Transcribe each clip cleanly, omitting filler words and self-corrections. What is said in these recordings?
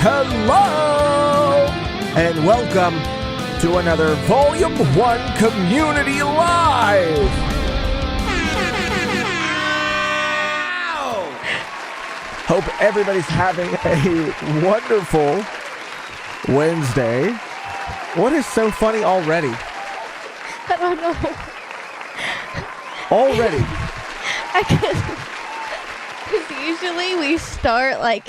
Hello, and welcome to another Volume 1 Community Live. Hope everybody's having a wonderful Wednesday. What is so funny already? I don't know. Already. Because usually we start like,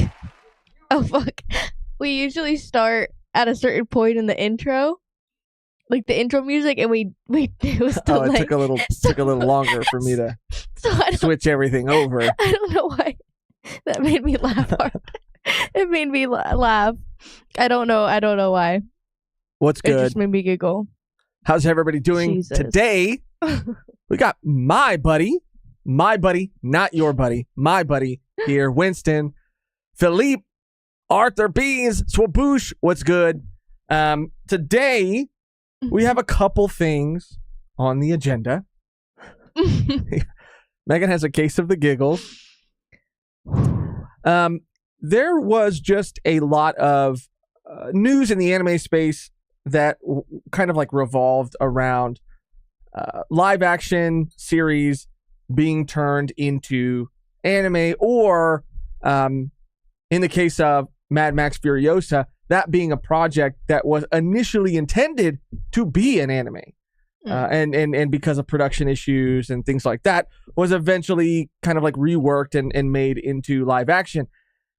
we usually start at a certain point in the intro, like the intro music, and it was delayed. It took a little longer for me to switch everything over. I don't know why that made me laugh hard. It made me laugh. I don't know why. What's good? It just made me giggle. How's everybody doing today? We got my buddy, not your buddy, my buddy here, Winston, Philippe, Arthur Beans, Swaboosh. What's good? Today, we have a couple things on the agenda. Megan has a case of the giggles. There was just a lot of news in the anime space that kind of like revolved around live action series being turned into anime, or in the case of Mad Max Furiosa, that being a project that was initially intended to be an anime. And because of production issues and things like that, was eventually kind of like reworked and made into live action.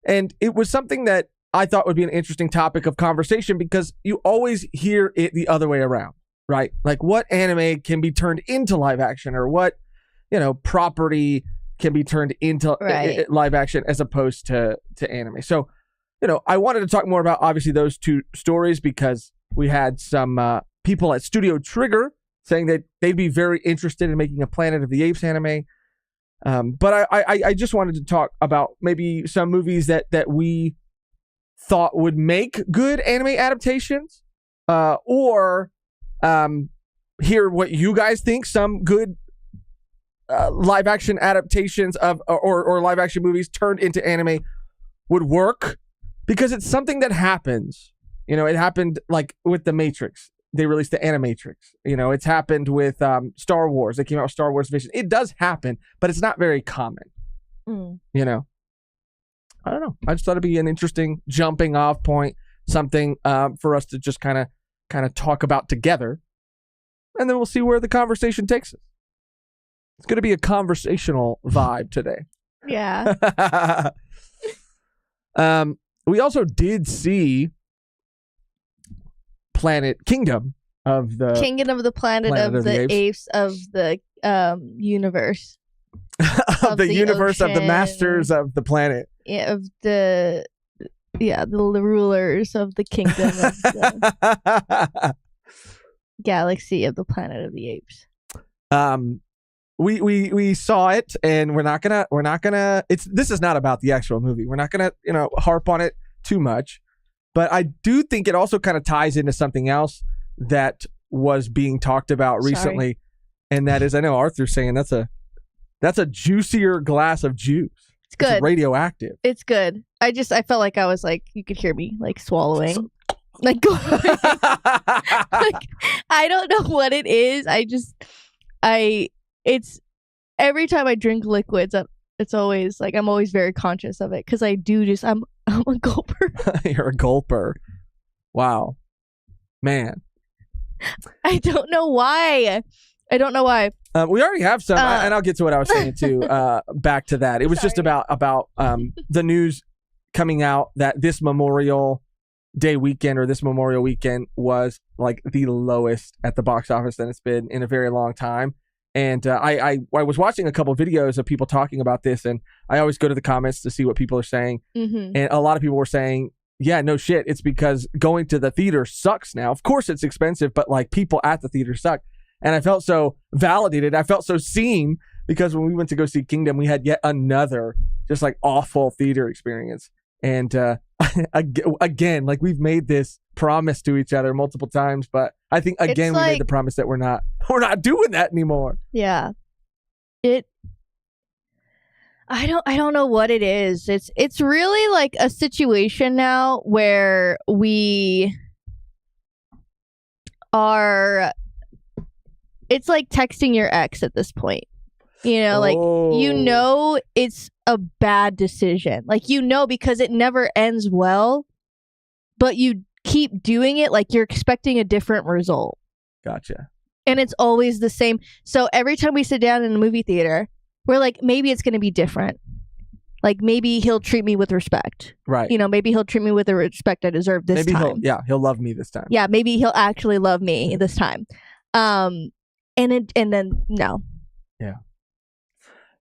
And it was something that I thought would be an interesting topic of conversation, because you always hear it the other way around, right? Like, what anime can be turned into live action, or what, property can be turned into live action as opposed to anime. So, I wanted to talk more about obviously those two stories, because we had some people at Studio Trigger saying that they'd be very interested in making a Planet of the Apes anime. But I just wanted to talk about maybe some movies that we thought would make good anime adaptations, or hear what you guys think some good live action adaptations of or live action movies turned into anime would work, because it's something that happens. It happened like with The Matrix. They released the Animatrix. It's happened with Star Wars. They came out with Star Wars Vision. It does happen, but it's not very common. I don't know. I just thought it'd be an interesting jumping off point, something for us to just kind of talk about together, and then we'll see where the conversation takes us. It's going to be a conversational vibe today. Yeah. We also did see Kingdom of the Planet of the Apes of the universe. of the universe ocean. Of the masters of the planet. Yeah, of the rulers of the kingdom of the galaxy of the Planet of the Apes. We saw it, and we're not gonna this is not about the actual movie. We're not gonna harp on it too much, but I do think it also kind of ties into something else that was being talked about recently. And that is, I know Arthur's saying that's a juicier glass of juice. It's good. It's radioactive. It's good. I felt like I was like, you could hear me like swallowing. Like, I don't know what it is. It's every time I drink liquids, it's always like, I'm always very conscious of it, because I'm a gulper. You're a gulper. Wow. Man. I don't know why. We already have some, and I'll get to what I was saying too. Back to that. It was just about the news coming out that this Memorial Day weekend, or this Memorial weekend, was like the lowest at the box office than it's been in a very long time. And I was watching a couple of videos of people talking about this, and I always go to the comments to see what people are saying. Mm-hmm. And a lot of people were saying, yeah, no shit, it's because going to the theater sucks now. Of course it's expensive, but like, people at the theater suck. And I felt so validated. I felt so seen, because when we went to go see Kingdom, we had yet another just like awful theater experience. And again, like, we've made this promise to each other multiple times, but I think again we made the promise that we're not doing that anymore. Yeah. I don't know what it is. It's really like a situation now where we are, it's like texting your ex at this point. Like it's a bad decision. Like because it never ends well, but you keep doing it like you're expecting a different result. Gotcha. And it's always the same. So every time we sit down in a movie theater, we're like, maybe it's going to be different. Like maybe he'll treat me with respect. Right. Maybe he'll treat me with the respect I deserve this time. He'll love me this time. Yeah, maybe he'll actually love me this time. And then no. Yeah.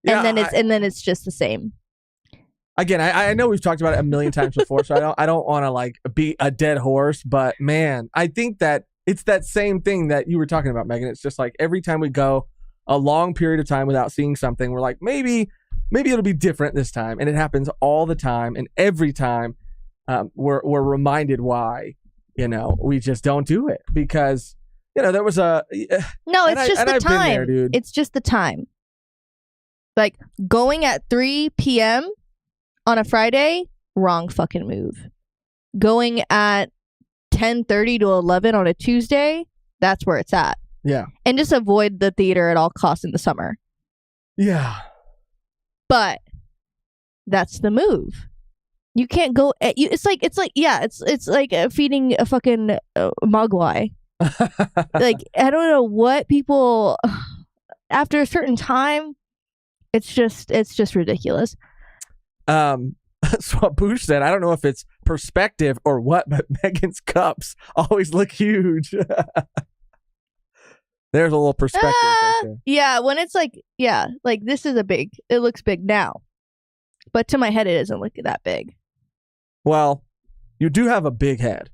And then it's just the same. Again, I know we've talked about it a million times before, so I don't want to like be a dead horse, but man, I think that it's that same thing that you were talking about, Megan. It's just like every time we go a long period of time without seeing something, we're like, maybe it'll be different this time. And it happens all the time. And every time we're reminded why, we just don't do it because, there was a... No, it's just the time. There, dude. It's just the time. Like going at 3 p.m. on a Friday, wrong fucking move. Going at 10:30 to 11 on a Tuesday, that's where it's at. Yeah. And just avoid the theater at all costs in the summer. Yeah. But that's the move. You can't go it's like feeding a fucking mogwai. Like I don't know what people after a certain time it's just ridiculous. That's what Boosh said. I don't know if it's perspective or what, but Megan's cups always look huge. There's a little perspective right there. Yeah, when it's like this is it looks big now. But to my head, it doesn't look that big. Well, you do have a big head.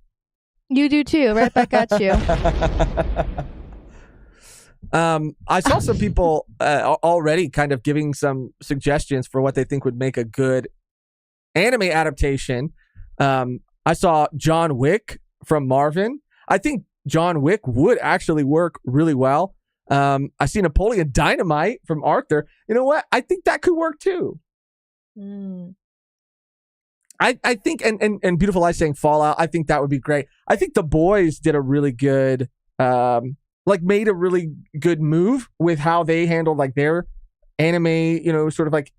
You do too. Right back at you. I saw some people already kind of giving some suggestions for what they think would make a good anime adaptation. I saw John Wick from Marvin. I think John Wick would actually work really well. I see Napoleon Dynamite from Arthur. You know what? I think that could work too. I think, and Beautiful Lies saying Fallout, I think that would be great. I think The Boys did a really good, made a really good move with how they handled like their anime, sort of like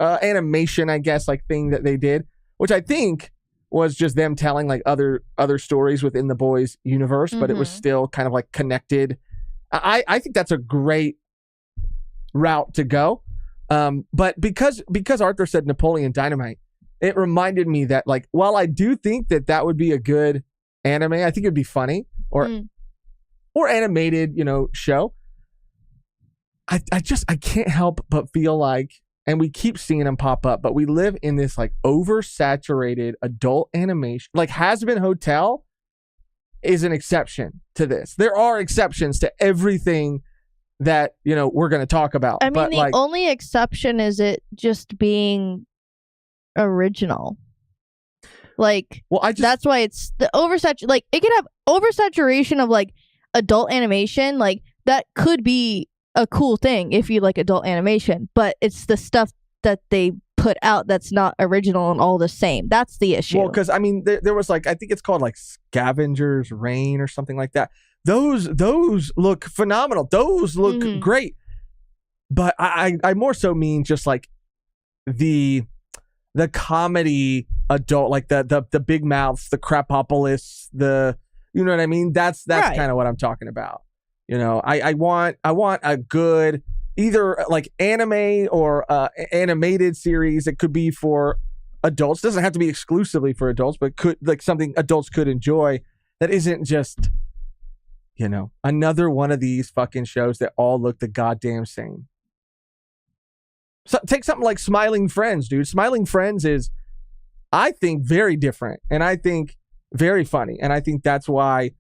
animation, I guess, like thing that they did, which I think was just them telling like other stories within The Boys universe, but it was still kind of like connected. I think that's a great route to go. But because Arthur said Napoleon Dynamite, it reminded me that like, while I do think that would be a good anime, I think it'd be funny or animated, show. I can't help but feel like, and we keep seeing them pop up, but we live in this like oversaturated adult animation. Like Has-Been Hotel is an exception to this. There are exceptions to everything that, we're going to talk about. I mean, the only exception is it just being original. Like, that's why it's the oversaturation. Like, it could have oversaturation of like adult animation. Like, that could be a cool thing if you like adult animation, but it's the stuff that they put out that's not original and all the same. That's the issue. Well, because I mean, there was like, I think it's called like Scavenger's Reign or something like that. Those look phenomenal. Those look great. But I more so mean just like the comedy adult, like the big mouths, the Crapopolis, you know what I mean? That's right. Kind of what I'm talking about. I want a good either like anime or animated series. It could be for adults. It doesn't have to be exclusively for adults, but could like something adults could enjoy that isn't just, another one of these fucking shows that all look the goddamn same. So take something like Smiling Friends, dude. Smiling Friends is, I think, very different, and I think very funny, and I think that's why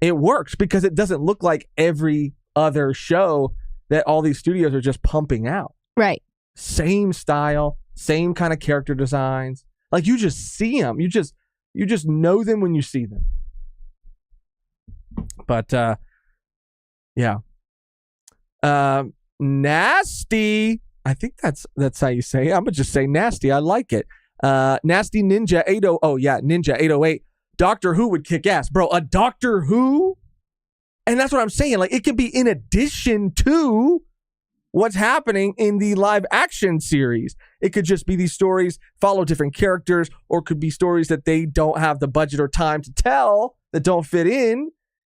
it works, because it doesn't look like every other show that all these studios are just pumping out. Right. Same style, same kind of character designs. Like you just see them. You just know them when you see them. But yeah. Nasty I think that's how you say it. I'm gonna just say nasty. I like it. Nasty Ninja 80. Oh yeah, Ninja 808. Doctor Who would kick ass, bro. A Doctor Who, and that's what I'm saying. Like it could be in addition to what's happening in the live action series. It could just be these stories follow different characters, or it could be stories that they don't have the budget or time to tell that don't fit in,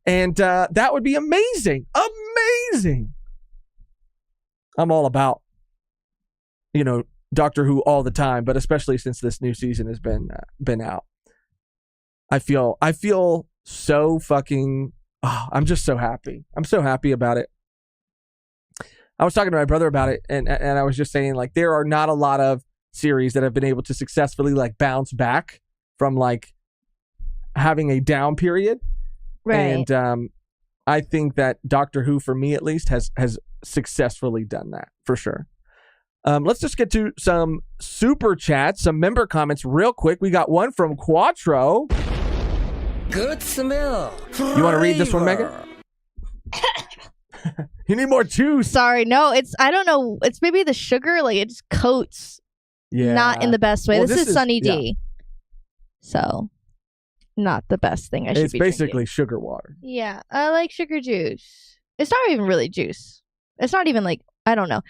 and that would be amazing. Amazing. I'm all about, Doctor Who all the time, but especially since this new season has been out. I feel so fucking. Oh, I'm just so happy. I'm so happy about it. I was talking to my brother about it, and I was just saying, like, there are not a lot of series that have been able to successfully like bounce back from like having a down period. Right. And I think that Doctor Who, for me at least, has successfully done that for sure. Let's just get to some super chats, some member comments real quick. We got one from Quattro. Good smell. You want to read this one, Megan? You need more juice. Sorry, no, I don't know. It's maybe the sugar, like it just coats. Yeah. Not in the best way. Well, this is Sunny D. Yeah. So, not the best thing I should be It's basically drinking. sugar water. Yeah, I like sugar juice. It's not even really juice. It's not even like, I don't know.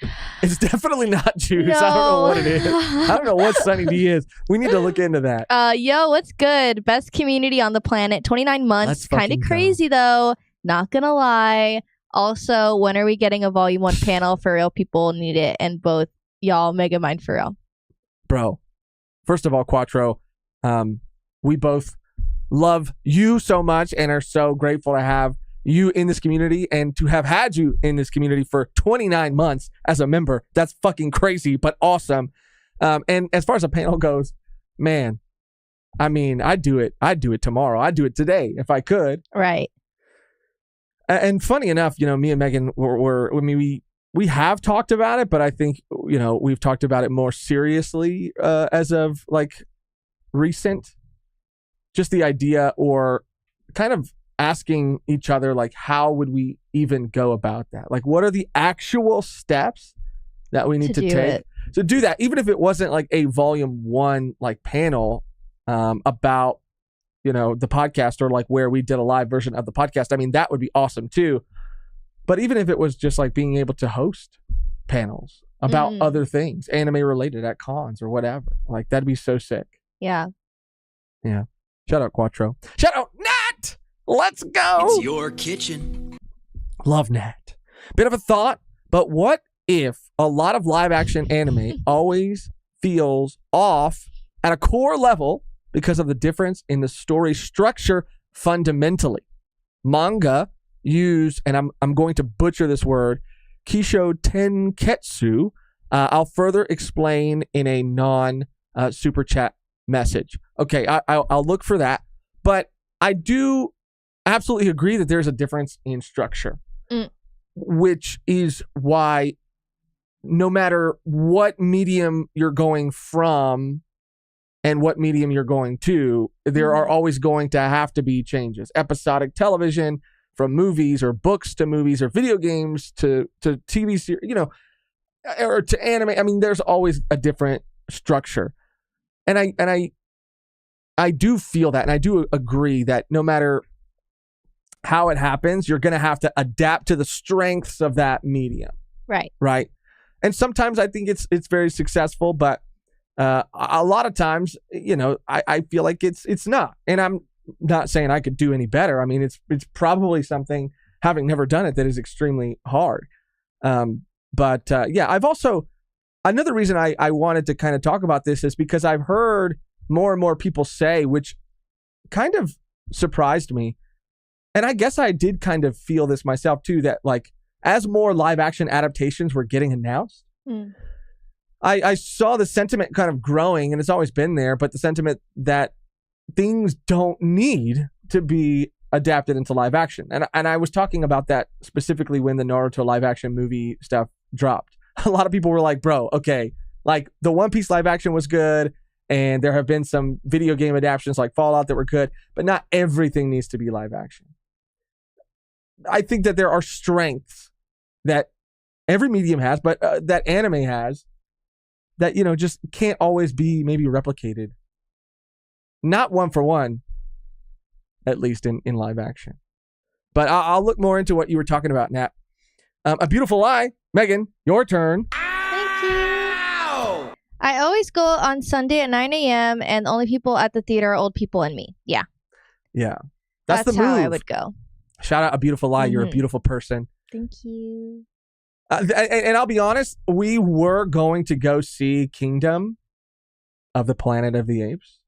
It's definitely not juice. No. I don't know what it is. I don't know what Sunny D is. We need to look into that. Yo, what's good? Best community on the planet. 29 months. Kind of crazy though. Not gonna lie. Also, when are we getting a volume 1 panel? For real, people need it. And both y'all, Mega Mind for real. Bro, first of all, Quattro, we both love you so much and are so grateful to have you in this community and to have had you in this community for 29 months as a member. That's fucking crazy, but awesome. And as far as a panel goes, man, I mean, I'd do it tomorrow. I'd do it today if I could. Right. And funny enough, me and Megan we have talked about it, but I think, we've talked about it more seriously as of like recent. Just the idea, or kind of asking each other, like, how would we even go about that? Like, what are the actual steps that we need to take to do that? Even if it wasn't like a volume 1 like panel about, the podcast, or like where we did a live version of the podcast. I mean, that would be awesome too. But even if it was just like being able to host panels about other things, anime related at cons or whatever, like that'd be so sick. Yeah. Yeah. Shout out Quattro. Shout out Nat. Let's go. It's your kitchen. Love Nat. Bit of a thought, but what if a lot of live action anime always feels off at a core level because of the difference in the story structure fundamentally? Manga use, and I'm going to butcher this word, Kisho Tenketsu. I'll further explain in a non-super chat message. Okay, I'll look for that. But I do absolutely agree that there's a difference in structure, which is why no matter what medium you're going from and what medium you're going to, there are always going to have to be changes. Episodic television, from movies or books to movies or video games to TV series, or to anime. I mean, there's always a different structure. And I do feel that, and I do agree that no matter how it happens, you're going to have to adapt to the strengths of that medium. Right. Right. And sometimes I think it's very successful, but a lot of times, I feel like it's not. And I'm not saying I could do any better. I mean, it's probably something, having never done it, that is extremely hard. But I've also, another reason I wanted to kind of talk about this is because I've heard more and more people say, which kind of surprised me, and I guess I did kind of feel this myself too, that like as more live action adaptations were getting announced, I saw the sentiment kind of growing, and it's always been there, but the sentiment that things don't need to be adapted into live action. And I was talking about that specifically when the Naruto live action movie stuff dropped. A lot of people were like, bro, okay, like the One Piece live action was good, and there have been some video game adaptations like Fallout that were good, but not everything needs to be live action. I think that there are strengths that every medium has, but that anime has, that, just can't always be maybe replicated. Not one for one, at least in live action. But I'll look more into what you were talking about, Nat. A Beautiful Lie. Megan, your turn. Thank you. I always go on Sunday at 9 a.m. and the only people at the theater are old people and me. Yeah. Yeah. That's the move. How I would go. Shout out A Beautiful Lie. Mm-hmm. You're a beautiful person. Thank you. And I'll be honest, we were going to go see Kingdom of the Planet of the Apes.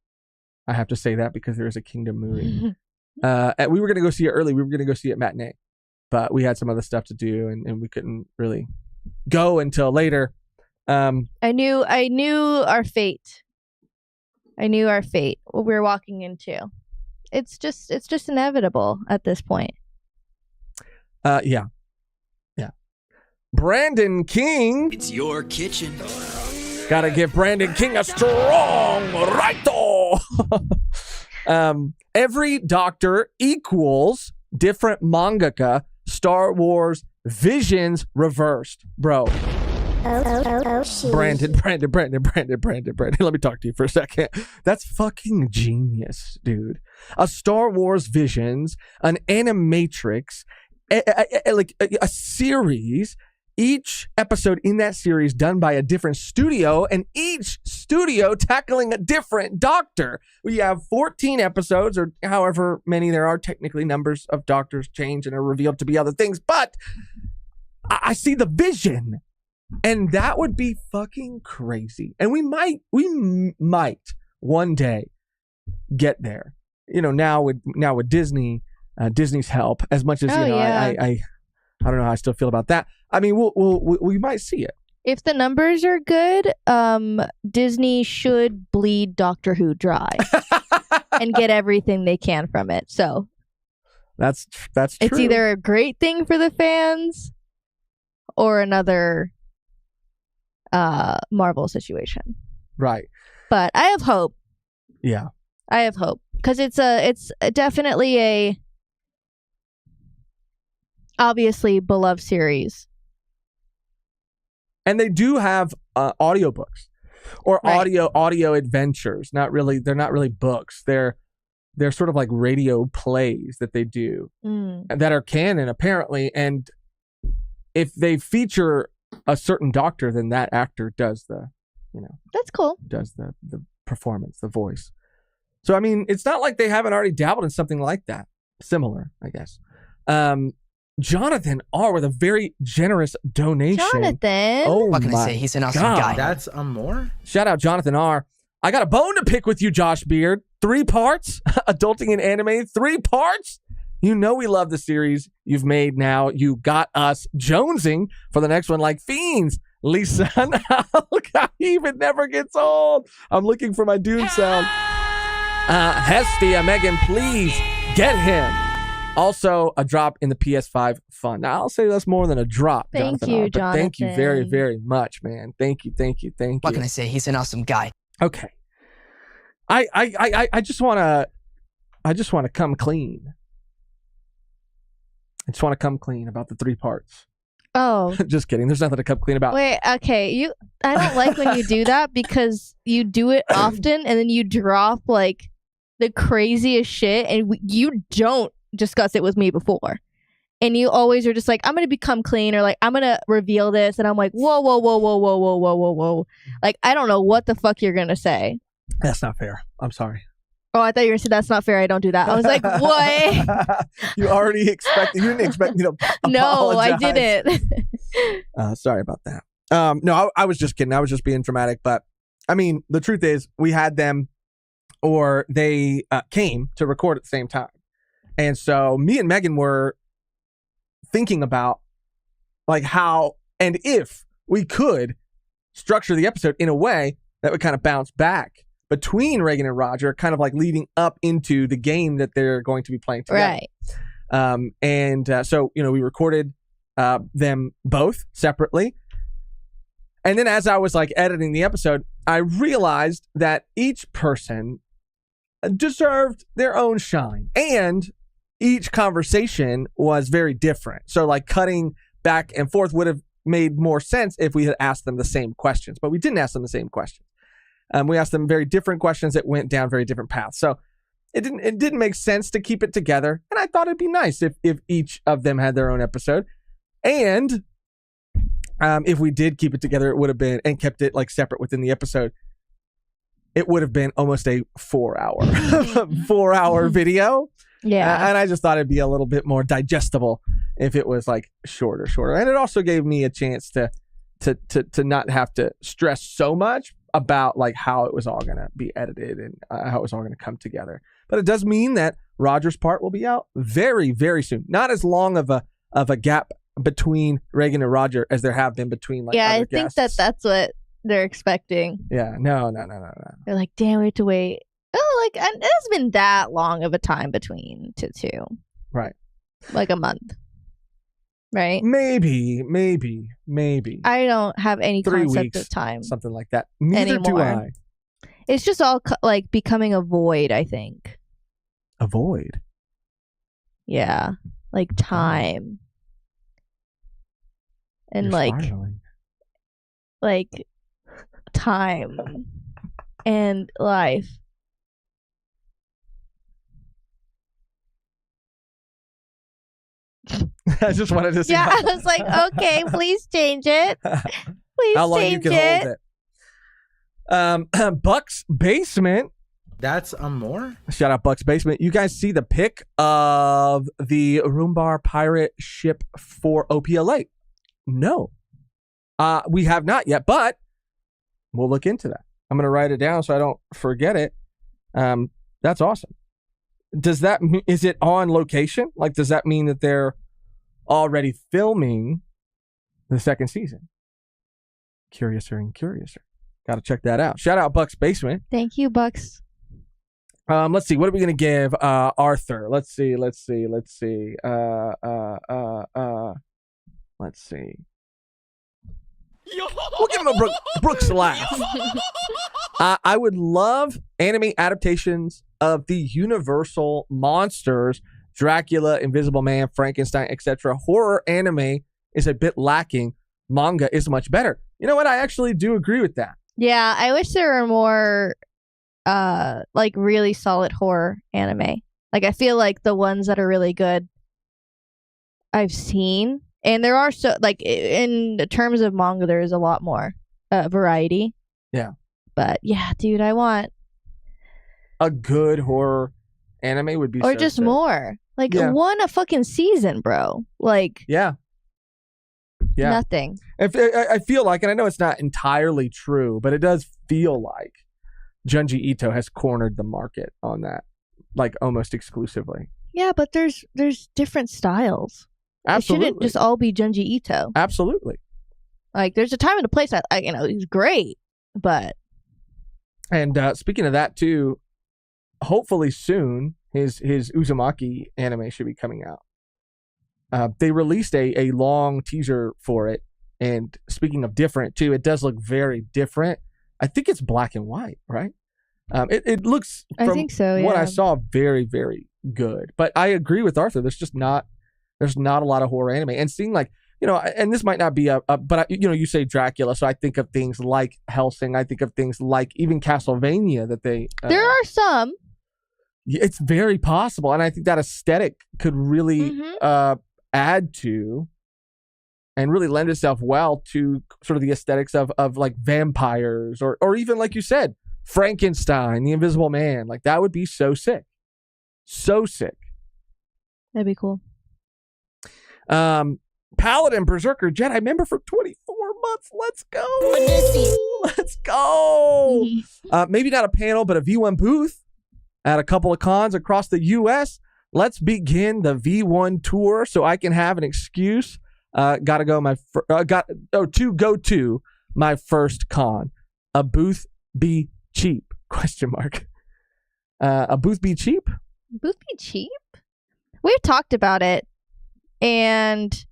I have to say that because there is a Kingdom movie. We were going to go see it early. We were going to go see it matinee. But we had some other stuff to do, and we couldn't really go until later. I knew our fate. I knew our fate. What we were walking into. It's just inevitable at this point. Yeah. Brandon King. It's your kitchen. Gotta give Brandon King a strong righto. Every Doctor equals different mangaka. Star Wars Visions reversed, bro. Brandon. Let me talk to you for a second. That's fucking genius, dude. A Star Wars Visions, an animatrix, a series. Each episode in that series done by a different studio, and each studio tackling a different Doctor. We have 14 episodes, or however many there are. Technically, numbers of Doctors change and are revealed to be other things, but I see the vision, and that would be fucking crazy. And we might one day get there. Now with Disney, Disney's help, as much as I don't know how I still feel about that. I mean, we might see it. If the numbers are good, Disney should bleed Doctor Who dry and get everything they can from it. So that's true. It's either a great thing for the fans or another Marvel situation. Right. But I have hope. Yeah. I have hope because it's definitely a obviously beloved series. And they do have audiobooks or audio adventures. They're not really books. They're sort of like radio plays that they do that are canon apparently. And if they feature a certain Doctor, then that actor does that's cool. Does the performance, the voice. So I mean, it's not like they haven't already dabbled in something like that. Similar, I guess. Jonathan R. with a very generous donation. Jonathan. Oh, what can I say? He's an awesome guy. That's more. Shout out Jonathan R. I got a bone to pick with you, Josh Beard. 3 parts. Adulting in anime. 3 parts. We love the series you've made now. You got us jonesing for the next one like fiends. Lisa, he even never gets old. I'm looking for my Dune sound. Hestia, Megan, please get him. Also, a drop in the PS5 fund. Now, I'll say that's more than a drop. Thank you, Jonathan. Thank you very, very much, man. Thank you. What can I say? He's an awesome guy. Okay. I just want to come clean. I just want to come clean about the 3 parts. Oh. Just kidding. There's nothing to come clean about. Wait, okay. I don't like when you do that because you do it often and then you drop like the craziest shit and you don't discuss it with me before. And you always are just like, I'm going to become clean or like, I'm going to reveal this. And I'm like, whoa. Like, I don't know what the fuck you're going to say. That's not fair. I'm sorry. Oh, I thought you were going to say that's not fair. I don't do that. I was like, what? You didn't expect me to apologize. No, I didn't. Sorry about that. No, I was just kidding. I was just being dramatic. But I mean, the truth is we had them or they came to record at the same time. And so me and Megan were thinking about like how and if we could structure the episode in a way that would kind of bounce back between Reagan and Roger, kind of like leading up into the game that they're going to be playing together. Right. So, we recorded them both separately. And then as I was like editing the episode, I realized that each person deserved their own shine. And each conversation was very different. So like cutting back and forth would have made more sense if we had asked them the same questions, but we didn't ask them the same questions. We asked them very different questions that went down very different paths. So it didn't make sense to keep it together. And I thought it'd be nice if each of them had their own episode. And if we did keep it together, it would have been, and kept it like separate within the episode, it would have been almost a 4-hour video. Yeah. And I just thought it'd be a little bit more digestible if it was like shorter. And it also gave me a chance to not have to stress so much about like how it was all going to be edited and how it was all going to come together. But it does mean that Roger's part will be out very, very soon. Not as long of a gap between Reagan and Roger as there have been between like other guests. Think that's what they're expecting. Yeah, no. They're like, damn, we have to wait. Oh, like, and it hasn't been that long of a time between two. Right. Like a month. Right? Maybe. I don't have any 3 concept weeks, of time. something like that. Neither do I. It's just all like becoming a void, I think. A void? Yeah. Like time. And You're spiraling. like time and life. I just wanted to see. Yeah, I was like, okay, please change it. Please how long change you can hold it. Buck's Basement. That's more? Shout out Buck's Basement. You guys see the pic of the Roombar pirate ship for OPLA? No. We have not yet, but we'll look into that. I'm going to write it down so I don't forget it. That's awesome. Is it on location? Like, does that mean that they're already filming the second season? Curiouser and curiouser. Got to check that out. Shout out Buck's Basement. Thank you, Bucks. Let's see. What are we going to give Arthur? Let's see. Let's see. We'll give him a Brooks laugh. I would love anime adaptations of the Universal monsters, Dracula, Invisible Man, Frankenstein, etc. Horror anime is a bit lacking. Manga is much better. You know what? I actually do agree with that. Yeah, I wish there were more like really solid horror anime. Like, I feel like the ones that are really good I've seen, and there are, so like in terms of manga, there is a lot more variety. Yeah. But yeah, dude, I want a good horror anime would be, or so just sick. more. Like, one a fucking season, bro. Like, yeah. Nothing. I feel like, and I know it's not entirely true, but it does feel like Junji Ito has cornered the market on that, like almost exclusively. Yeah, but there's different styles. Absolutely. It shouldn't just all be Junji Ito. Absolutely. Like, there's a time and a place. He's great, but. And speaking of that too, hopefully soon his Uzumaki anime should be coming out. They released a long teaser for it, and speaking of different too, it does look very different. I think it's black and white, right? It looks, from I think so, what yeah. I saw, very, very good. But I agree with Arthur. There's not a lot of horror anime, and seeing like, and this might not be but you say Dracula, so I think of things like Hellsing. I think of things like even Castlevania that they. There are some. It's very possible, and I think that aesthetic could really add to and really lend itself well to sort of the aesthetics of like vampires or even, like you said, Frankenstein, the Invisible Man. Like, that would be so sick. So sick. That'd be cool. Paladin, Berserker, Jedi member for 24 months. Let's go. Let's go. Maybe not a panel, but a V1 booth at a couple of cons across the U.S. Let's begin the V1 tour so I can have an excuse. Gotta go to go to my first con. A booth be cheap? Question mark. A booth be cheap? Booth be cheap? We've talked about it, and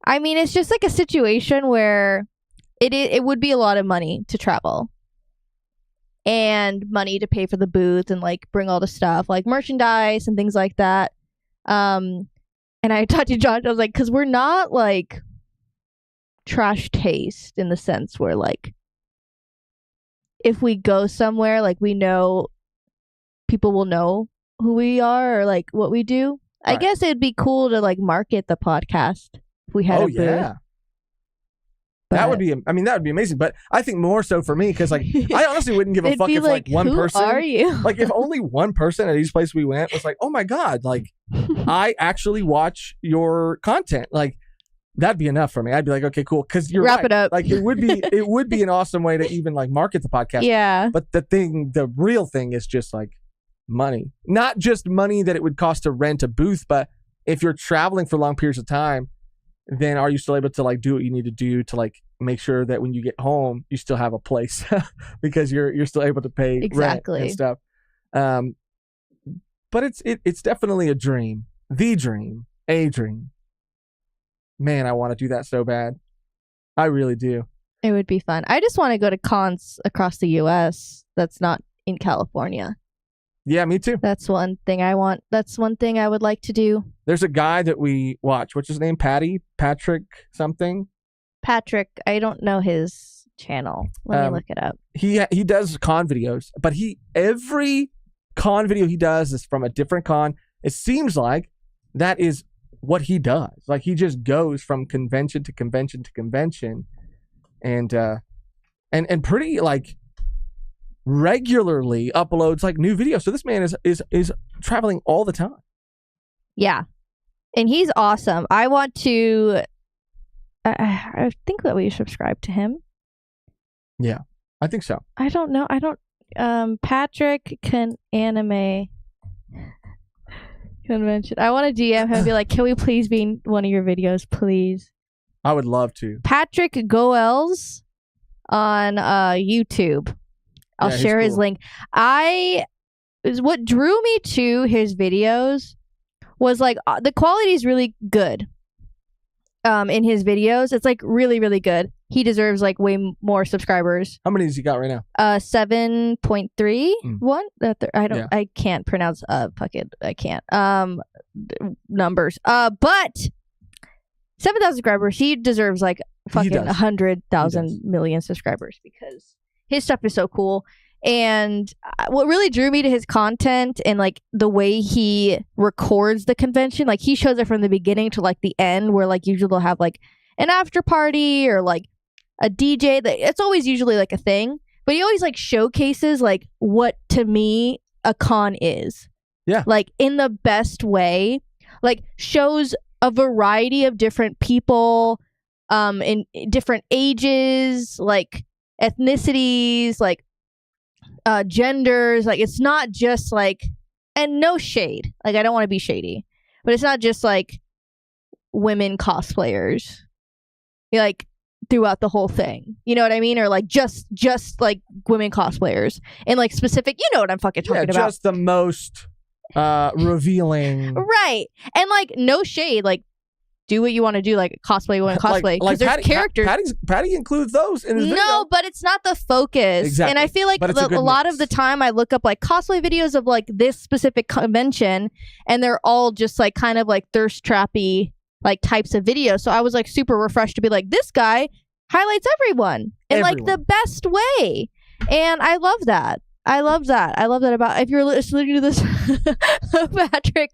I mean, it's just like a situation where it would be a lot of money to travel and money to pay for the booth and like bring all the stuff like merchandise and things like that. And I talked to Josh, I was like, because we're not like trash taste in the sense where like if we go somewhere, like we know people will know who we are or like what we do. Right. I guess it'd be cool to like market the podcast if we had a booth. Yeah. That would be amazing. But I think more so for me, because like I honestly wouldn't give a fuck if like one person, who are you? Like if only one person at each place we went was like, oh my God, like I actually watch your content. Like that'd be enough for me. I'd be like, okay, cool. Because you're wrap right. it up. Like it would be an awesome way to even like market the podcast. Yeah. But the real thing is just like money, not just money that it would cost to rent a booth, but if you're traveling for long periods of time, then are you still able to like do what you need to do to like make sure that when you get home you still have a place because you're still able to pay rent and stuff. But it's definitely a dream, a dream. Man, I want to do that so bad. I really do. It would be fun. I just want to go to cons across the U.S. that's not in California. Yeah, me too. That's one thing I want. That's one thing I would like to do. There's a guy that we watch. What's his name? Patrick something? Patrick. I don't know his channel. Let me look it up. He does con videos, but every con video he does is from a different con. It seems like that is what he does. Like he just goes from convention to convention to convention and pretty like regularly uploads like new videos. So this man is traveling all the time. Yeah. And he's awesome. I want to I think that we subscribe to him. Yeah, I think so. I don't know. Patrick can anime convention. I want to DM him and be like, can we please be in one of your videos, please? I would love to. Patrick Goels on YouTube. I'll share his link. What drew me to his videos was like the quality is really good. In his videos, it's like really, really good. He deserves like way more subscribers. How many has he got right now? 7.31. I can't pronounce. Fuck it, I can't. Numbers. But 7,000 subscribers. He deserves like fucking 100,000 million subscribers because his stuff is so cool. And what really drew me to his content and like the way he records the convention, like he shows it from the beginning to like the end, where like usually they'll have like an after party or like a DJ. It's always usually like a thing, but he always like showcases like what to me a con is. Yeah. Like in the best way, like shows a variety of different people, in different ages, like ethnicities, like genders. Like it's not just like, and no shade, like I don't want to be shady, but it's not just like women cosplayers like throughout the whole thing, you know what I mean? Or like just like women cosplayers and like specific, you know what I'm fucking talking about. Just the most revealing, right? And like no shade, like do what you want to do, like cosplay women cosplay, because there's characters. Patty includes those in his video. No, but it's not the focus. Exactly. And I feel like a lot of the time I look up like cosplay videos of like this specific convention, and they're all just like kind of like thirst trappy like types of videos. So I was like super refreshed to be like, this guy highlights everyone in like the best way, and I love that. I love that about, if you're listening to this, Patrick,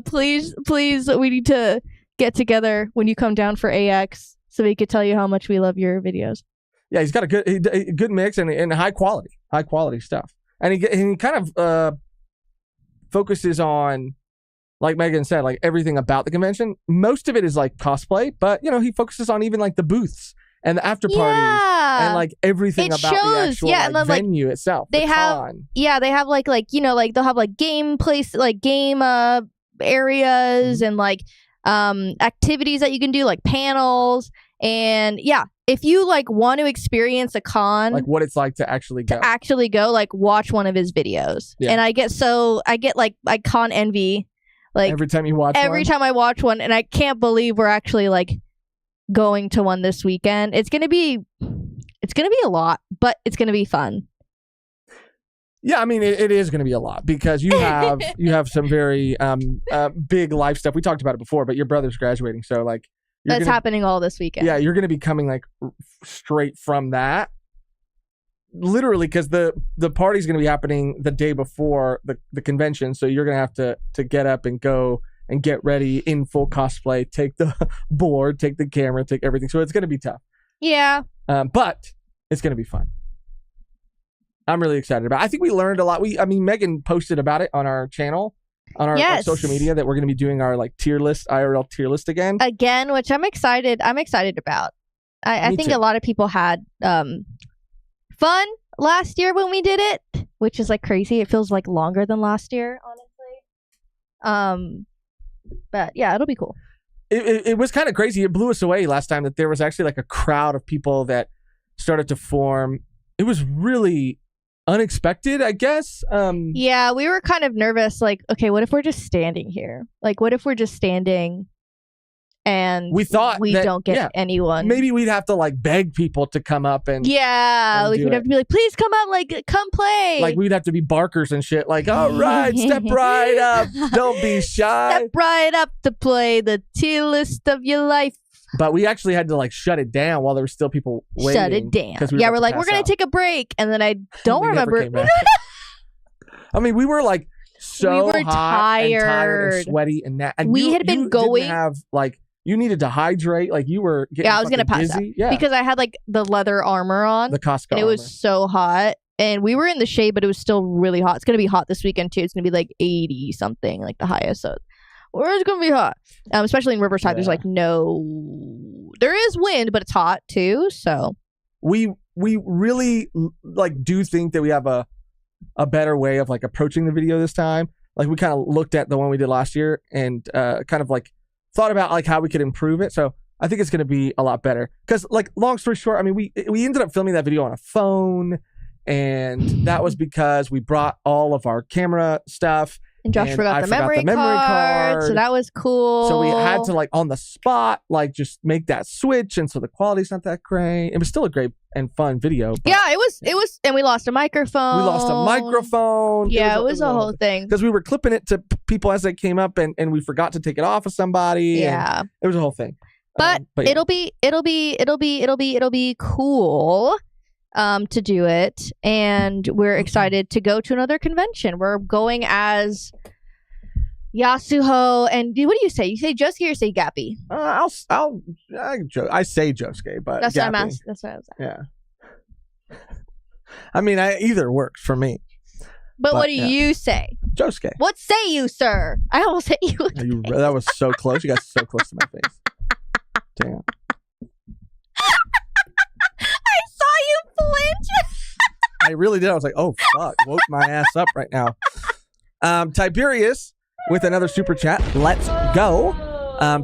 please, we need to get together when you come down for AX so we could tell you how much we love your videos. Yeah, he's got a good mix and high quality stuff. And he kind of focuses on, like Megan said, like everything about the convention. Most of it is like cosplay, but you know, he focuses on even like the booths and the after parties and like everything about the actual like, venue itself. They have like you know, like they'll have like game place, like game areas and like activities that you can do, like panels. And yeah, if you like want to experience a con, like what it's like to actually go, like watch one of his videos. And I get like con envy, like every time I watch one, and I can't believe we're actually like going to one this weekend. It's gonna be a lot, but it's gonna be fun. Yeah, I mean, it is going to be a lot because you have some very big life stuff. We talked about it before, but your brother's graduating, so like That's happening all this weekend. Yeah, you're going to be coming like straight from that. Literally, because the party's going to be happening the day before the convention, so you're going to have to get up and go and get ready in full cosplay, take the board, take the camera, take everything. So it's going to be tough. Yeah. But it's going to be fun. I'm really excited about it. I think we learned a lot. Megan posted about it on our channel, on our like, social media, that we're going to be doing our like IRL tier list again, which I'm excited about. I think a lot of people had fun last year when we did it, which is like crazy. It feels like longer than last year, honestly. But yeah, it'll be cool. It was kind of crazy. It blew us away last time that there was actually like a crowd of people that started to form. It was really unexpected, I guess. Yeah, we were kind of nervous. Like, okay, what if we're just standing here? Like, what if we're just standing and we thought we don't get anyone? Maybe we'd have to like beg people to come up and we'd have to be like, please come up, like come play. Like we'd have to be barkers and shit. Like, all right, step right up, don't be shy. Step right up to play the tier list of your life. But we actually had to like shut it down while there were still people waiting. Shut it down. We're like, we're gonna take a break, and then I don't remember. I mean, we were like so we were tired and sweaty, and that. And we had been going. Didn't have like you needed to hydrate. Like you were. I was gonna pass out because I had like the leather armor on, the Costco, and it was so hot. And we were in the shade, but it was still really hot. It's gonna be hot this weekend too. It's gonna be like 80 something, like the highest. So. It's gonna be hot, especially in Riverside. Yeah. There's like there is wind, but it's hot too. So we really like do think that we have a better way of like approaching the video this time. Like we kind of looked at the one we did last year and kind of like thought about like how we could improve it. So I think it's gonna be a lot better. Because like long story short, I mean we ended up filming that video on a phone, and that was because we brought all of our camera stuff. And Josh forgot the memory card, so that was cool. So we had to like on the spot, like just make that switch, and so the quality's not that great. It was still a great and fun video. Yeah, it was, and we lost a microphone. Yeah, it was a whole thing because we were clipping it to people as they came up, and we forgot to take it off of somebody. Yeah, it was a whole thing. But yeah. it'll be cool. To do it, and we're excited to go to another convention. We're going as Yasuho, and what do you say? You say Josuke or say Gappy? I say Josuke, but that's Gappy. what I'm asking. That's what I was asking. Yeah. I mean, either works for me. But what do you say? Josuke. What say you, sir? I almost hit you. That was so close. You got so close to my face. Damn. I really did. I was like, oh, fuck. Woke my ass up right now. Tiberius with another super chat. Let's go.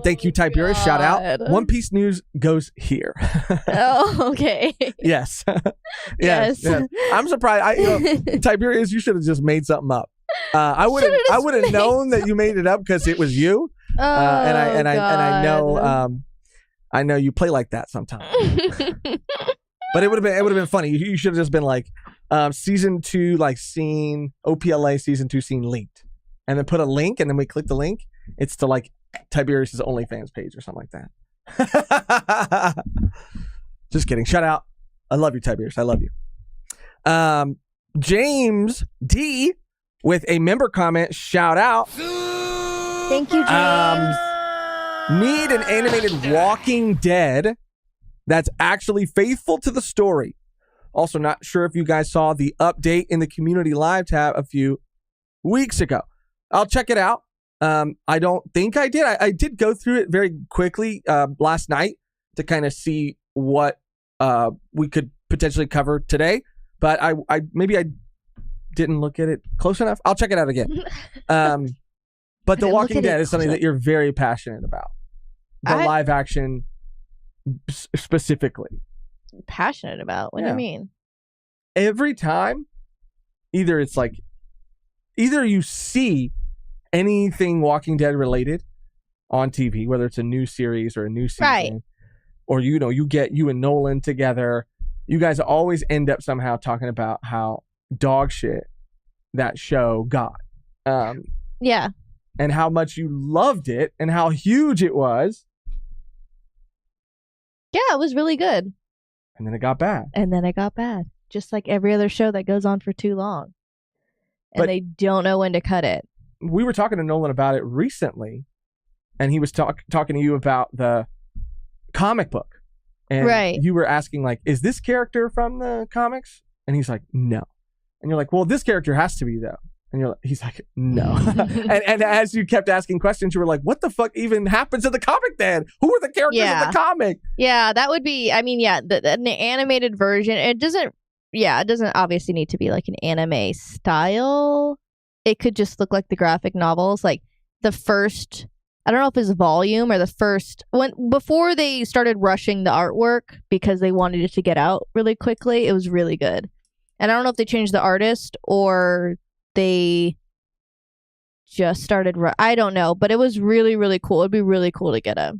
Thank you, Tiberius. Shout out. One Piece news goes here. Oh, okay. Yes. yes. I'm surprised. Tiberius, you should have just made something up. I would have known that you made it up because it was you. And I know you play like that sometimes. But it would have been funny. You should have just been like, season 2 like scene, OPLA season 2 scene leaked, and then put a link, and then we click the link. It's to like Tiberius's OnlyFans page or something like that. Just kidding. Shout out. I love you, Tiberius. I love you. James D with a member comment. Shout out. Thank you, James. Need an animated Walking Dead that's actually faithful to the story. Also, not sure if you guys saw the update in the community live tab a few weeks ago. I'll check it out. I don't think I did. I did go through it very quickly last night to kind of see what we could potentially cover today. But I maybe I didn't look at it close enough. I'll check it out again. But The Walking Dead is something that you're very passionate about. The live action specifically. Passionate about? What do you mean? Every time, either you see anything Walking Dead related on TV, whether it's a new series or a new season, right, or you get you and Nolan together, you guys always end up somehow talking about how dog shit that show got. Yeah. And how much you loved it and how huge it was. Yeah, it was really good. And then it got bad. Just like every other show that goes on for too long. And they don't know when to cut it. We were talking to Nolan about it recently, and he was talking to you about the comic book. And you were asking, like, is this character from the comics? And he's like, no. And you're like, well, this character has to be, though. And he's like, no. and as you kept asking questions, you were like, what the fuck even happens in the comic then? Who are the characters in the comic? Yeah, that would be, I mean, the animated version, it doesn't obviously need to be like an anime style. It could just look like the graphic novels. Like the first, I don't know if it's volume or the first, before they started rushing the artwork because they wanted it to get out really quickly, it was really good. And I don't know if they changed the artist or they just started I don't know, but it was really, really cool. It'd be really cool to get a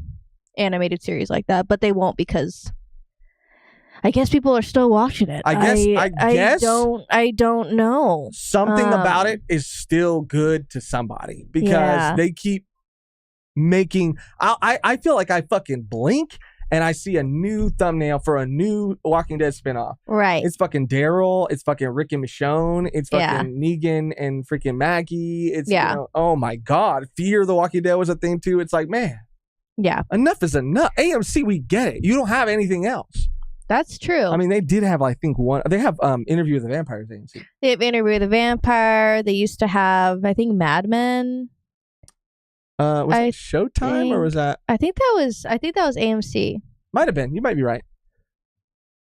animated series like that, but they won't because I guess people are still watching it. I guess I don't know. Something about it is still good to somebody because they keep making I feel like I fucking blink and I see a new thumbnail for a new Walking Dead spinoff. Right. It's fucking Daryl. It's fucking Rick and Michonne. It's fucking Negan and freaking Maggie. It's, oh my God. Fear the Walking Dead was a thing too. It's like, man. Yeah. Enough is enough. AMC, we get it. You don't have anything else. That's true. I mean, they did have, I think, they have Interview with the Vampire. AMC. They have Interview with the Vampire. They used to have, I think, Mad Men. Was that Showtime or was that? I think that was AMC. Might have been. You might be right.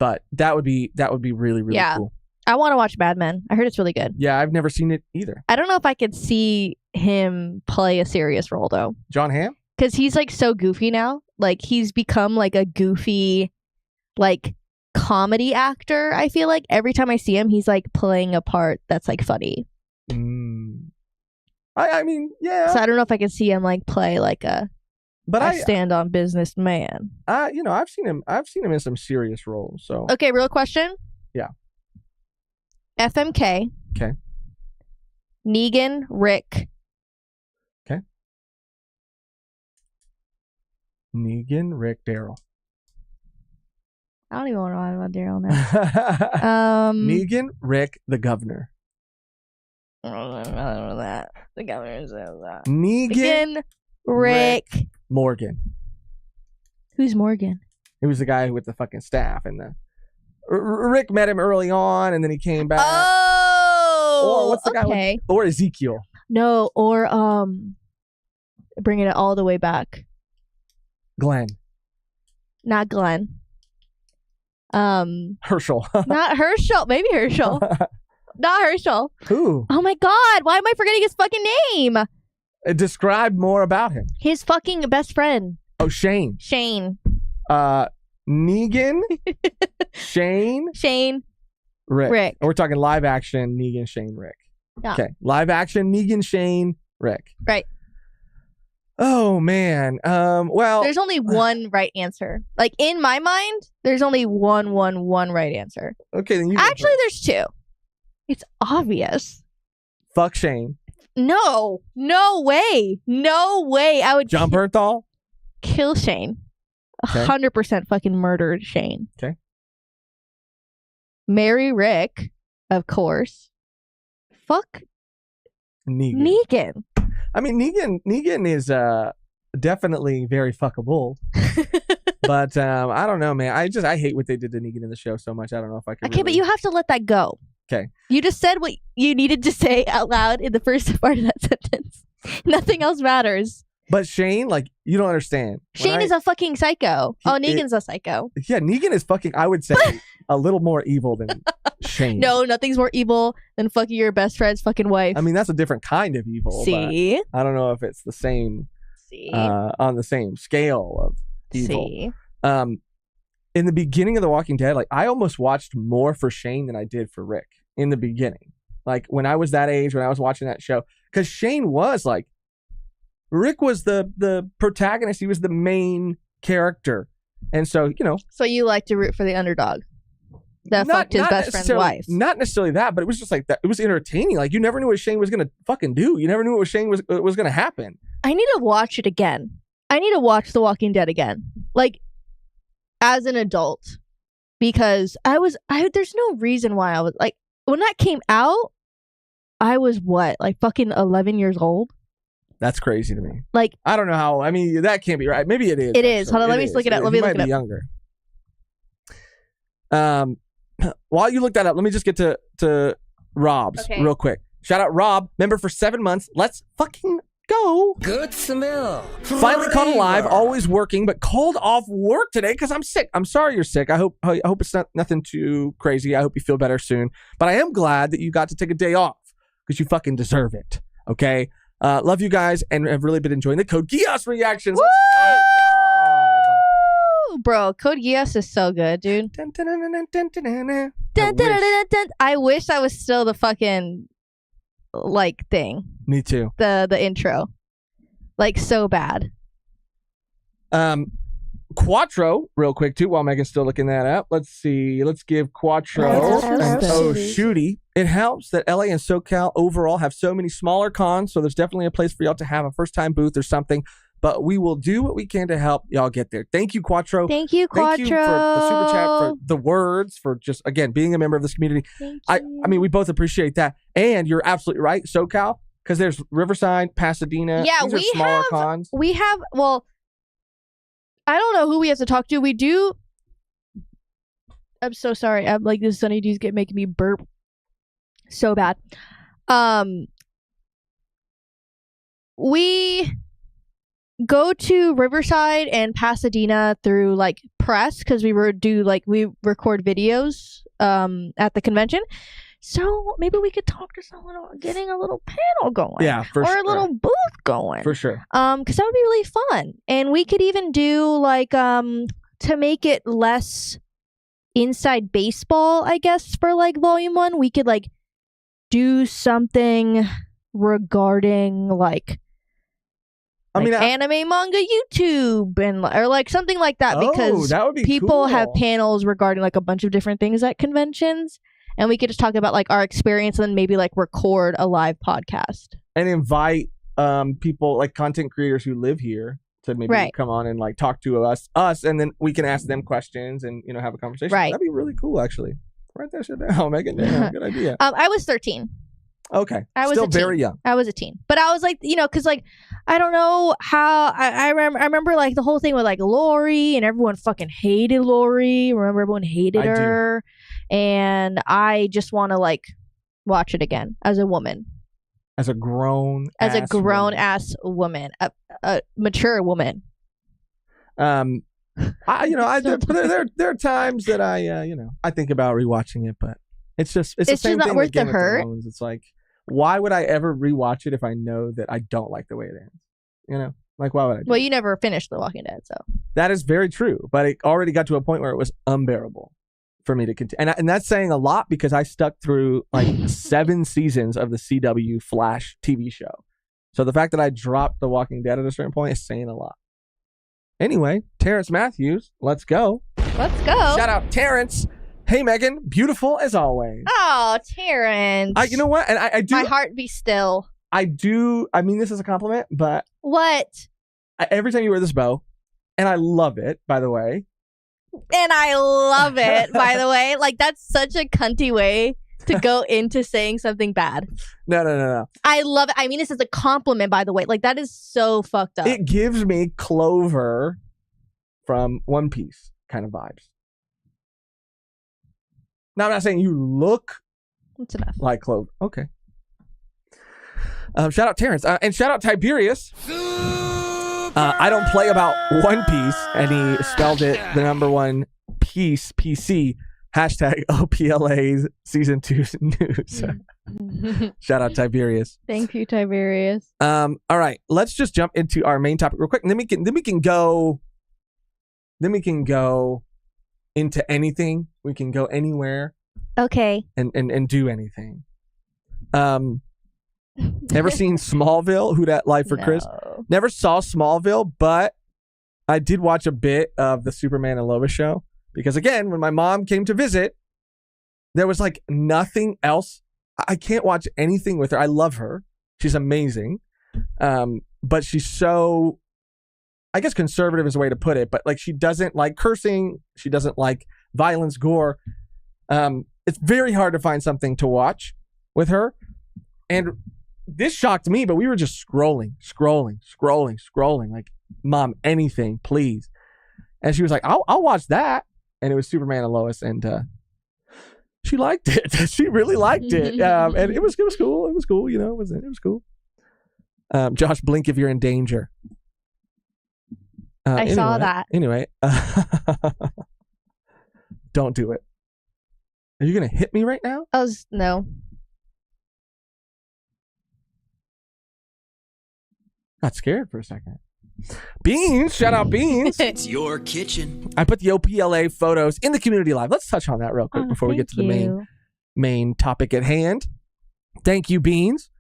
But that would be really, really cool. I want to watch Mad Men. I heard it's really good. Yeah, I've never seen it either. I don't know if I could see him play a serious role though. John Hamm? Because he's like so goofy now. Like he's become like a goofy, like comedy actor. I feel like every time I see him, he's like playing a part that's like funny. I mean, yeah. So I don't know if I can see him like play like a stand on business man. I've seen him in some serious roles. So okay, real question. Yeah. FMK. Okay. Negan, Rick. Okay. Negan, Rick, Daryl. I don't even want to know about Daryl now. Negan, Rick, the governor. I don't know that. The governor says that. Negan, Rick, Morgan. Who's Morgan? He was the guy with the fucking staff and the. Rick met him early on, and then he came back. Oh, or what's the guy? With, or Ezekiel? No, or bringing it all the way back. Glenn. Not Glenn. Herschel. Not Herschel. Maybe Herschel. Not Herschel. Who? Oh my God! Why am I forgetting his fucking name? Describe more about him. His fucking best friend. Oh, Shane. Negan, Shane, Rick. We're talking live action Negan, Shane, Rick. Yeah. Okay, live action Negan, Shane, Rick. Right. Oh man. Well, there's only one right answer. Like in my mind, there's only one right answer. Okay, then actually there's two. It's obvious. Fuck Shane. No way. I would John Bernthal. Kill Shane. 100% fucking murdered Shane. Okay. Marry Rick, of course. Fuck Negan. I mean, Negan is definitely very fuckable. But I don't know, man. I hate what they did to Negan in the show so much. I don't know if I can. Okay, but you have to let that go. Okay. You just said what you needed to say out loud in the first part of that sentence. Nothing else matters. But Shane, like, you don't understand. Shane is a fucking psycho. Negan's a psycho. Yeah, Negan is fucking, I would say, a little more evil than Shane. No, nothing's more evil than fucking your best friend's fucking wife. I mean, that's a different kind of evil. See? I don't know if it's the same, on the same scale of evil. See? In the beginning of The Walking Dead, like, I almost watched more for Shane than I did for Rick in the beginning. Like, when I was that age, when I was watching that show. Because Shane was, like, Rick was the protagonist. He was the main character. And so, you know. So you like to root for the underdog that fucked his best friend's wife. Not necessarily that, but it was just like that. It was entertaining. Like, you never knew what Shane was going to fucking do. You never knew what Shane was going to happen. I need to watch it again. I need to watch The Walking Dead again. Like, as an adult because there's no reason why I was like, when that came out, I was what, like fucking 11 years old? That's crazy to me. Like, I don't know how. I mean, that can't be right. Maybe it is. It is. Hold on, let me look it up. Let me look it up. Younger. While you look that up, let me just get to Rob's real quick. Shout out Rob, member for 7 months. Let's fucking go. Good smell. Finally caught alive, always working, but called off work today because I'm sick. I'm sorry you're sick. I hope it's not nothing too crazy. I hope you feel better soon. But I am glad that you got to take a day off because you fucking deserve it. Okay? Love you guys and have really been enjoying the Code Geass reactions. Woo! Bro, Code Geass is so good, dude. I wish I was still the fucking like thing. Me too. The intro. Like so bad. Quattro, real quick too, while Megan's still looking that up. Let's see. Let's give Quattro shooty. It helps that LA and SoCal overall have so many smaller cons, so there's definitely a place for y'all to have a first-time booth or something. But we will do what we can to help y'all get there. Thank you, Quattro. Thank you, Quattro. Thank you for the super chat, for the words, for just, again, being a member of this community. I mean, we both appreciate that. And you're absolutely right, SoCal, because there's Riverside, Pasadena. Yeah, these are smaller cons. We have, well, I don't know who we have to talk to. We do. I'm so sorry. I'm like, this Sunny D's making me burp so bad. We go to Riverside and Pasadena through like press because we record videos at the convention. So maybe we could talk to someone about getting a little panel going. Yeah, for sure. Or a little booth going. For sure. Because that would be really fun. And we could even do like to make it less inside baseball, I guess, for like volume 1, we could like do something regarding like anime, manga, YouTube, and or like something like that, because that would be people cool. have panels regarding like a bunch of different things at conventions, and we could just talk about like our experience and then maybe like record a live podcast and invite people like content creators who live here to maybe come on and like talk to us, and then we can ask them questions and have a conversation. That'd be really cool, actually. Write that shit down, Megan. Damn, good idea. I was 13. Okay. I was still very young. I was a teen. But I was like, because like, I don't know how, I remember like the whole thing with like Lori, and everyone fucking hated Lori. Remember, everyone hated her. And I just want to like watch it again as a woman. As a grown ass woman. A mature woman. There are times that I think about rewatching it, but it's the same just not thing worth with Game the of hurt. Thrones. It's like, why would I ever rewatch it if I know that I don't like the way it ends? Like, why would I do Well, it? you never finished The Walking Dead, so. That is very true, but it already got to a point where it was unbearable for me to continue. And that's saying a lot because I stuck through like 7 seasons of the CW Flash TV show. So the fact that I dropped The Walking Dead at a certain point is saying a lot. Anyway, Terrence Matthews, let's go. Let's go. Shout out Terrence. Hey, Megan, beautiful as always. Oh, Terrence. You know what? And I do. My heart be still. I do. I mean this as a compliment, but. What? Every time you wear this bow, and I love it, by the way. And I love it, by the way. Like, that's such a cunty way to go into saying something bad. No. I love it. I mean this as a compliment, by the way. Like, that is so fucked up. It gives me Clover from One Piece kind of vibes. Now, I'm not saying you look That's enough. like Clover. Okay. Shout out Terrence. And shout out Tiberius. I don't play about One Piece, and he spelled it the number 1 piece, PC, hashtag OPLA season 2 news. Shout out Tiberius. Thank you, Tiberius. All right, let's just jump into our main topic real quick, and then we can go into anything. We can go anywhere. Okay. And do anything. Ever seen Smallville? Who Dat Life for Chris? Never saw Smallville, but I did watch a bit of the Superman and Lois show because, again, when my mom came to visit, there was like nothing else. I can't watch anything with her. I love her. She's amazing. But she's so I guess conservative is a way to put it, but like she doesn't like cursing. She doesn't like violence, gore. It's very hard to find something to watch with her. And this shocked me, but we were just scrolling. Like, Mom, anything, please. And she was like, I'll watch that. And it was Superman and Lois, and she liked it. She really liked it. And it was cool. It was cool. You know, it was cool. Josh, blink if you're in danger. I saw that. Anyway, don't do it. Are you going to hit me right now? No. Got scared for a second. Beans, shout out Beans. It's your kitchen. I put the OPLA photos in the community live. Let's touch on that real quick before we get to the main topic at hand. Thank you, Beans.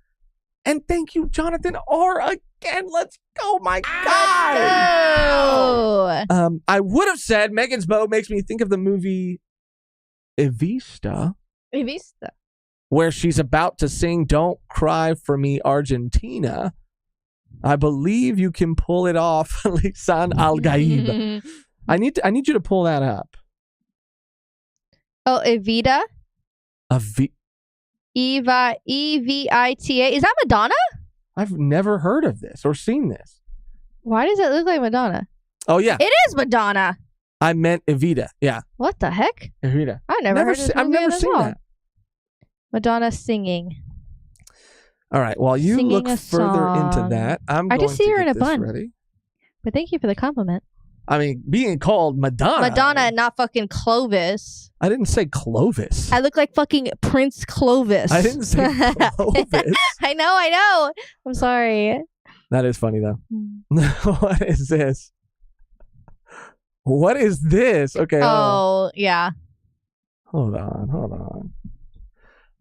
And thank you, Jonathan R. again. Let's go, my God. Oh. I would have said Megan's bow makes me think of the movie Evista, where she's about to sing "Don't Cry for Me, Argentina." I believe you can pull it off, Lisan Al Gaib. I need you to pull that up. Oh, Evita. Evita. Is that Madonna? I've never heard of this or seen this. Why does it look like Madonna? Oh yeah, it is Madonna. I meant Evita. Yeah. What the heck? Evita. I've never seen that. Madonna singing. All right. While you Singing look further into that, I just see her in a bun. Ready. But thank you for the compliment. I mean, being called Madonna. Madonna and not fucking Clovis. I didn't say Clovis. I look like fucking Prince Clovis. I didn't say Clovis. I know. I'm sorry. That is funny, though. What is this? What is this? Okay. Yeah. Hold on.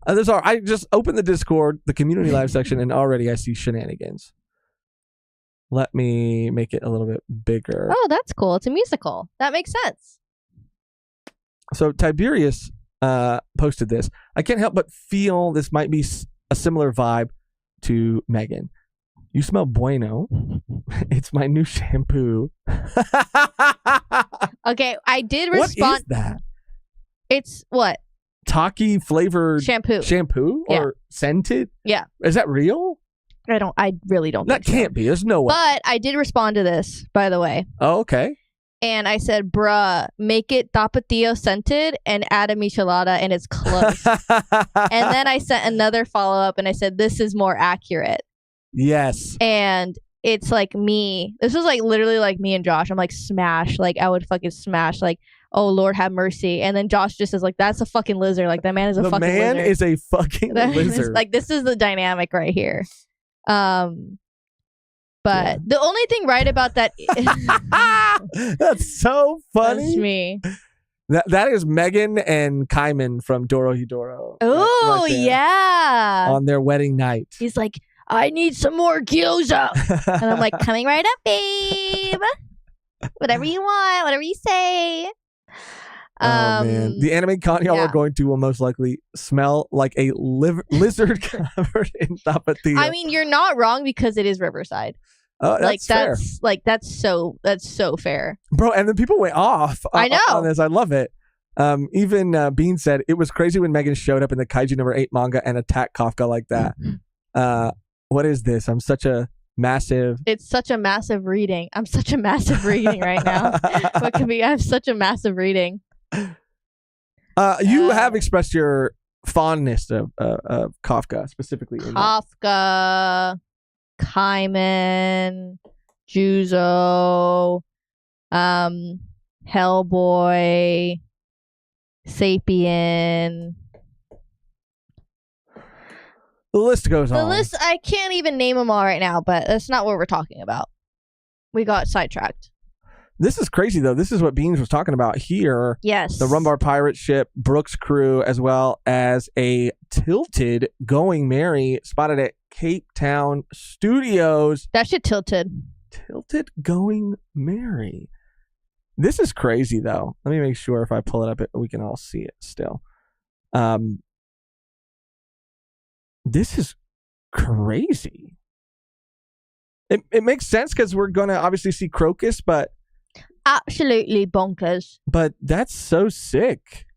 I just opened the Discord, the community live section, and already I see shenanigans. Let me make it a little bit bigger. Oh, that's cool. It's a musical. That makes sense. So Tiberius posted this. I can't help but feel this might be a similar vibe to Megan. You smell bueno. It's my new shampoo. Okay, I did respond. What is that? It's what? Taki flavored shampoo or scented? Yeah. Is that real? I really don't think so. Can't be. There's no way. But I did respond to this, by the way. Oh, okay. And I said, bruh, make it tapatio scented and add a michelada and it's close. And then I sent another follow-up and I said, this is more accurate. Yes. And it's like me. This is like literally like me and Josh. I'm like smash. Like I would fucking smash. Like, oh Lord have mercy. And then Josh just is like, that's a fucking lizard. Like that man is a fucking lizard. The man is a fucking lizard. Like this is the dynamic right here. But the only thing right about that that's so funny. That's me. That is Megan and Kaiman from Dorohedoro. Oh, right yeah. On their wedding night. He's like, I need some more gyoza. And I'm like, coming right up, babe. Whatever you want, whatever you say. Oh, man. The anime con y'all are going to will most likely smell like a lizard covered in tapatio. I mean, you're not wrong because it is Riverside. Oh, that's fair. That's so fair. Bro, and then people went off I know. on this. I love it. Even Bean said, it was crazy when Megan showed up in the Kaiju #8 manga and attacked Kafka like that. What is this? It's such a massive reading. I'm such a massive reading right now. What could be? I have such a massive reading. You have expressed your fondness of Kafka specifically. Kafka, Kaiman, Juzo, Hellboy, Sapien. The list goes on. The list, I can't even name them all right now, but that's not what we're talking about. We got sidetracked. This is crazy, though. This is what Beans was talking about here. Yes. The Rumbar pirate ship, Brooks crew, as well as a tilted Going Merry spotted at Cape Town Studios. That shit tilted. Tilted Going Merry. This is crazy, though. Let me make sure if I pull it up, we can all see it still. This is crazy. It makes sense because we're gonna obviously see Crocus, but absolutely bonkers. But that's so sick.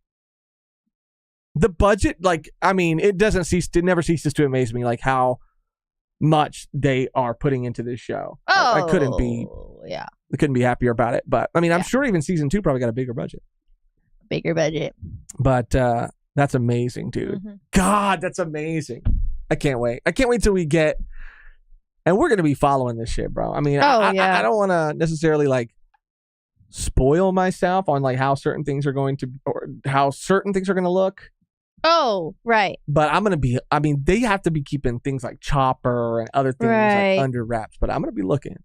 The budget, like, I mean, it never ceases to amaze me, like how much they are putting into this show. I couldn't be happier about it. But I mean, I'm sure even season 2 probably got a bigger budget. But that's amazing, dude. Mm-hmm. God, that's amazing. I can't wait. I can't wait till we get, and we're gonna be following this shit, bro. I mean, I don't want to necessarily like spoil myself on like how certain things are going to, or how certain things are going to look. Oh, right. But they have to be keeping things like Chopper and other things like under wraps, but I'm going to be looking.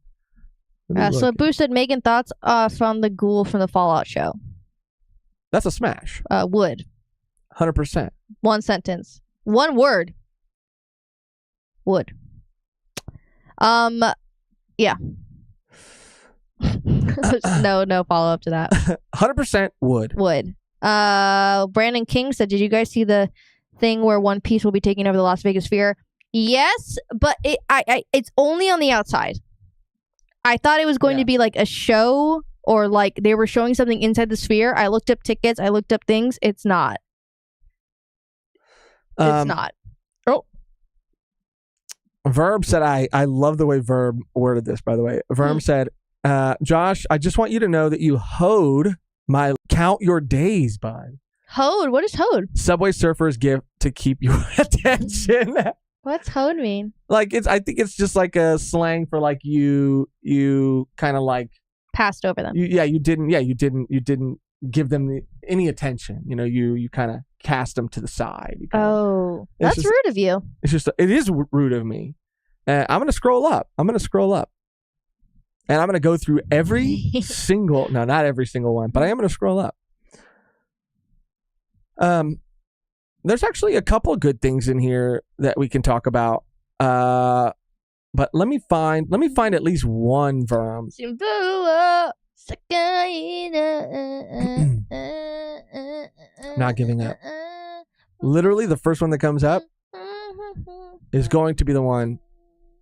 So Boo said, Megan, thoughts from the ghoul from the Fallout show? That's a smash. Would. 100%. One sentence. One word. Would. Yeah. No follow up to that. 100% would. Brandon King said, did you guys see the thing where One Piece will be taking over the Las Vegas Sphere? Yes, but it's only on the outside. I thought it was going to be like a show, or like they were showing something inside the sphere. I looked up tickets, I looked up things. It's not. It's not. Oh. Verb said, I love the way Verb worded this, by the way. Verb said, Josh, I just want you to know that you hoed my count your days, bud. Hoed? What is hoed? Subway Surfers gift to keep your attention. What's hoed mean? Like, I think it's just like a slang for like you kind of like passed over them. You didn't give them any attention. You know, you kind of cast them to the side. That's rude of you. It is rude of me. I'm gonna scroll up. And I'm going to go through every single, no, not every single one, but I am going to scroll up. There's actually a couple of good things in here that we can talk about. But let me find at least one, Verm. Not giving up. Literally, the first one that comes up is going to be the one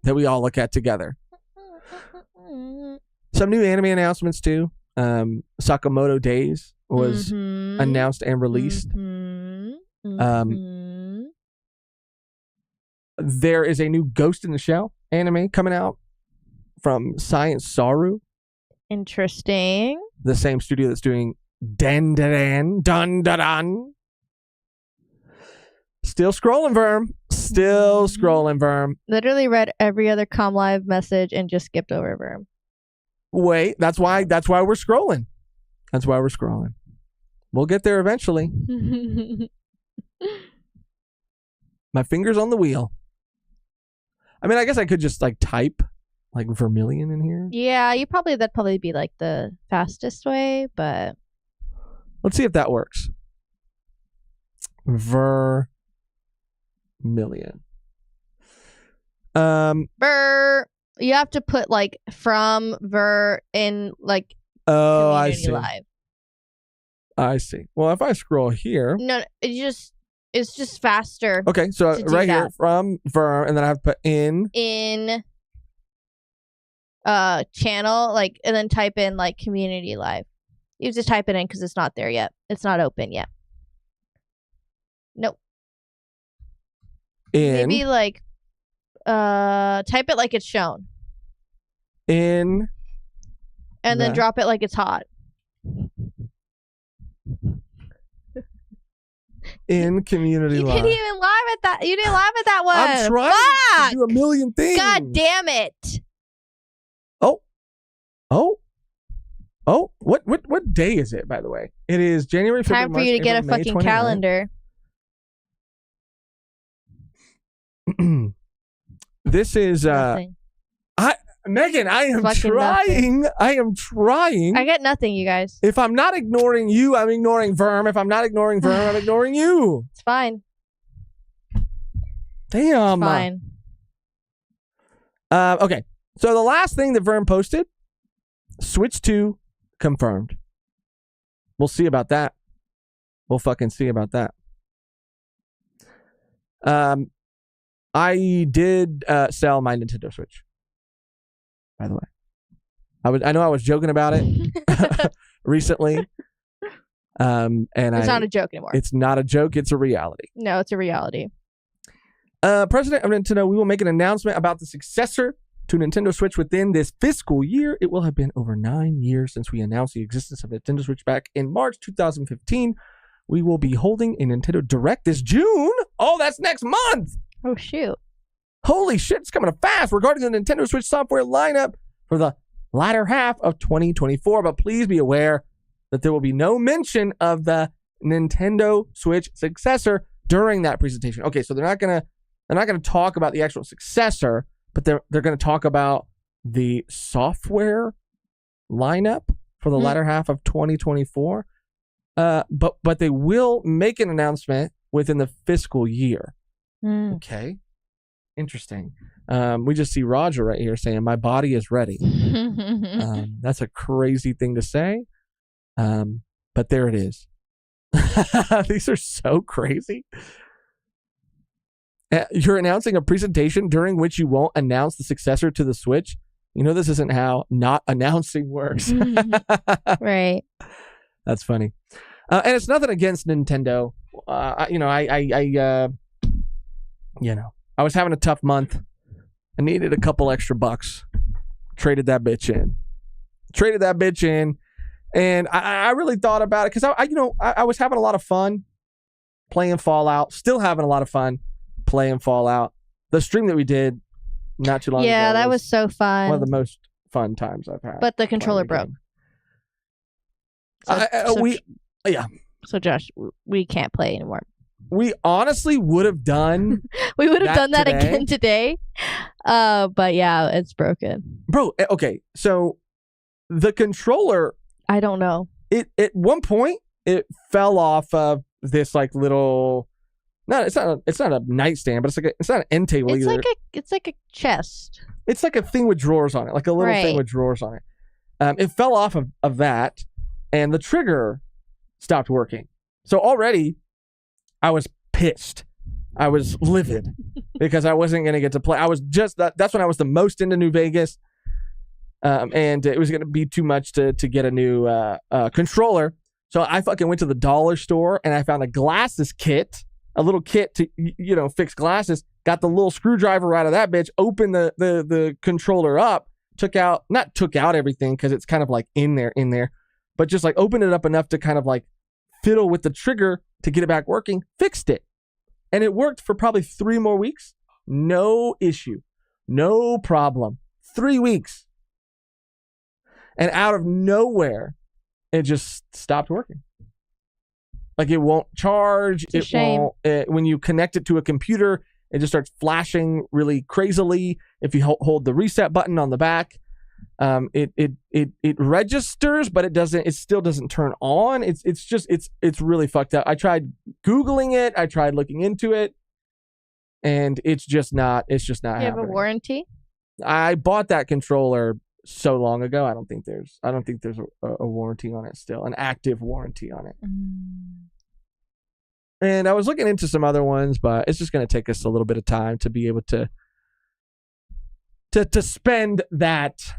that we all look at together. Some new anime announcements too. Sakamoto Days was announced and released. There is a new Ghost in the Shell anime coming out from Science Saru. Interesting. The same studio that's doing Dandadan Dun Dun Dun. Still scrolling, Verm. Literally read every other Com Live message and just skipped over Verm. Wait, that's why we're scrolling. We'll get there eventually. My finger's on the wheel. I mean, I guess I could just like type like Vermilion in here. Yeah, that'd probably be like the fastest way, but let's see if that works. Vermilion. You have to put like from ver in like Community Live. I see. Well, if I scroll here, no, it's just faster. Okay, so right here from ver, and then I have to put in channel, like, and then type in like Community Live. You just type it in because it's not there yet. It's not open yet. Nope. Maybe like type it like it's shown. And then drop it like it's hot. In Community Live. You didn't even laugh at that. You didn't laugh at that one. I'm trying to do a million things. God damn it. Oh, what day is it, by the way? It is January, February, Time for you to get a fucking calendar. This is Megan, I am trying. Nothing. I am trying. I get nothing, you guys. If I'm not ignoring you, I'm ignoring Verm. If I'm not ignoring Verm, I'm ignoring you. It's fine. Damn. It's fine. Okay. So the last thing that Verm posted, Switch 2 confirmed. We'll see about that. We'll fucking see about that. I did sell my Nintendo Switch. by the way. I know I was joking about it recently. It's not a joke anymore. It's not a joke. It's a reality. No, it's a reality. President of Nintendo, we will make an announcement about the successor to Nintendo Switch within this fiscal year. It will have been over 9 years since we announced the existence of Nintendo Switch back in March 2015. We will be holding a Nintendo Direct this June. Oh, that's next month. Oh, shoot. Holy shit, it's coming up fast regarding the Nintendo Switch software lineup for the latter half of 2024. But please be aware that there will be no mention of the Nintendo Switch successor during that presentation. Okay, so they're not gonna talk about the actual successor, but they're gonna talk about the software lineup for the latter half of 2024. But they will make an announcement within the fiscal year. Okay. Interesting. We just see Roger right here saying, my body is ready. That's a crazy thing to say. But there it is. These are so crazy. You're announcing a presentation during which you won't announce the successor to the Switch. You know, this isn't how not announcing works. Right. That's funny. And it's nothing against Nintendo. I was having a tough month. I needed a couple extra bucks. Traded that bitch in. And I really thought about it because I was having a lot of fun playing Fallout. Still having a lot of fun playing Fallout. The stream that we did not too long ago. Yeah, that was so fun. One of the most fun times I've had. But the controller broke. So Josh, we can't play anymore. We honestly would have done. We would have done that today. Again today. But yeah, it's broken. Bro, okay. So the controller, I don't know. It at one point it fell off of this like little. No, it's not a nightstand, but it's not an end table either. It's like a chest. It's like a thing with drawers on it, like a little thing with drawers on it. It fell off of that, and the trigger stopped working. So already, I was pissed. I was livid because I wasn't going to get to play. I was just that's when I was the most into New Vegas, and it was going to be too much to get a new controller. So I fucking went to the dollar store and I found a glasses kit, a little kit to fix glasses. Got the little screwdriver out of that bitch. Opened the controller up. Not took out everything because it's kind of like in there, but just like opened it up enough to kind of like fiddle with the trigger to get it back working. Fixed it. And it worked for probably 3 more weeks. No issue. No problem. 3 weeks. And out of nowhere, it just stopped working. Like it won't charge. It's a shame. When you connect it to a computer, it just starts flashing really crazily. If you hold the reset button on the back, it registers, but it still doesn't turn on. It's really fucked up. I tried Googling it. I tried looking into it, and it's just not happening. You have a warranty? I bought that controller so long ago. I don't think there's a warranty on it still, an active warranty on it. And I was looking into some other ones, but it's just going to take us a little bit of time to be able to spend that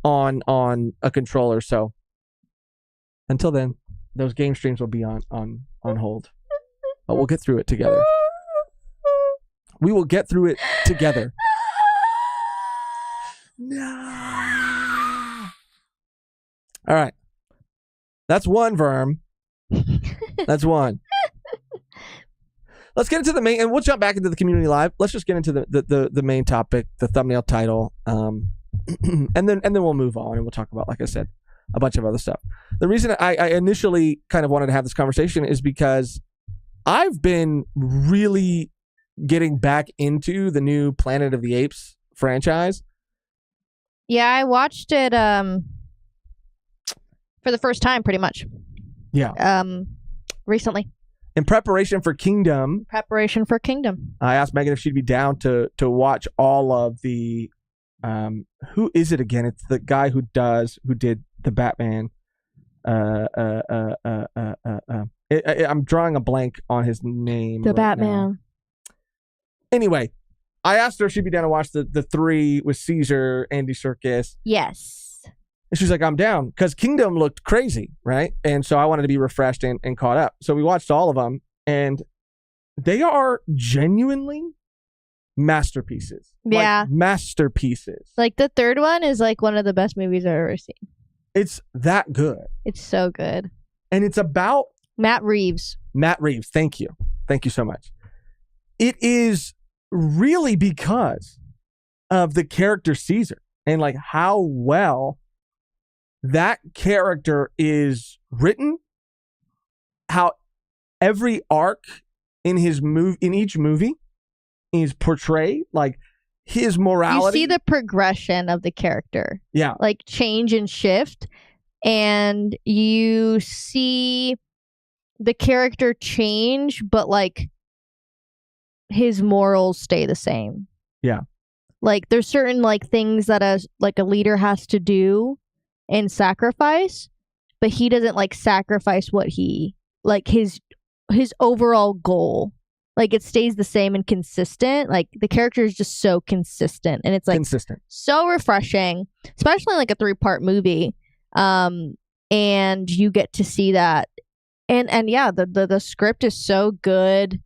on a controller. So until then, those game streams will be on hold. But we'll get through it together. We will get through it together. No. All right. That's one, Verm. That's one. Let's get into the main, and we'll jump back into the community live. Let's just get into the main topic, the thumbnail title, and then we'll move on and we'll talk about, like I said, a bunch of other stuff. The reason I initially kind of wanted to have this conversation is because I've been really getting back into the new Planet of the Apes franchise. Yeah, I watched it for the first time, pretty much. Yeah. Recently. In preparation for Kingdom. I asked Megan if she'd be down to watch all of the. Who is it again? It's the guy who did the Batman. I'm drawing a blank on his name. The Batman. Now. Anyway, I asked her if she'd be down to watch the 3 with Caesar, Andy Serkis. Yes. And she's like, I'm down, because Kingdom looked crazy, right? And so I wanted to be refreshed and caught up. So we watched all of them, and they are genuinely masterpieces. Yeah. Like, masterpieces. Like the 3rd one is like one of the best movies I've ever seen. It's that good. It's so good. And it's about Matt Reeves. Thank you. Thank you so much. It is really because of the character Caesar and like how well that character is written, how every arc in each movie is portrayed, like his morality. You see the progression of the character. Yeah. Like change and shift. And you see the character change, but like his morals stay the same. Yeah. Like there's certain like things that a leader has to do and sacrifice, but he doesn't like sacrifice what he like his overall goal. Like it stays the same and consistent. Like the character is just so consistent, and it's like consistent, so refreshing, especially like a 3-part movie. And you get to see that, and yeah, the script is so good.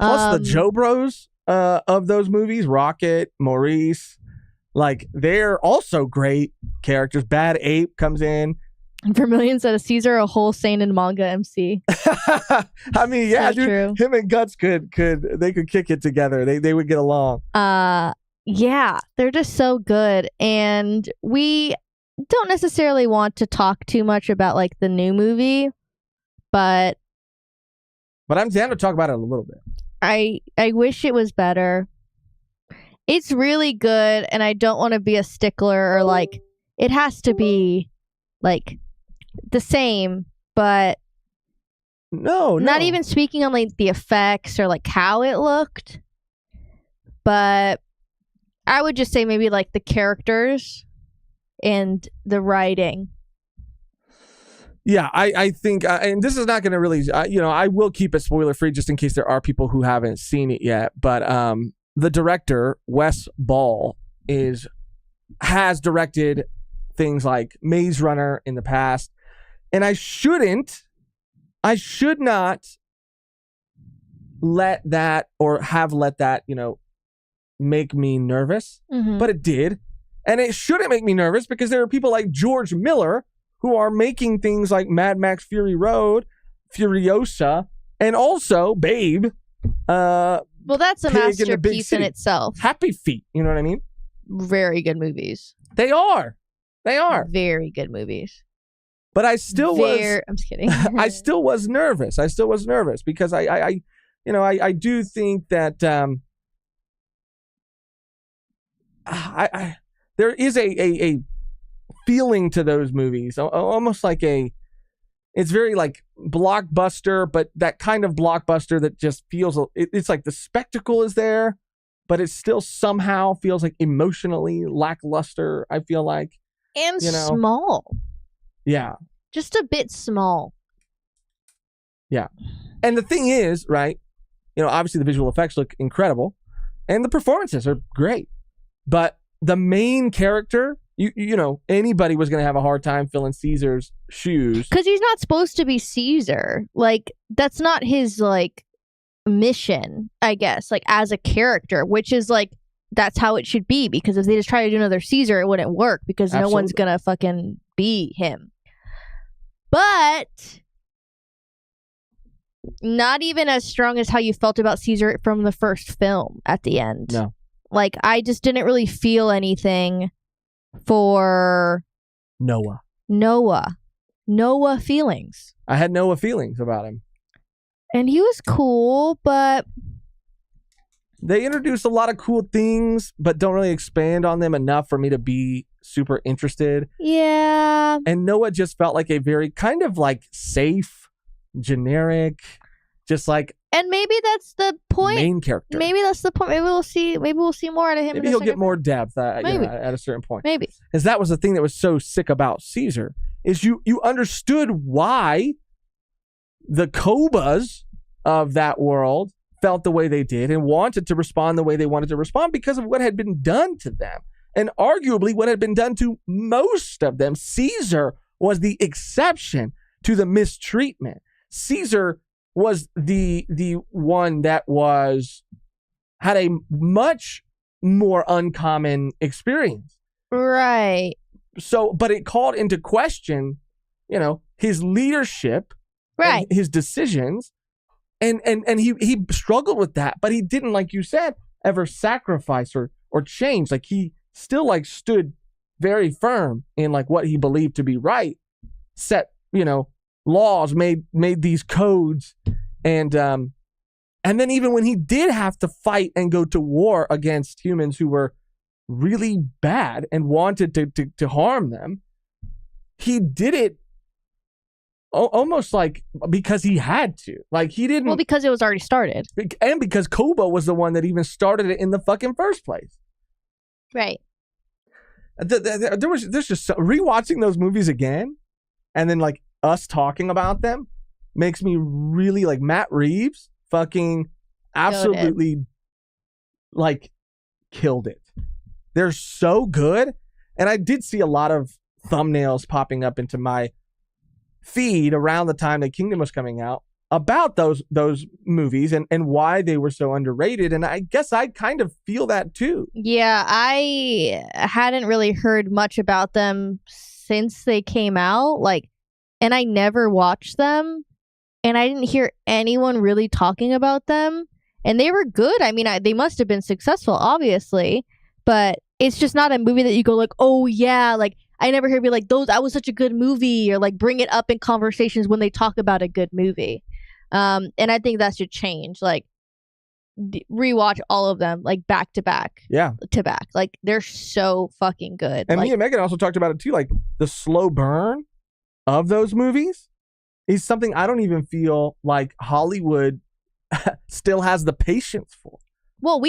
Plus the Joe Bros of those movies, Rocket, Maurice, like they're also great characters. Bad Ape comes in. Vermillion said, "Caesar, a whole seinen manga MC." I mean, yeah, so dude, true. Him and Guts could kick it together. They would get along. Yeah, they're just so good, and we don't necessarily want to talk too much about like the new movie, but I'm down to talk about it a little bit. I wish it was better. It's really good, and I don't want to be a stickler or like it has to be like the same, but no, not even speaking on like the effects or like how it looked, but I would just say maybe like the characters and the writing. Yeah, I think, and this is not going to really, I will keep it spoiler free just in case there are people who haven't seen it yet. But the director, Wes Ball, has directed things like Maze Runner in the past, and I should not let that make me nervous, but it did. And it shouldn't make me nervous because there are people like George Miller who are making things like Mad Max Fury Road, Furiosa, and also Babe. Well, that's a masterpiece in itself. Happy Feet, you know what I mean? Very good movies. They are very good movies. But I still was. I'm just kidding. I still was nervous. Because I do think that there is a feeling to those movies, almost like it's very like blockbuster, but that kind of blockbuster that just feels, it's like the spectacle is there, but it still somehow feels like emotionally lackluster, I feel like. And small. Yeah. Just a bit small. Yeah. And the thing is, right, obviously the visual effects look incredible and the performances are great, but the main character, anybody was going to have a hard time filling Caesar's shoes. Because he's not supposed to be Caesar. Like, that's not his, like, mission, I guess, like, as a character, which is, like, that's how it should be. Because if they just try to do another Caesar, it wouldn't work because Absolutely. No one's going to fucking be him. But not even as strong as how you felt about Caesar from the first film at the end. No. Like, I just didn't really feel anything for Noah feelings. I had Noah feelings about him. And he was cool, but they introduced a lot of cool things, but don't really expand on them enough for me to be super interested. Yeah. And Noah just felt like a very kind of like safe, generic, just like. And maybe that's the point. Main character. Maybe that's the point. Maybe we'll see more out of him. Maybe he'll get more depth at a certain point. Maybe. Because that was the thing that was so sick about Caesar, is you understood why the Kobas of that world felt the way they did and wanted to respond the way they wanted to respond because of what had been done to them. And arguably what had been done to most of them. Caesar was the exception to the mistreatment. Caesar was the one that had a much more uncommon experience. Right. So, but it called into question, his leadership, right, and his decisions, and he struggled with that, but he didn't, like you said, ever sacrifice or change. Like he still stood very firm in what he believed to be right, set, laws, made these codes, and then even when he did have to fight and go to war against humans who were really bad and wanted to harm them, he did it almost because he had to. He didn't. Well, because it was already started. And because Koba was the one that even started it in the fucking first place. Right. There's just rewatching those movies again, and then us talking about them makes me really Matt Reeves fucking absolutely killed it. They're so good. And I did see a lot of thumbnails popping up into my feed around the time that Kingdom was coming out about those movies and why they were so underrated. And I guess I kind of feel that too. Yeah, I hadn't really heard much about them since they came out. And I never watched them. And I didn't hear anyone really talking about them. And they were good. I mean, they must have been successful, obviously. But it's just not a movie that you go oh yeah, I never hear be that was such a good movie, or bring it up in conversations when they talk about a good movie. And I think that should change. Rewatch all of them back to back. Yeah. To back. They're so fucking good. And me and Megan also talked about it too. The slow burn of those movies is something I don't even feel Hollywood still has the patience for. Well,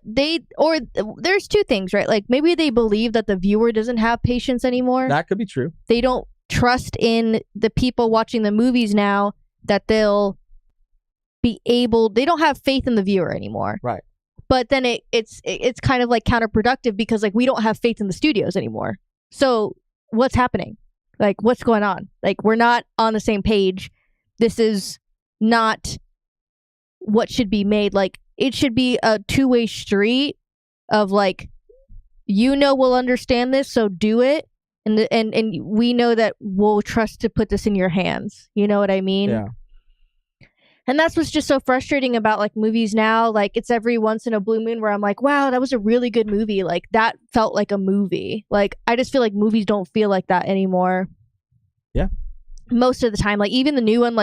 there's two things, right? Maybe they believe that the viewer doesn't have patience anymore. That could be true. They don't trust in the people watching the movies now that they'll be able. They don't have faith in the viewer anymore. Right. But then it's kind of counterproductive because we don't have faith in the studios anymore. So what's happening? What's going on? We're not on the same page. This is not what should be made. It should be a two-way street of we'll understand this, so do it, and we know that we'll trust to put this in your hands. You know what I mean? Yeah. And that's what's just so frustrating about movies now. It's every once in a blue moon where I'm wow, that was a really good movie. That felt like a movie. I just feel movies don't feel like that anymore. Yeah. Most of the time, even the new one,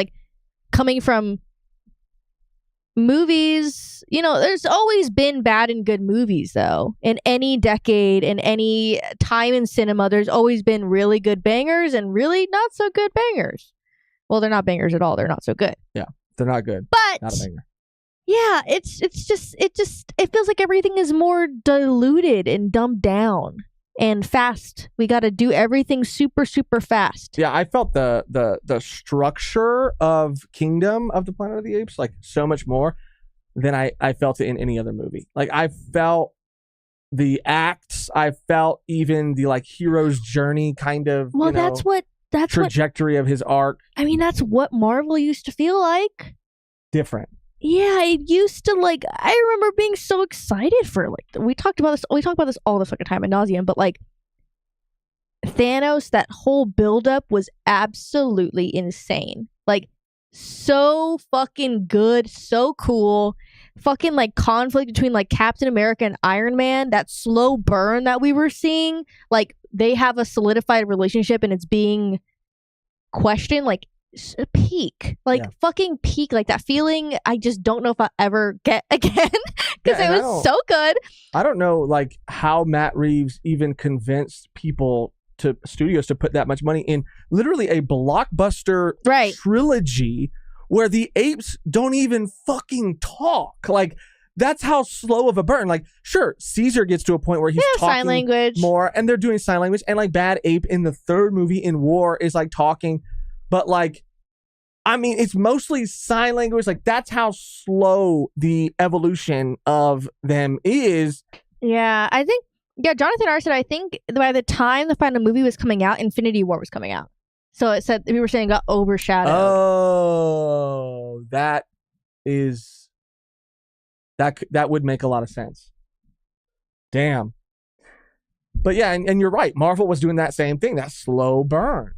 coming from movies, there's always been bad and good movies, though. In any decade, in any time in cinema, there's always been really good bangers and really not so good bangers. Well, they're not bangers at all. They're not so good. Yeah, they're not good. But not a banger. Yeah, it feels like everything is more diluted and dumbed down and fast. We got to do everything super, super fast. Yeah, I felt the structure of Kingdom of the Planet of the Apes so much more than I felt it in any other movie. I felt the acts. I felt even the hero's journey kind of. Well, that's trajectory of his arc. I mean, that's what Marvel used to feel like. Different. Yeah, it used to I remember being so excited for we talk about this all the fucking time ad nauseum, but Thanos, that whole buildup was absolutely insane. So fucking good, so cool. Fucking conflict between Captain America and Iron Man, that slow burn that we were seeing, they have a solidified relationship and it's being questioned, peak, fucking peak, that feeling I just don't know if I'll ever get again because it was so good. I don't know how Matt Reeves even convinced studios to put that much money in literally a blockbuster trilogy where the apes don't even fucking talk. That's how slow of a burn. Sure, Caesar gets to a point where he's talking sign language more, and they're doing sign language, and Bad Ape in the third movie in War is talking, but I mean, it's mostly sign language. Like, that's how slow the evolution of them is. Yeah, I think, Jonathan R. said, I think by the time the final movie was coming out, Infinity War was coming out. So it said, we were saying it got overshadowed. Oh, that would make a lot of sense. Damn. But yeah, and you're right. Marvel was doing that same thing, that slow burn.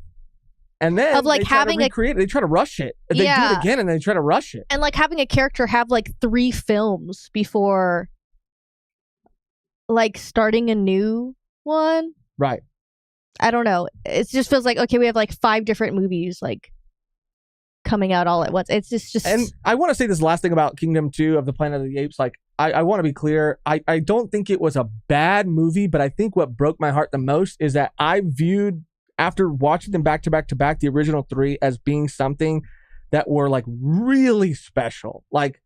And then of like they try having to recreate it. They try to rush it. They do it again and they try to rush it. And like having a character have like 3 films before like starting a new one. Right. I don't know. It just feels like, okay, we have like 5 different movies like coming out all at once. It's just And I want to say this last thing about Kingdom 2 of the Planet of the Apes. Like, I want to be clear. I don't think it was a bad movie, but I think what broke my heart the most is that I viewed, after watching them back to back to back, the original 3 as being something that were like really special, like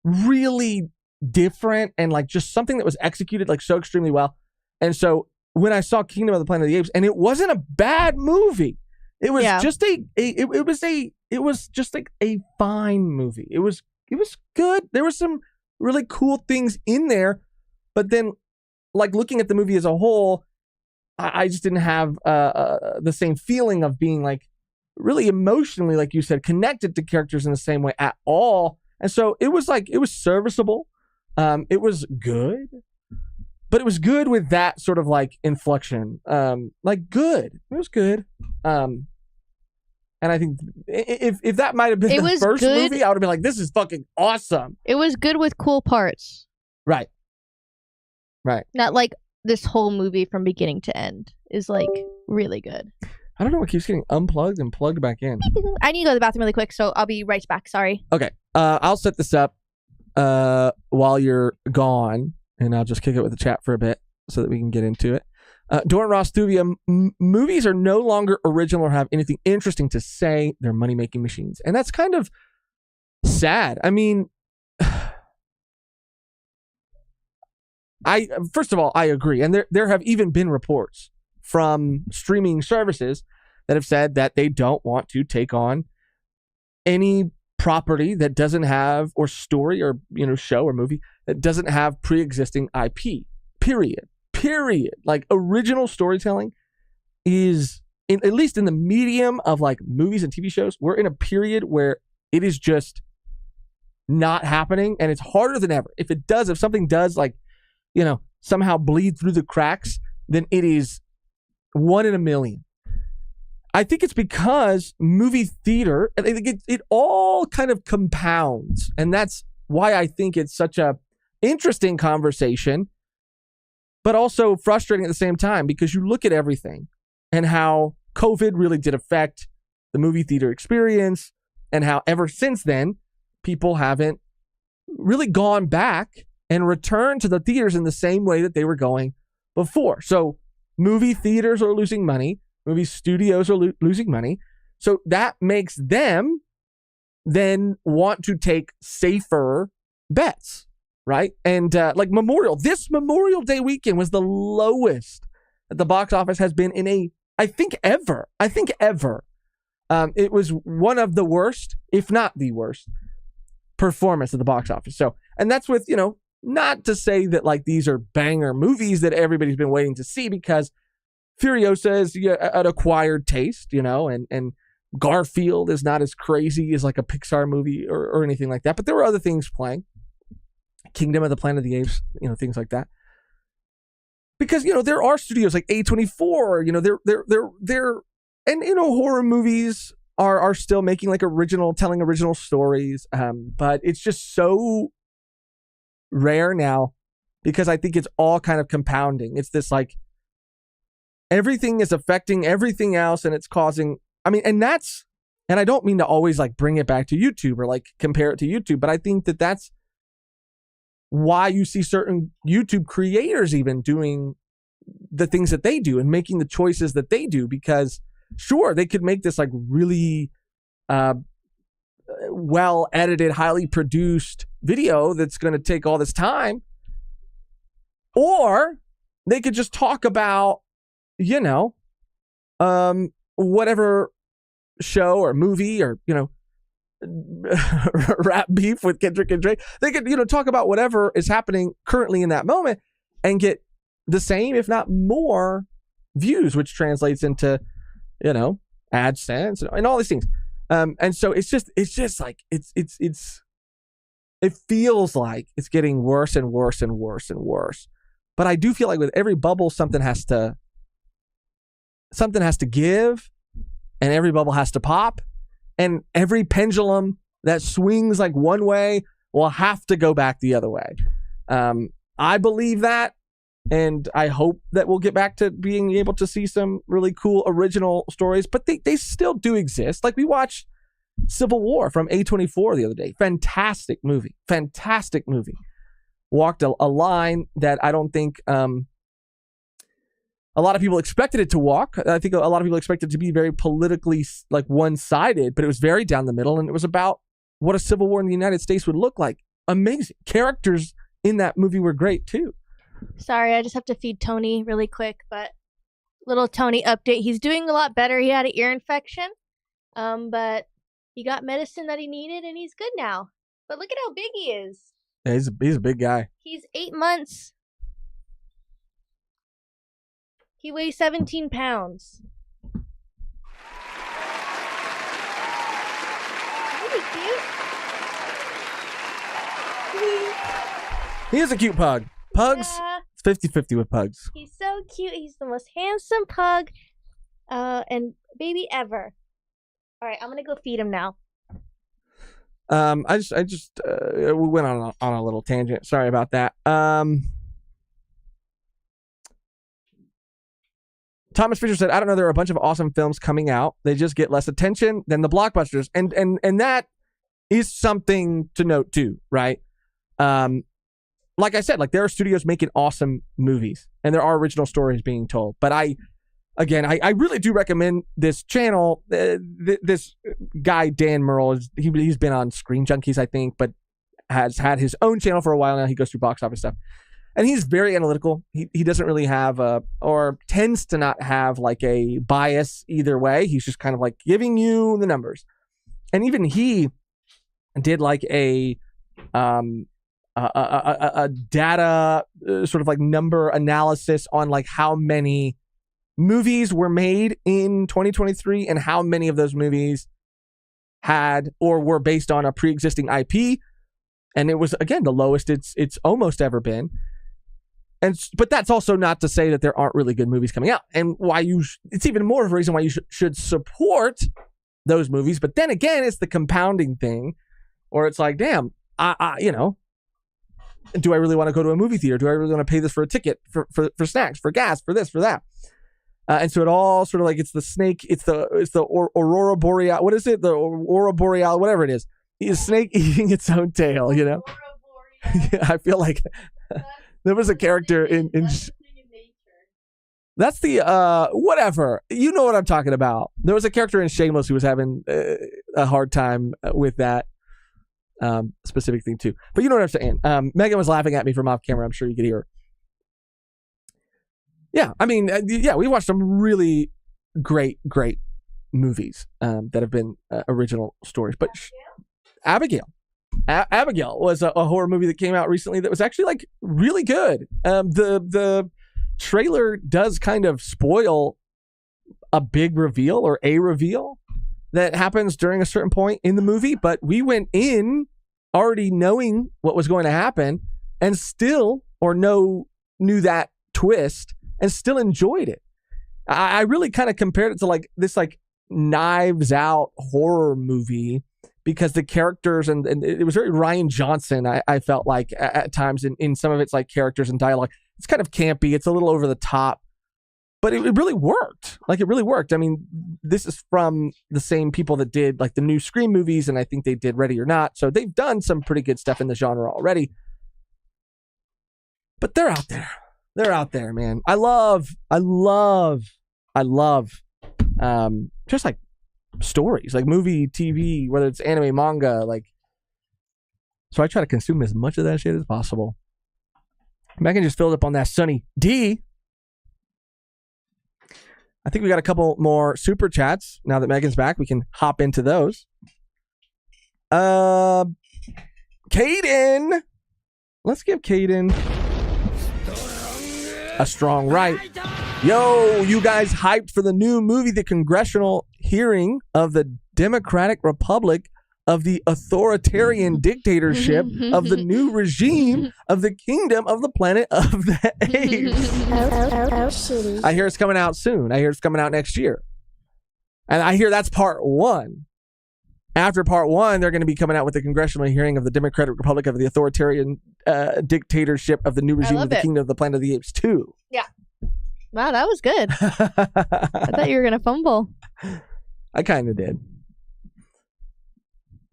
really different, and like just something that was executed like so extremely well. And so when I saw Kingdom of the Planet of the Apes, and it wasn't a bad movie, it was just it was just like a fine movie. It was good. There were some really cool things in there, but then like looking at the movie as a whole, I just didn't have the same feeling of being like really emotionally, like you said, connected to characters in the same way at all. And so it was serviceable. It was good, but it was good with that sort of like inflection. Like good. It was good. And I think if that might have been the first movie, I would have been like, this is fucking awesome. It was good with cool parts. Right. Not like this whole movie from beginning to end is like really good. I don't know what keeps getting unplugged and plugged back in. I need to go to the bathroom really quick, so I'll be right back. Sorry. Okay. I'll set this up while you're gone, and I'll just kick it with the chat for a bit so that we can get into it. Doran Ross Thuvia, movies are no longer original or have anything interesting to say. They're money-making machines. And that's kind of sad. I mean, first of all, I agree. And there have even been reports from streaming services that have said that they don't want to take on any property that doesn't have, or story, or show or movie that doesn't have pre-existing IP. Period. Like, original storytelling is, at least in the medium of like movies and TV shows, we're in a period where it is just not happening, and it's harder than ever. If something does like, somehow bleed through the cracks, then it is 1 in a million. I think it's because movie theater, I think it all kind of compounds, and that's why I think it's such a interesting conversation, but also frustrating at the same time, because you look at everything and how COVID really did affect the movie theater experience, and how ever since then, people haven't really gone back and returned to the theaters in the same way that they were going before. So movie theaters are losing money. Movie studios are losing money. So that makes them then want to take safer bets. Right. And like this Memorial Day weekend was the lowest that the box office has been in I think ever. It was one of the worst, if not the worst, performance at the box office. So, and that's with, not to say that like these are banger movies that everybody's been waiting to see, because Furiosa is an acquired taste, and Garfield is not as crazy as like a Pixar movie or anything like that. But there were other things playing. Kingdom of the Planet of the Apes, things like that. Because, there are studios like A24, and horror movies are still making like telling original stories. But it's just so rare now, because I think it's all kind of compounding. It's this like, everything is affecting everything else, and it's causing, and I don't mean to always like bring it back to YouTube or like compare it to YouTube, but I think that that's why you see certain YouTube creators even doing the things that they do and making the choices that they do, because sure, they could make this like really well edited, highly produced video that's going to take all this time, or they could just talk about, whatever show or movie or, rap beef with Kendrick and Drake. They could, talk about whatever is happening currently in that moment and get the same, if not more, views, which translates into, AdSense and all these things. And so it's just like it feels like it's getting worse and worse and worse and worse. But I do feel like with every bubble, something has to give, and every bubble has to pop, and every pendulum that swings like one way will have to go back the other way. I believe that, and I hope that we'll get back to being able to see some really cool original stories, but they still do exist. Like, we watched Civil War from A24 the other day. Fantastic movie. Walked a line that I don't think a lot of people expected it to walk. I think a lot of people expected it to be very politically like one-sided, but it was very down the middle, and it was about what a civil war in the United States would look like. Amazing. Characters in that movie were great too. Sorry, I just have to feed Tony really quick, but little Tony update. He's doing a lot better. He had an ear infection, but he got medicine that he needed, and he's good now. But look at how big he is. Yeah, he's a big guy. He's 8 months. He weighs 17 pounds. Isn't he cute? He is a cute pug. Pugs, Yeah. It's 50-50 with pugs. He's so cute. He's the most handsome pug and baby ever. All right, I'm going to go feed him now. I just we went on a little tangent. Sorry about that. Thomas Fisher said, I don't know, there are a bunch of awesome films coming out. They just get less attention than the blockbusters. And that is something to note too, right? Like I said, like, there are studios making awesome movies and there are original stories being told. But I really do recommend this channel. This guy, Dan Merle, he's been on Screen Junkies, I think, but has had his own channel for a while now. He goes through box office stuff. And he's very analytical. He doesn't really have or tends to not have like a bias either way. He's just kind of like giving you the numbers. And even he did like a data sort of like number analysis on like how many movies were made in 2023 and how many of those movies had or were based on a pre-existing IP. And it was, again, the lowest it's almost ever been. But that's also not to say that there aren't really good movies coming out, and why it's even more of a reason why you should support those movies. But then again, it's the compounding thing, or it's like, damn, do I really want to go to a movie theater? Do I really want to pay this for a ticket, for snacks, for gas, for this, for that? And so it all sort of like, it's the Aurora Boreal. What is it? The Aurora Boreal, whatever it is. It's a snake eating its own tail, Yeah, I feel like there was a character in that's the whatever. You know what I'm talking about. There was a character in Shameless who was having a hard time with that specific thing too. But you know what I'm saying. Megan was laughing at me from off camera. I'm sure you could hear her. Yeah, I mean, we watched some really great movies that have been original stories. But Abigail was a horror movie that came out recently that was actually like really good. The trailer does kind of spoil a big reveal or a reveal that happens during a certain point in the movie, but we went in already knowing what was going to happen and still knew that twist and still enjoyed it. I really kind of compared it to like this like Knives Out horror movie, because the characters and it was very Rian Johnson. I felt like at times in some of its like characters and dialogue, it's kind of campy. It's a little over the top, but it really worked. Like, it really worked. I mean, this is from the same people that did like the new Scream movies, and I think they did Ready or Not. So they've done some pretty good stuff in the genre already. But they're out there. They're out there, man. I love just like stories, like movie, TV, whether it's anime, manga, like. So I try to consume as much of that shit as possible. Megan just filled up on that Sunny D. I think we got a couple more super chats. Now that Megan's back, we can hop into those. Caden. Let's give Caden a strong right. Yo, you guys hyped for the new movie, The Congressional Hearing of the Democratic Republic of the Authoritarian Dictatorship of the New Regime of the Kingdom of the Planet of the Apes. I hear it's coming out soon. I hear it's coming out next year. And I hear that's part one. After part one, they're going to be coming out with the Congressional Hearing of the Democratic Republic of the Authoritarian Dictatorship of the New Regime of the Kingdom of the Planet of the Apes 2. Yeah. Wow, that was good. I thought you were going to fumble. I kind of did.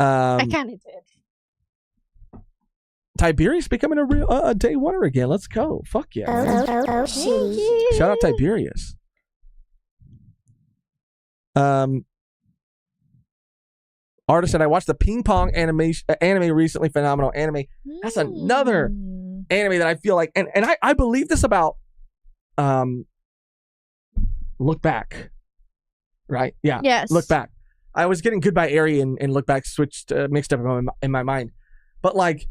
I kind of did. Tiberius becoming a real day oneer again. Let's go. Fuck yeah. Shout out Tiberius. Artist said, I watched the ping pong anime recently. Phenomenal anime. That's another anime that I feel like, and I believe this about Look Back. Right? Yeah. Yes. Look Back. I was getting Goodbye Eri and Look Back mixed up in my mind. But like,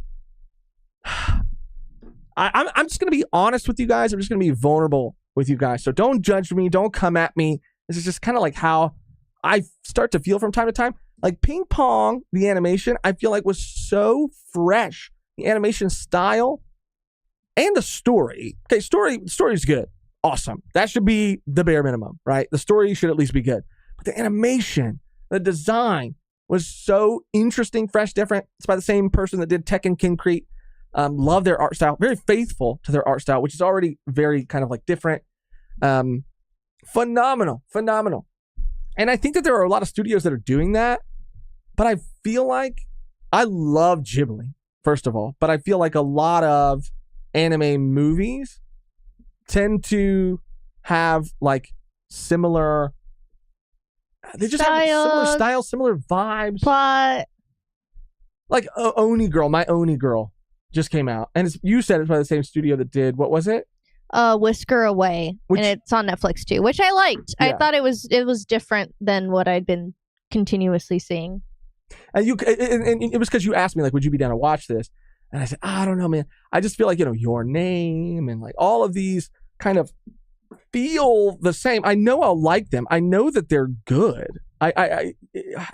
I'm just going to be honest with you guys. I'm just going to be vulnerable with you guys. So don't judge me. Don't come at me. This is just kind of like how I start to feel from time to time. Like Ping Pong, the animation, I feel like was so fresh. The animation style and the story. Okay, story's good. Awesome. That should be the bare minimum, right? The story should at least be good. But the animation, the design was so interesting, fresh, different. It's by the same person that did Tekken Concrete. Love their art style. Very faithful to their art style, which is already very kind of like different. Phenomenal. And I think that there are a lot of studios that are doing that. But I feel like I love Ghibli, first of all. But I feel like a lot of anime movies tend to have like similar. They just have similar styles, similar vibes. Plot. Like Oni Girl, My Oni Girl just came out. And you said it's by the same studio that did, what was it? Whisker Away. And it's on Netflix too, which I liked. Yeah. I thought it was different than what I'd been continuously seeing. And it was because you asked me, like, would you be down to watch this? And I said, I don't know, man. I just feel like, Your Name and like all of these kind of feel the same. I know I'll like them. I know that they're good. I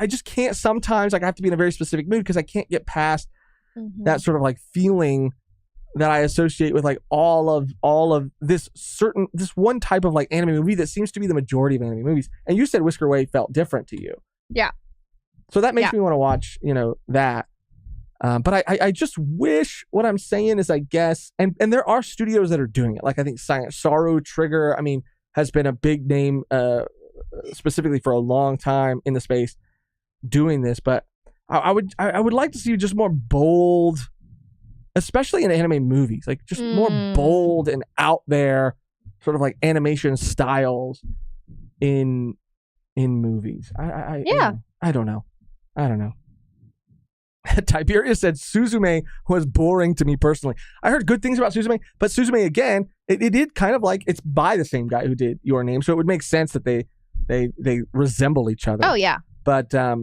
just can't sometimes, like I have to be in a very specific mood because I can't get past that sort of like feeling that I associate with like all of this one type of like anime movie that seems to be the majority of anime movies. And you said Whisker Away felt different to you. Yeah. So that makes me want to watch, that. But I just wish, what I'm saying is, I guess, and there are studios that are doing it. Like I think Sorrow Trigger, has been a big name specifically for a long time in the space doing this. But I would like to see just more bold, especially in anime movies, like just more bold and out there sort of like animation styles in movies. I don't know. Tiberius said Suzume was boring to me personally. I heard good things about Suzume, but Suzume again, it did kind of like, it's by the same guy who did Your Name, so it would make sense that they resemble each other. Oh yeah. But I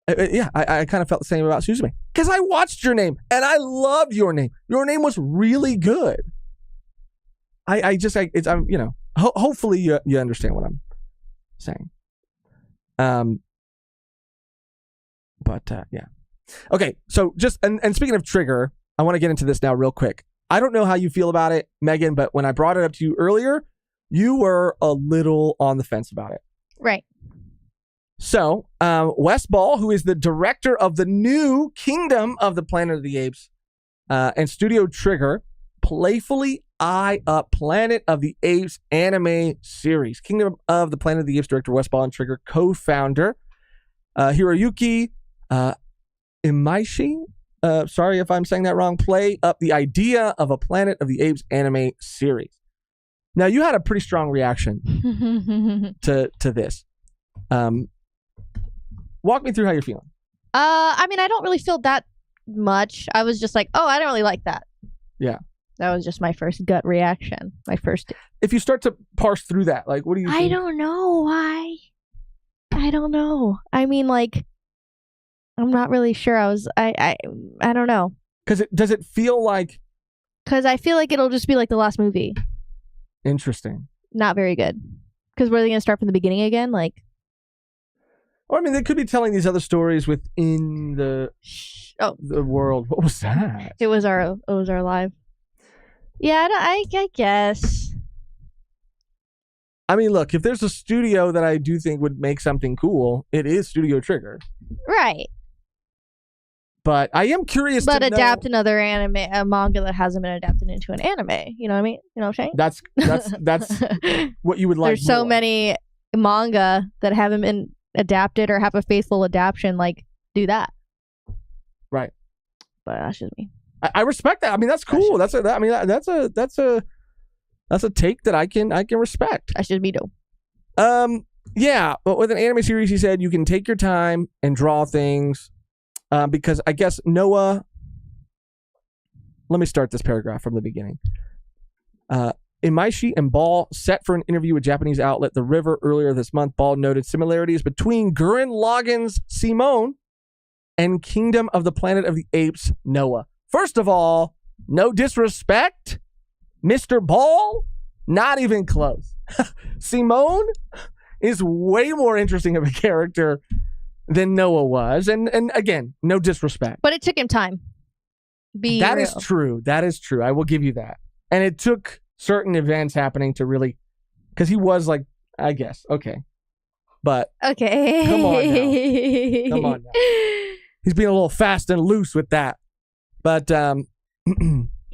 kind of felt the same about Suzume because I watched Your Name and I loved Your Name. Your Name was really good. Hopefully you understand what I'm saying. Yeah. Okay, so just and speaking of Trigger, I want to get into this now real quick. I don't know how you feel about it, Megan, but when I brought it up to you earlier, you were a little on the fence about it. Right. So, Wes Ball, who is the director of the new Kingdom of the Planet of the Apes and Studio Trigger, playfully eye up Planet of the Apes anime series. Kingdom of the Planet of the Apes director Wes Ball and Trigger co-founder Hiroyuki Imaishi, sorry if I'm saying that wrong, play up the idea of a Planet of the Apes anime series. Now, you had a pretty strong reaction to this. Walk me through how you're feeling. I don't really feel that much. I was just like, oh, I don't really like that. Yeah. That was just my first gut reaction. If you start to parse through that, like, what do you think? I don't know why. I don't know. I'm not really sure. I don't know. Does it feel like? Because I feel like it'll just be like the last movie. Interesting. Not very good. Because were they going to start from the beginning again? Like, or I mean, they could be telling these other stories within the world. What was that? It was our live. Yeah, I guess. I mean, look, if there's a studio that I do think would make something cool, it is Studio Trigger. Right. But I am curious to adapt another anime, a manga that hasn't been adapted into an anime. You know what I mean? You know what I'm saying? That's what you would like. There's so many manga that haven't been adapted or have a faithful adaptation. Like, do that. Right. But that's just me. I respect that. I mean, that's cool. That's a take that I can respect. That's just me though. Yeah, but with an anime series, he said you can take your time and draw things. Because I guess Noah, let me start this paragraph from the beginning. Imaishi and Ball set for an interview with Japanese outlet The River earlier this month. Ball noted similarities between Gurren Lagann's Simone and Kingdom of the Planet of the Apes Noah. First of all, no disrespect, Mr. Ball, not even close. Simone is way more interesting of a character than Noah was. And again, no disrespect. But it took him time. That is true. That is true. I will give you that. And it took certain events happening to really, because he was like, I guess, okay. But okay. Come on now. He's being a little fast and loose with that. But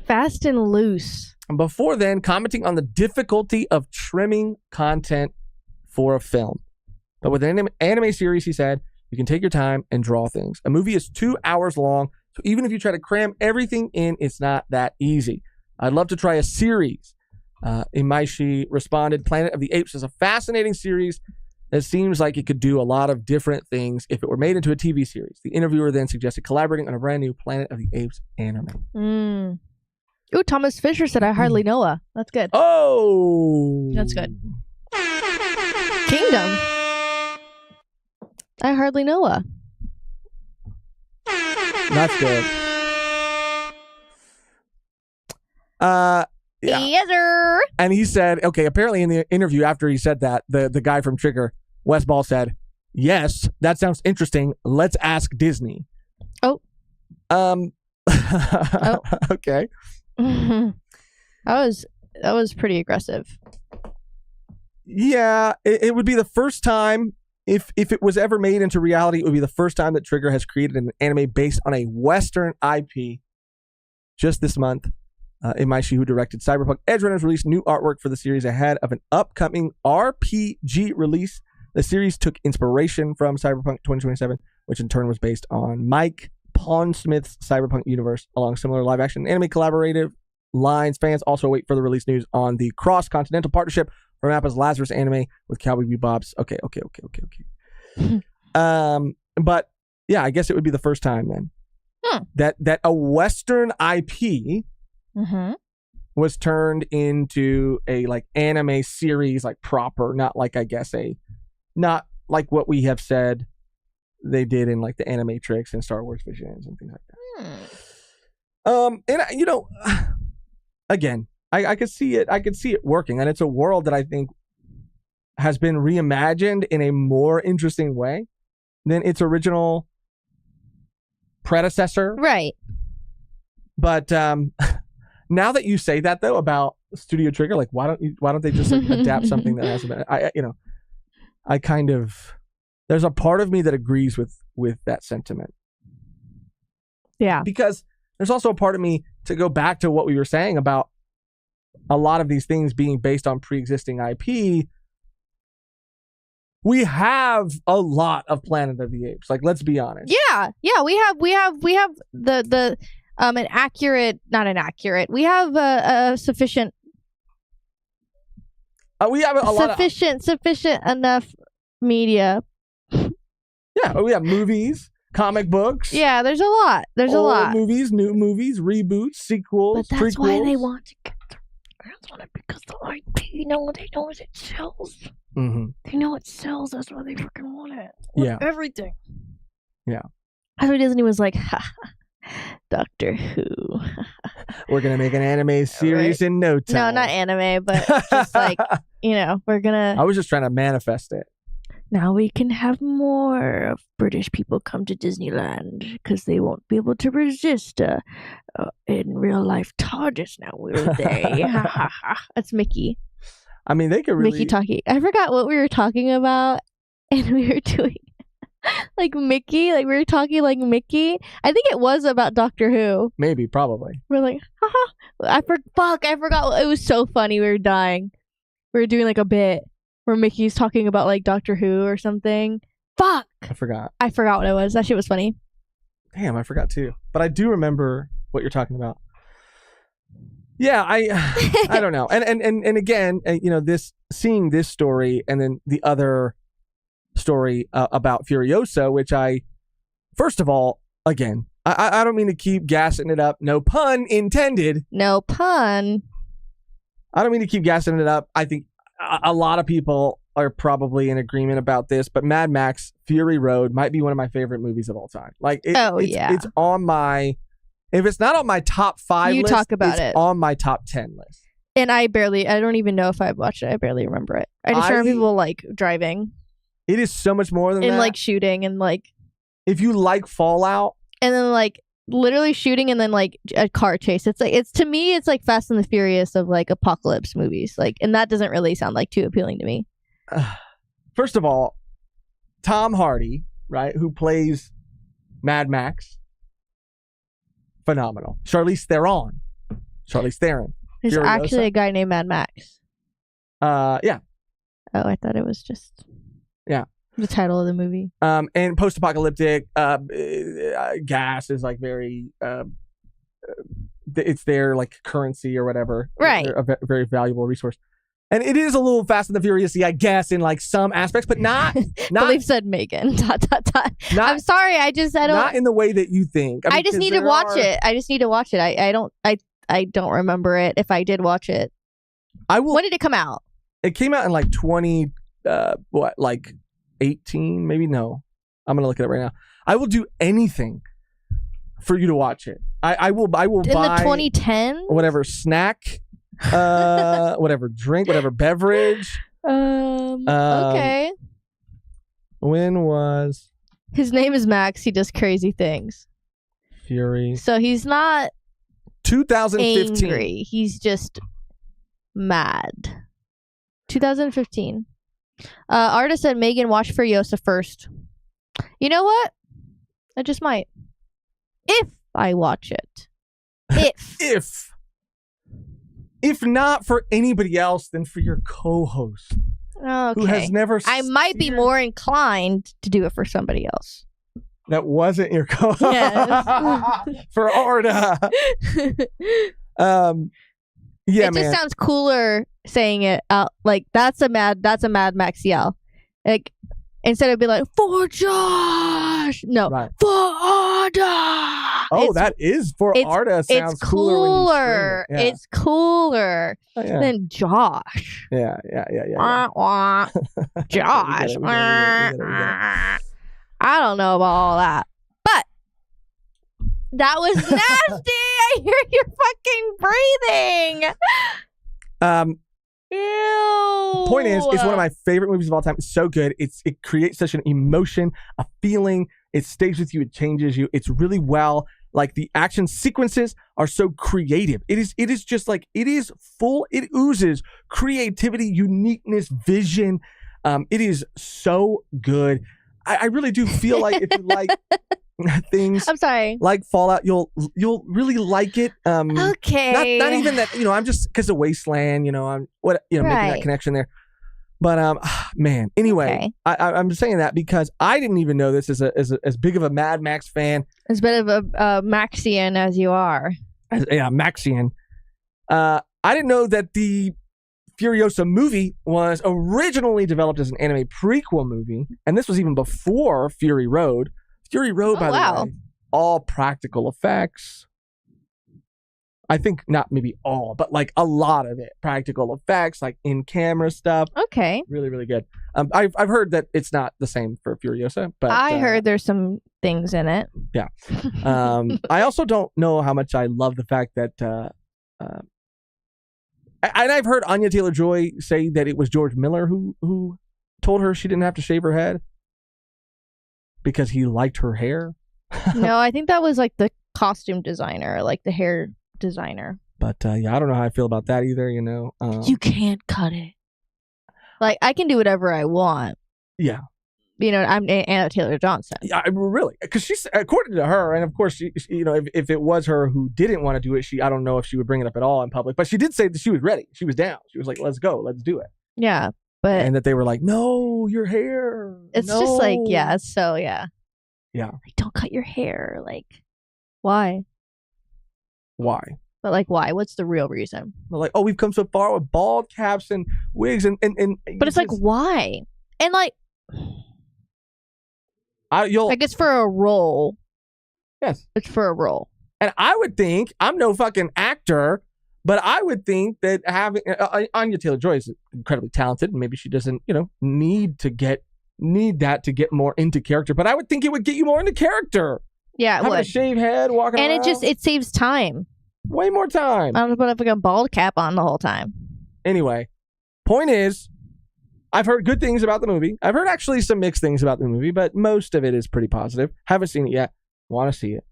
fast and loose. Before then, commenting on the difficulty of trimming content for a film. But with an anime series, he said, you can take your time and draw things. A movie is 2 hours long, so even if you try to cram everything in, it's not that easy. I'd love to try a series. Imaishi responded, Planet of the Apes is a fascinating series that seems like it could do a lot of different things if it were made into a TV series. The interviewer then suggested collaborating on a brand new Planet of the Apes anime. Ooh, Thomas Fisher said, I hardly know her. That's good. Oh! That's good. Kingdom. I hardly know her. That's good. Yeah. Yes, sir. And he said, okay, apparently in the interview after he said that, the guy from Trigger, Wes Ball, said, yes, that sounds interesting. Let's ask Disney. Oh. Okay. That was pretty aggressive. Yeah, it would be the first time, if it was ever made into reality, it would be the first time that Trigger has created an anime based on a Western IP. Just this month, Imaishi, who directed Cyberpunk Edge Runners, released new artwork for the series ahead of an upcoming RPG release. The series took inspiration from Cyberpunk 2077, which in turn was based on Mike Pondsmith's Cyberpunk universe. Along similar live-action anime collaborative lines, fans also wait for the release news on the cross-continental partnership from Appa's Lazarus anime with Cowboy Bebop's. Okay. But yeah, I guess it would be the first time then that a Western IP was turned into a like anime series, like proper, not like, I guess not like what we have said they did in like the Animatrix and Star Wars Visions and things like that. And you know, again, I could see it. I could see it working, and it's a world that I think has been reimagined in a more interesting way than its original predecessor. Right. But now that you say that though about Studio Trigger, like why don't they just like, adapt something that hasn't been? I kind of, there's a part of me that agrees with that sentiment. Yeah. Because there's also a part of me, to go back to what we were saying about a lot of these things being based on pre-existing IP. We have a lot of Planet of the Apes. Like, let's be honest. Yeah. We have the an accurate, not inaccurate. We have a sufficient. We have a lot of sufficient enough media. Yeah, we have movies, comic books. Yeah, there's a lot. There's a lot. Movies, new movies, reboots, sequels, but that's prequels. why they want to get their hands on it, because the IP, they know it sells. Mm-hmm. They know it sells. That's why they freaking want it. Yeah. Everything. Yeah. I thought Disney was like, ha, Doctor Who. We're going to make an anime series in no time. No, not anime, but just like, we're going to... I was just trying to manifest it. Now we can have more of British people come to Disneyland because they won't be able to resist in real life TARDIS now, will they? That's Mickey. I mean, they could really... Mickey talking. I forgot what we were talking about, and we were doing like Mickey. Like we were talking like Mickey. I think it was about Doctor Who. Maybe, probably. We're like, haha. I forgot. It was so funny. We were dying. We were doing like a bit where Mickey's talking about like Doctor Who or something. Fuck. I forgot what it was. That shit was funny. Damn, I forgot too. But I do remember what you're talking about. Yeah, I don't know. And again, seeing this story and then the other story about Furiosa, which first of all, again, I don't mean to keep gassing it up. No pun intended. No pun. I don't mean to keep gassing it up. I think a lot of people are probably in agreement about this, but Mad Max Fury Road might be one of my favorite movies of all time. Like, it's on my... If it's not on my top 5 list, talk about it's on my top 10 list. And I don't even know if I've watched it. I barely remember it. I just remember people like driving. It is so much more than that. And like shooting and like... If you like Fallout... And then like literally shooting and then like a car chase. To me, it's like Fast and the Furious of like apocalypse movies. Like, and that doesn't really sound like too appealing to me. First of all, Tom Hardy, right, who plays Mad Max... Phenomenal. Charlize Theron. There's Furiosa. Actually a guy named Mad Max. Yeah. Oh, I thought it was just... Yeah. The title of the movie. And post-apocalyptic gas is like very... it's their like currency or whatever. Right. They're a very valuable resource. And it is a little Fast and the Furious-y, I guess, in like some aspects, but not. But they've said Megan. I'm sorry. I don't. Not in the way that you think. I just need to watch it. I don't remember it. If I did watch it, I will. When did it come out? It came out in like 18? Maybe no. I'm gonna look it up right now. I will do anything for you to watch it. I will buy in the 2010 whatever snack. Whatever drink, whatever beverage. Okay. When was... His name is Max. He does crazy things. Fury. So he's not 2015. Angry. He's just mad. 2015. Artist said, Megan, watch Furiosa first. You know what? I just might. If I watch it. If not for anybody else, then for your co-host. Okay. Who has never... I might be more inclined to do it for somebody else. That wasn't your co-host. Yes. For Arda. Yeah, it just sounds cooler saying it out. Like, that's a Mad Max yell. Like, instead of being like, for Josh. No. Right. For Arda. Oh, that is for Arda. Sounds cooler. It's cooler than Josh. Yeah. Josh. I don't know about all that, but that was nasty. I hear you fucking breathing. Ew. Point is, it's one of my favorite movies of all time. It's so good. It creates such an emotion, a feeling. It stays with you. It changes you. It's really well. Like, the action sequences are so creative. It is just like, it is full. It oozes creativity, uniqueness, vision. It is so good. I really do feel like if you like things, I'm sorry, like Fallout, you'll really like it. Okay. Not even that, I'm just because of Wasteland, I'm making that connection there. But man, anyway, okay. I'm saying that because I didn't even know this as big of a Mad Max fan, as bit of a Maxian as you are. Maxian. I didn't know that the Furiosa movie was originally developed as an anime prequel movie, and this was even before Fury Road. Fury Road, by the way, all practical effects. I think not maybe all, but like a lot of it. Practical effects, like in-camera stuff. Okay. Really, really good. I've heard that it's not the same for Furiosa, but I heard there's some things in it. Yeah. I also don't know how much I love the fact that and I've heard Anya Taylor-Joy say that it was George Miller who told her she didn't have to shave her head because he liked her hair. No, I think that was like the costume designer, like the hair designer. But yeah, I don't know how I feel about that either, you know. You can't cut it. Like, I can do whatever I want. Yeah. You know, I'm Anna Taylor-Johnson. Yeah, really, because she's, according to her, and of course, she, you know, if it was her who didn't want to do it, I don't know if she would bring it up at all in public. But she did say that she was ready. She was down. She was like, "Let's go, let's do it." Yeah, but and that they were like, "No, your hair." It's just like, yeah. So yeah. Like, don't cut your hair. Like, why? Why? But like, why? What's the real reason? They're like, oh, we've come so far with bald caps and wigs and but it's like, why? And like, like it's for a role. Yes, it's for a role. And I would think, I'm no fucking actor, but I would think that having Anya Taylor-Joy is incredibly talented, and maybe she doesn't, you know, need that to get more into character. But I would think it would get you more into character. Yeah, having a shaved head, walking around. And it saves time. Way more time. I'm gonna put a bald cap on the whole time. Anyway, point is, I've heard good things about the movie. I've heard actually some mixed things about the movie, but most of it is pretty positive. Haven't seen it yet. Want to see it.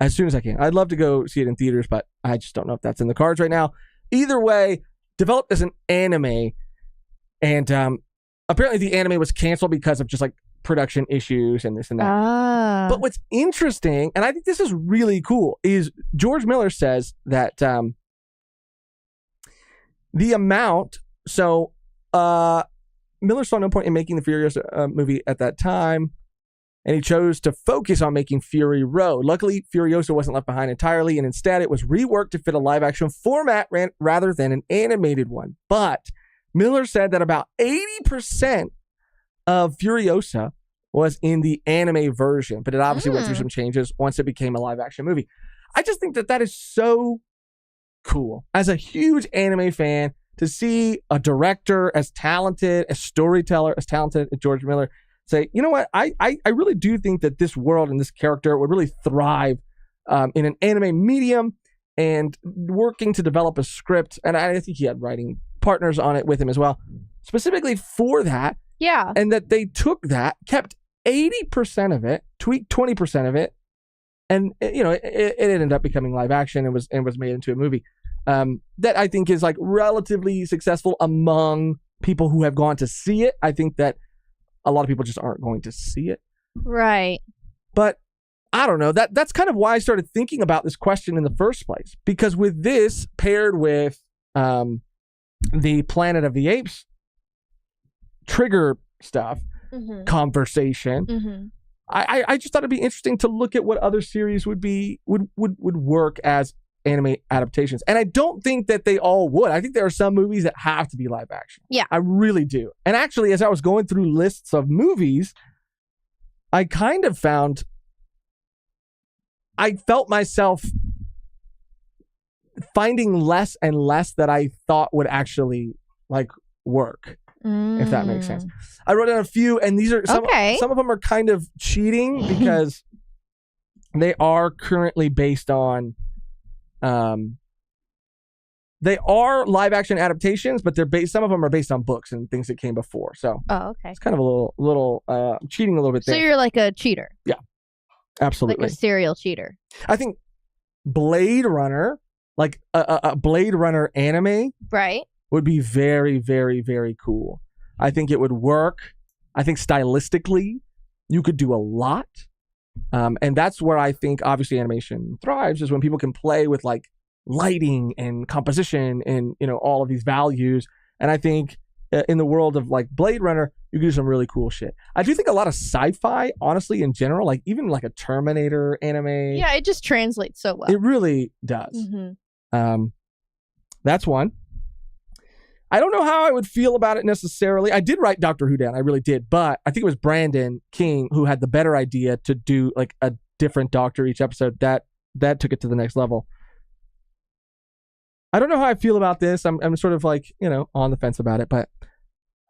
As soon as I can. I'd love to go see it in theaters, but I just don't know if that's in the cards right now. Either way, developed as an anime, and apparently the anime was canceled because of just like production issues and this and that. But what's interesting, and I think this is really cool, is George Miller says that the amount, so Miller saw no point in making the Furiosa movie at that time, and he chose to focus on making Fury Road. Luckily, Furiosa wasn't left behind entirely, and instead it was reworked to fit a live-action format rather than an animated one. But Miller said that about 80% of Furiosa was in the anime version, but it obviously went through some changes once it became a live-action movie. I just think that is so cool. As a huge anime fan, to see a director as talented, a storyteller as talented as George Miller say, you know what, I really do think that this world and this character would really thrive in an anime medium, and working to develop a script, and I think he had writing partners on it with him as well, specifically for that. Yeah. And that they took that, kept 80% of it, tweaked 20% of it, and you know, it ended up becoming live action and was made into a movie. That I think is like relatively successful among people who have gone to see it. I think that a lot of people just aren't going to see it. Right. But I don't know. That's kind of why I started thinking about this question in the first place. Because with this paired with the Planet of the Apes trigger stuff, conversation, I just thought it'd be interesting to look at what other series would work as anime adaptations. And I don't think that they all would. I think there are some movies that have to be live action. Yeah. I really do. And actually, as I was going through lists of movies, I kind of found, I felt myself finding less and less that I thought would actually like work, if that makes sense. I wrote down a few, and these are some of them are kind of cheating because they are currently based on they are live action adaptations, but some of them are based on books and things that came before. So it's kind of a little cheating a little bit there. So you're like a cheater. Yeah, absolutely. Like a serial cheater. I think Blade Runner, like a Blade Runner anime, right, would be very, very, very cool. I think it would work. I think stylistically, you could do a lot. And that's where I think obviously animation thrives, is when people can play with like lighting and composition and, you know, all of these values. And I think in the world of like Blade Runner, you can do some really cool shit. I do think a lot of sci-fi, honestly, in general, like even like a Terminator anime. Yeah, it just translates so well. It really does. That's one. I don't know how I would feel about it necessarily. I did write Doctor Who down. I really did. But I think it was Brandon King who had the better idea to do like a different Doctor each episode. That that took it to the next level. I don't know how I feel about this. I'm sort of like, on the fence about it, but I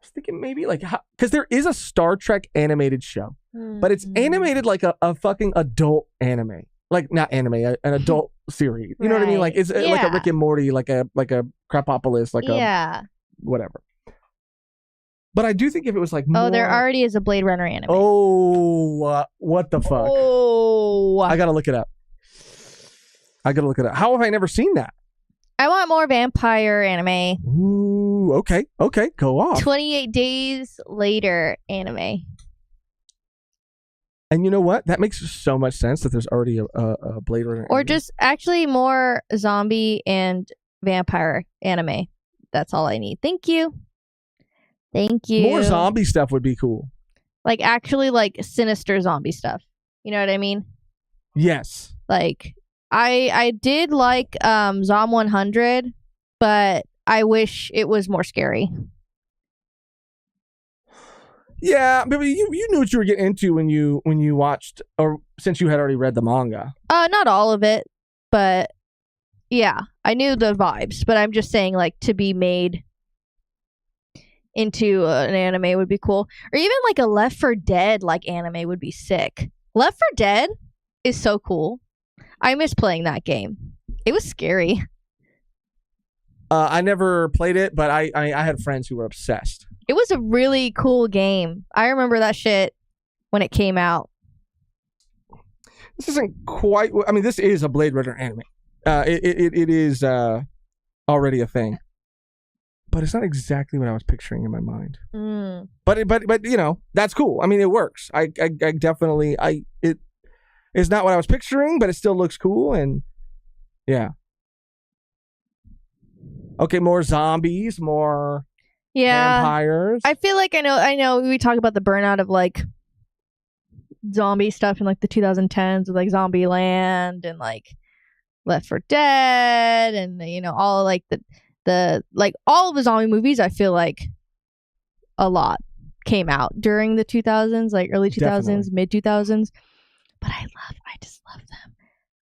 was thinking maybe like, because there is a Star Trek animated show, but it's animated like a fucking adult anime. Like not anime, an adult series. You know what I mean? Like it's like a Rick and Morty, like a Crapopolis, like a whatever. But I do think if it was like more... there already is a Blade Runner anime. Oh, what the fuck? Oh, I gotta look it up. How have I never seen that? I want more vampire anime. Ooh, okay, go off. 28 Days Later anime. And you know what? That makes so much sense that there's already a Blade Runner Or anime. just actually more zombie and vampire anime. That's all I need. Thank you. More zombie stuff would be cool. Like actually like sinister zombie stuff. You know what I mean? Yes. Like I did like Zom 100, but I wish it was more scary. Yeah, but you knew what you were getting into when you watched, or since you had already read the manga. Not all of it, but yeah, I knew the vibes. But I'm just saying, like, to be made into an anime would be cool, or even like a Left 4 Dead like anime would be sick. Left 4 Dead is so cool. I miss playing that game. It was scary. I never played it, but I had friends who were obsessed. It was a really cool game. I remember that shit when it came out. This isn't quite... I mean, this is a Blade Runner anime. It is already a thing. But it's not exactly what I was picturing in my mind. But that's cool. I mean, it works. I definitely... It is not what I was picturing, but it still looks cool, and yeah. Okay, more zombies, more... vampires. I feel like I know we talk about the burnout of like zombie stuff in like the 2010s with like Zombieland and like Left 4 Dead and all like the like all of the zombie movies. I feel like a lot came out during the 2000s, like early 2000s, mid 2000s. But I just love them.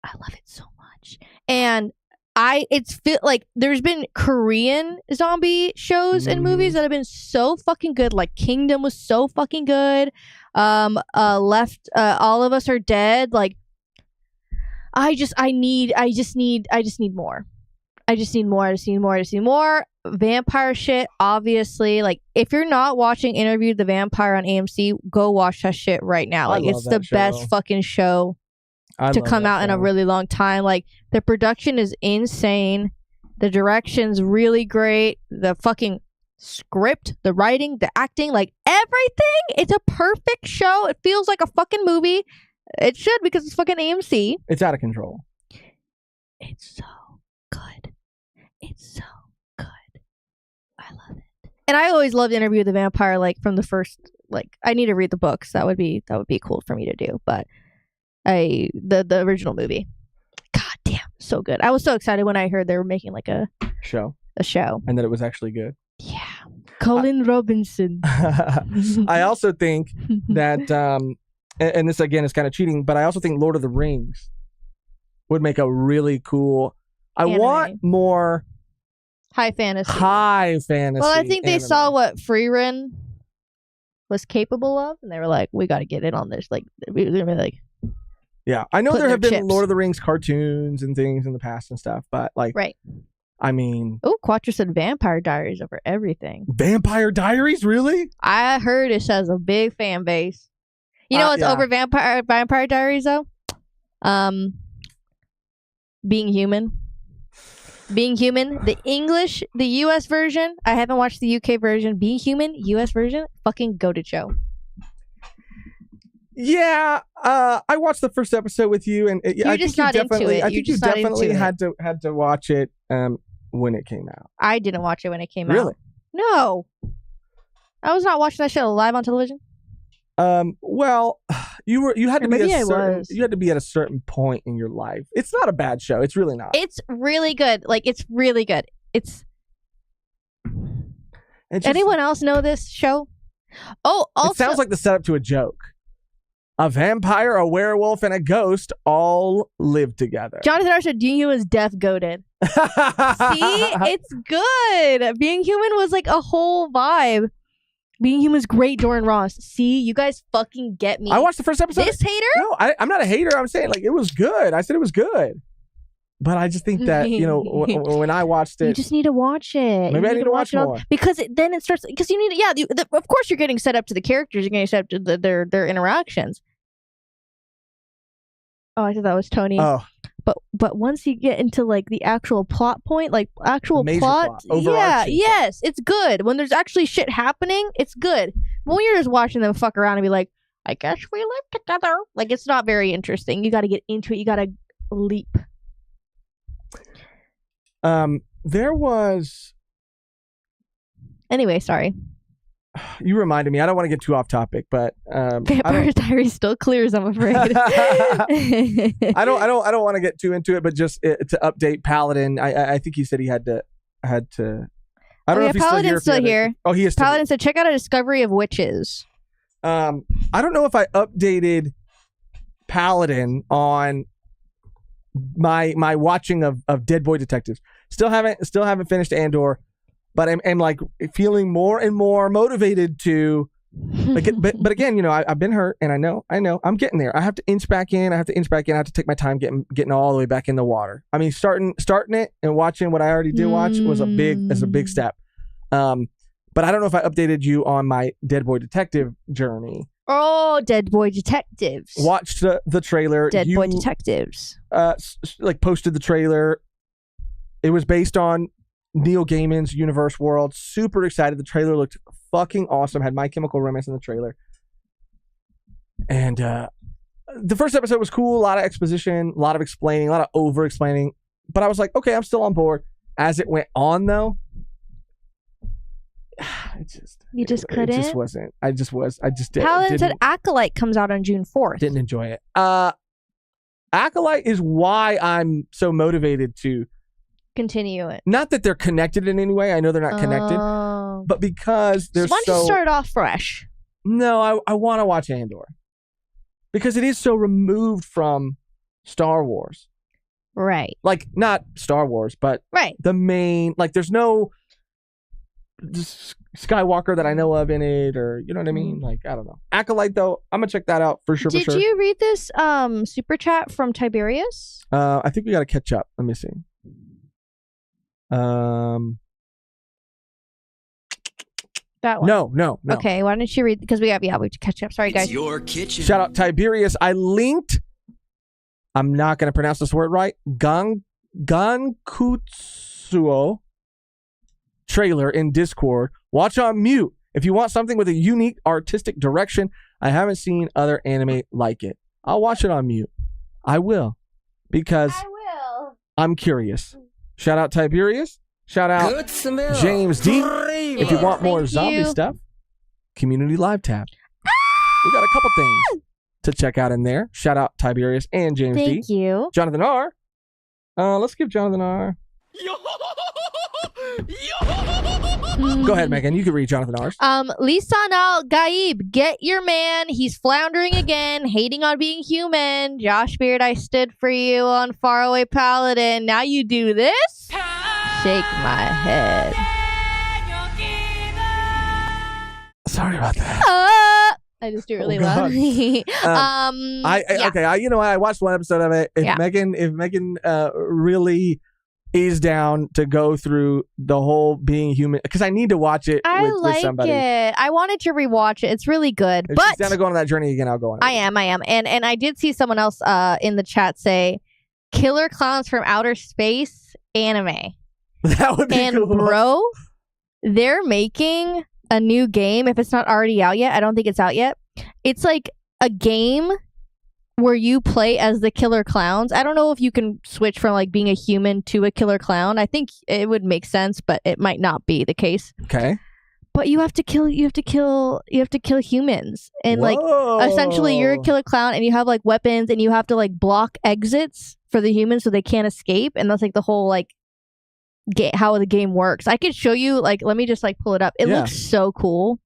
I love it so much. And there's been Korean zombie shows and movies that have been so fucking good. Like Kingdom was so fucking good. All of Us Are Dead. Like I just need more. I just need more vampire shit. Obviously, like if you're not watching Interview the Vampire on AMC, go watch that shit right now. Like it's the best fucking show to come out in a really long time. Like the production is insane, the direction's really great, the fucking script, the writing, the acting, like everything. It's a perfect show. It feels like a fucking movie. It should, because it's fucking AMC. It's out of control. It's so good. I love it. And I always loved Interview with the Vampire, like from the first, like I need to read the books. That would be cool for me to do. But the original movie, god damn, so good. I was so excited when I heard they were making like a show, and that it was actually good. Yeah, Colin Robinson. I also think that and this again is kind of cheating, but I also think Lord of the Rings would make a really cool anime. I want more high fantasy. Well, I think they saw what Freerun was capable of, and they were like, we got to get in on this. Like, we're gonna be like, yeah, I know there have been Lord of the Rings cartoons and things in the past and stuff, but like, right. I mean... Oh, Quattro said Vampire Diaries over everything. Vampire Diaries? Really? I heard it has a big fan base. You know what's over Vampire Diaries, though? Being Human. Being Human. The U.S. version. I haven't watched the UK version. Being Human, U.S. version. Fucking goated show. Yeah, I watched the first episode with you, and I think you definitely had to watch it when it came out. I didn't watch it when it came out. Really? No, I was not watching that shit live on television. Well, you had to be at a certain point in your life. It's not a bad show. It's really not. It's really good. Like it's really good. Anyone else know this show? Oh, also, it sounds like the setup to a joke. a vampire, a werewolf, and a ghost all live together. Jonathan R. said, Being Human was death goated. See? It's good. Being Human was like a whole vibe. Being Human was great, Jordan Ross. See? You guys fucking get me. I watched the first episode. This hater? No, I'm not a hater. I'm saying, like, it was good. I said it was good. But I just think that, when I watched it... You just need to watch it. Maybe I need to watch more. Because then it starts... Because you need... of course you're getting set up to the characters. You're getting set up to their interactions. Oh, I thought that was Tony. Oh. But once you get into, like, the actual plot point, like, actual plot... Yes, it's good. When there's actually shit happening, it's good. When you're just watching them fuck around and be like, I guess we live together. Like, it's not very interesting. You got to get into it. You got to leap. There was... Anyway, sorry. You reminded me. I don't want to get too off topic, but Vampire Diaries still clears, I'm afraid. I don't want to get too into it, but just to update Paladin. I think he said he had to. I don't know if he's Paladin's still here. Oh, he is still Paladin here. said, check out A Discovery of Witches. I don't know if I updated Paladin on my watching of Dead Boy Detectives. Still haven't finished Andor, but I'm like feeling more and more motivated to. Like but again, I've been hurt, and I know I'm getting there. I have to inch back in. I have to take my time getting all the way back in the water. I mean, starting it and watching what I already did watch was a big step. But I don't know if I updated you on my Dead Boy Detective journey. Oh, Dead Boy Detectives. Watched the trailer. Dead Boy Detectives. Like posted the trailer. It was based on Neil Gaiman's universe world. Super excited. The trailer looked fucking awesome. Had My Chemical Romance in the trailer. And the first episode was cool. A lot of exposition, a lot of explaining, a lot of over-explaining. But I was like, okay, I'm still on board. As it went on, though, it just couldn't. It just wasn't. I just did. Paladin said Acolyte comes out on June 4th. Didn't enjoy it. Acolyte is why I'm so motivated to continue it. Not that they're connected in any way. I know they're not connected, but because they're why don't you start off fresh? No, I want to watch Andor because it is so removed from Star Wars. Right. Like, not Star Wars, but the main, like, there's no Skywalker that I know of in it, or, you know what I mean? Like, I don't know. Acolyte, though, I'm going to check that out for sure. Did you read this super chat from Tiberius? I think we got to catch up. Let me see. That one. No. Okay, why don't you read? Because we have to catch up. Sorry, guys. It's your kitchen. Shout out Tiberius. I linked. I'm not going to pronounce this word right. Gankutsuo trailer in Discord. Watch on mute if you want something with a unique artistic direction. I haven't seen other anime like it. I'll watch it on mute. I will, because I'm curious. Shout out Tiberius. Shout out James D. If you want more zombie stuff, Community Live tab. We got a couple things to check out in there. Shout out Tiberius and James D. Thank you. Jonathan R. Let's give Jonathan R. Go ahead, Megan. You can read Jonathan R's. Lisan Al Gaib, get your man. He's floundering again, hating on being human. Josh Beard, I stood for you on Faraway Paladin. Now you do this? Shake my head. Sorry about that. I just do it really loudly. Okay. You know what? I watched one episode of it. If Megan really is down to go through the whole being human, because I need to watch it with somebody. I wanted to rewatch it. It's really good. If but she's down to go on that journey again, I'll go on it. I am. And I did see someone else in the chat say, Killer Clowns from Outer Space anime. That would be cool. Bro, they're making a new game. If it's not already out yet, I don't think it's out yet. It's like a game where you play as the killer clowns. I don't know if you can switch from like being a human to a killer clown. I think it would make sense, but it might not be the case. Okay. But you have to kill humans. And like essentially you're a killer clown and you have like weapons and you have to like block exits for the humans so they can't escape. And that's like the whole like how the game works. I could show you, like, let me just like pull it up. It looks so cool.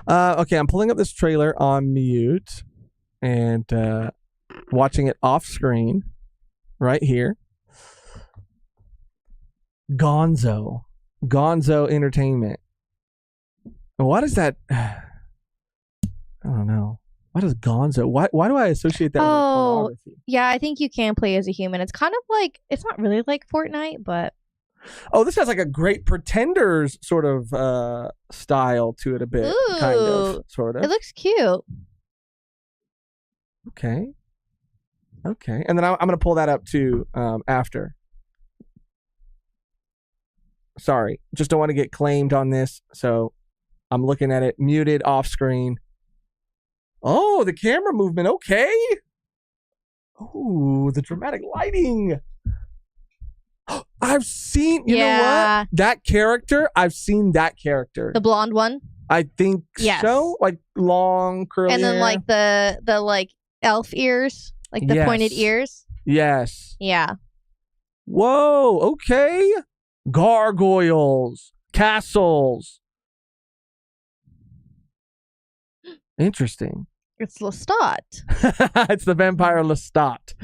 Okay, I'm pulling up this trailer on mute and watching it off screen right here. Gonzo Entertainment. What is that? I don't know. What is Gonzo? Why do I associate that with pornography? Yeah, I think you can play as a human. It's kind of like, it's not really like Fortnite, but... Oh, this has like a Great Pretenders sort of style to it a bit. Ooh, kind of, sort of. It looks cute. Okay. And then I'm going to pull that up too after. Sorry, just don't want to get claimed on this, so I'm looking at it muted off screen. Oh, the camera movement. Okay. Oh, the dramatic lighting. I've seen, you know what? That character, I've seen that character. The blonde one? I think so. Like long curly and then hair. Like the like elf ears, like the pointed ears. Yes. Yeah. Whoa, okay. Gargoyles, castles. Interesting. It's Lestat. It's the vampire Lestat.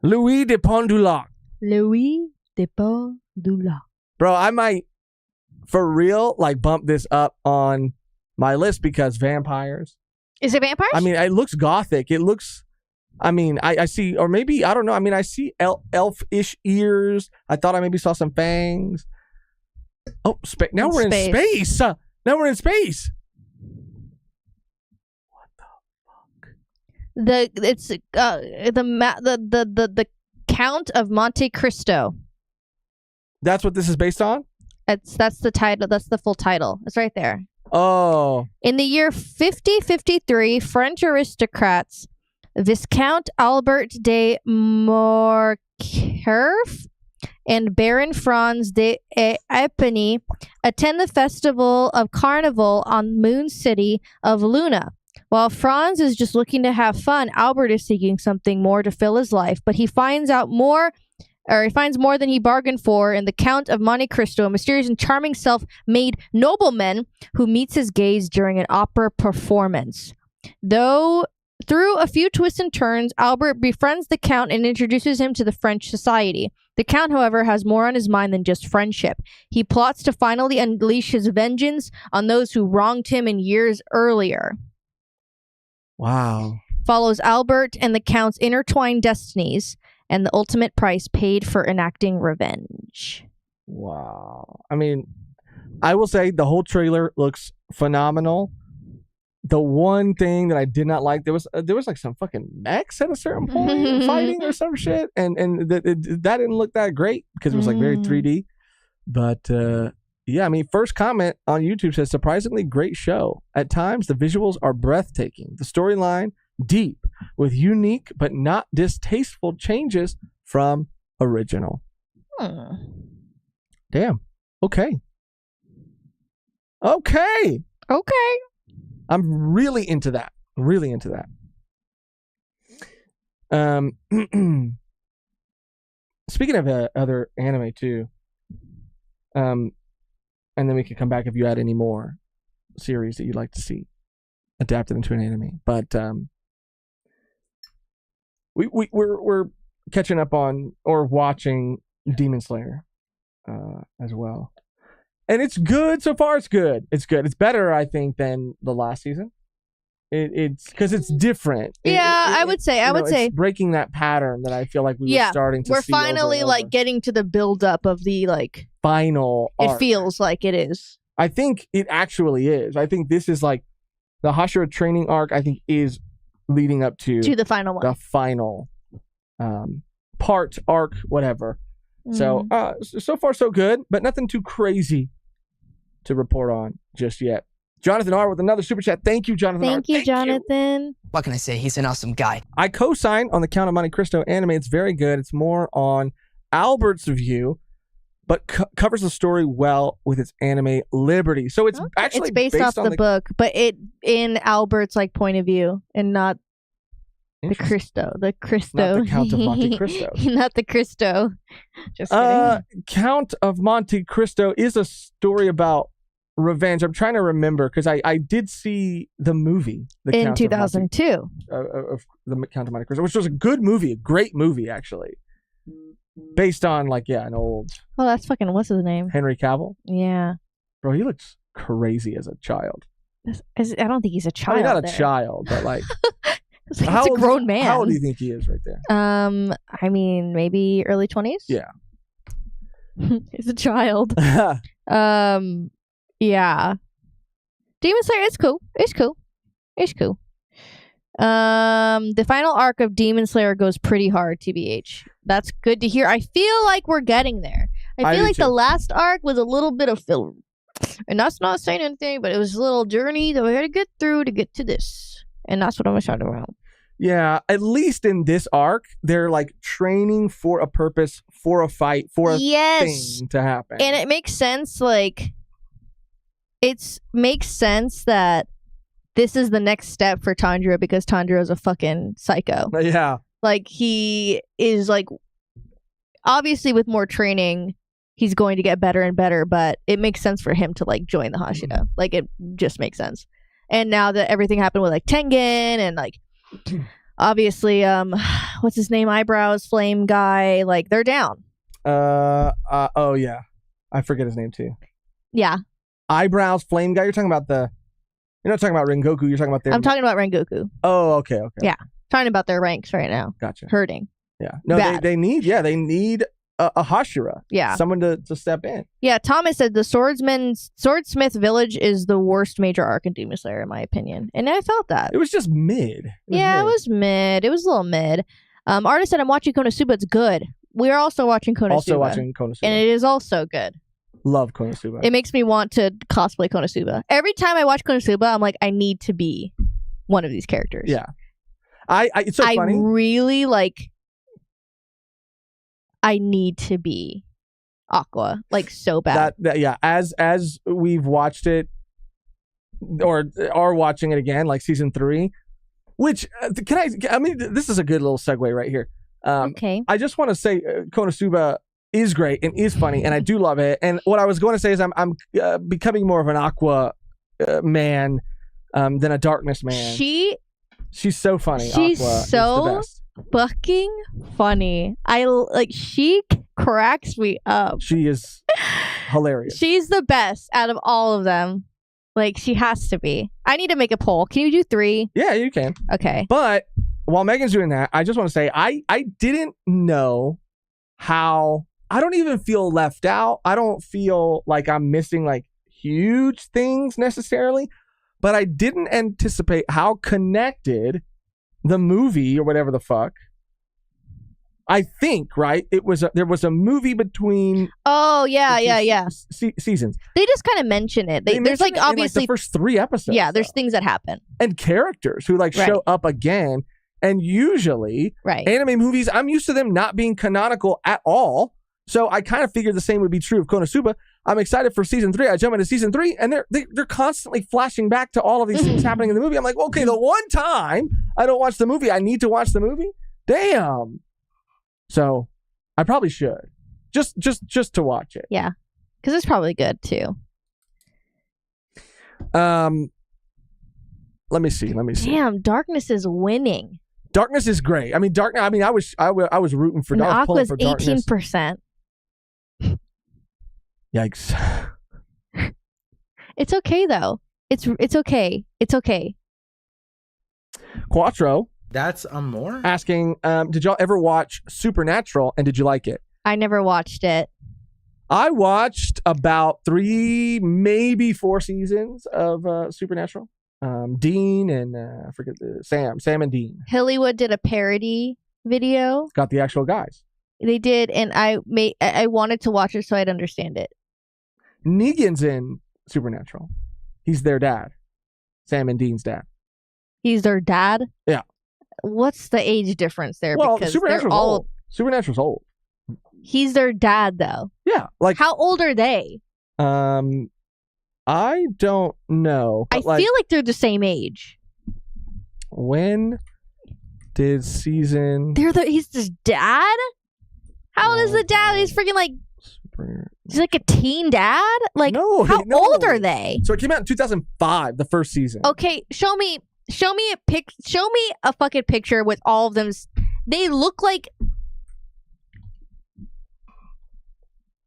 Louis de Pondulac. Louis de Pondulac. Bro, I might, for real, like bump this up on my list because vampires. Is it vampires? I mean, it looks gothic. It looks, I mean, I see, or maybe, I don't know. I mean, I see elf-ish ears. I thought I maybe saw some fangs. Oh, now we're in space. Now we're in space. The Count of Monte Cristo. That's what this is based on? That's the title. That's the full title. It's right there. Oh. In the year 5053, French aristocrats Viscount Albert de Morcerf and Baron Franz de Epinay attend the festival of Carnival on Moon City of Luna. While Franz is just looking to have fun, Albert is seeking something more to fill his life, but he finds more than he bargained for in the Count of Monte Cristo, a mysterious and charming self-made nobleman who meets his gaze during an opera performance. Through a few twists and turns, Albert befriends the Count and introduces him to the French society. The Count, however, has more on his mind than just friendship. He plots to finally unleash his vengeance on those who wronged him in years earlier. Wow. Follows Albert and the Count's intertwined destinies and the ultimate price paid for enacting revenge. Wow. I mean, I will say the whole trailer looks phenomenal. The one thing that I did not like, there was like some fucking mechs at a certain point fighting or some shit, and that didn't look that great because it was like very 3D. But yeah, I mean, first comment on YouTube says surprisingly great show. At times, the visuals are breathtaking. The storyline deep with unique but not distasteful changes from original. Damn. Okay. I'm really into that. Speaking of other anime too, and then we can come back if you add any more series that you'd like to see adapted into an anime. But we're catching up on or watching Demon Slayer as well. And it's good so far. It's good. It's better, I think, than the last season. It's because it's different. I would say it's breaking that pattern that I feel like we were starting to see. We're finally like getting to the buildup of the like final arc. It feels like it is. I think it actually is. I think this is like the Hashira training arc. I think is leading up to the final one. The final part arc, whatever. So so far so good, but nothing too crazy to report on just yet. Jonathan R. with another super chat. Thank you, Jonathan R. Thank you, Jonathan. What can I say? He's an awesome guy. I co-sign on the Count of Monte Cristo anime. It's very good. It's more on Albert's view, but covers the story well with its anime liberty. So it's actually based off the book, but it in Albert's like point of view and not the Cristo. Not the Count of Monte Cristo. Not the Cristo. Just kidding. Count of Monte Cristo is a story about Revenge. I'm trying to remember because I did see the movie in 2002 of the Count of Monte Cristo, which was a good movie, a great movie actually, based on an old. Oh, that's fucking what's his name? Henry Cavill. Yeah, bro, he looks crazy as a child. I don't think he's a child. Not a child, but like. It's a grown man. How old do you think he is right there? I mean, maybe early 20s. Yeah. He's a child. Yeah. Demon Slayer, it's cool. The final arc of Demon Slayer goes pretty hard, TBH. That's good to hear. I feel like we're getting there. I feel like the last arc was a little bit of filler. And that's not saying anything, but it was a little journey that we had to get through to get to this. And that's what I'm talking about. Yeah, at least in this arc, they're like training for a purpose, for a fight, for a thing to happen. And it makes sense, makes sense that this is the next step for Tanjiro because Tanjiro is a fucking psycho. Yeah. Like, he is obviously with more training, he's going to get better and better, but it makes sense for him to join the Hashira. It just makes sense. And now that everything happened with Tengen and obviously what's his name, eyebrows flame guy, they're down. Oh yeah, I forget his name too. Yeah, eyebrows flame guy. You're talking about you're not talking about Rengoku. You're talking about I'm talking about Rengoku. Oh, okay. Yeah, talking about their ranks right now. Gotcha. Hurting. Yeah. No, they need a Hashira. Yeah. Someone to step in. Yeah, Thomas said the Swordsmith Village is the worst major arc in Demon Slayer, in my opinion. And I felt that. It was just mid. It was mid. It was a little mid. Artist said, I'm watching Konosuba. It's good. We're also watching Konosuba. And it is also good. Love Konosuba. It makes me want to cosplay Konosuba. Every time I watch Konosuba, I'm like, I need to be one of these characters. Yeah. It's so funny. I really I need to be Aqua, so bad. Yeah, as we've watched it or are watching it again, season 3, which this is a good little segue right here. Okay. I just want to say Konosuba is great and is funny, and I do love it. And what I was going to say is I'm becoming more of an Aqua man than a Darkness man. She's so funny. She's Aqua so is the best. Fucking funny. She cracks me up. She is hilarious. She's the best out of all of them. She has to be. I need to make a poll. Can you do 3? Yeah, you can. Okay. But while Megan's doing that, I just want to say I didn't know how. I don't even feel left out. I don't feel like I'm missing huge things necessarily, but I didn't anticipate how connected the movie or whatever the fuck. I think, right? There was a movie between. Oh yeah. Seasons. They just kind of mention it. There's obviously the first 3 episodes. Yeah, there's things that happen and characters who show up again. And usually, anime movies, I'm used to them not being canonical at all. So I kind of figured the same would be true of Konosuba. I'm excited for season 3. I jump into season 3, and they're constantly flashing back to all of these things happening in the movie. I'm like, okay, the one time I don't watch the movie, I need to watch the movie. Damn. So I probably should just to watch it. Yeah, because it's probably good too. Let me see. Damn, Darkness is winning. Darkness is great. I mean, I was rooting for Darkness. Aqua's 18%. Yikes. It's okay though. It's okay. It's okay. Quattro. That's more? Asking, did y'all ever watch Supernatural and did you like it? I never watched it. I watched about 3, maybe 4 seasons of Supernatural. Dean and I forget Sam and Dean. Hillywood did a parody video. Got the actual guys. They did, and I wanted to watch it so I'd understand it. Negan's in Supernatural. He's their dad. Sam and Dean's dad. He's their dad? Yeah. What's the age difference there? Well, because Supernatural's old. Supernatural's old. He's their dad, though. Yeah. How old are they? I don't know. I feel like they're the same age. When did season... He's his dad? How old is the dad? He's freaking super. He's like a teen dad. Like, no, how old are they? So it came out in 2005, the first season. Okay, show me a fucking picture with all of them. They look like.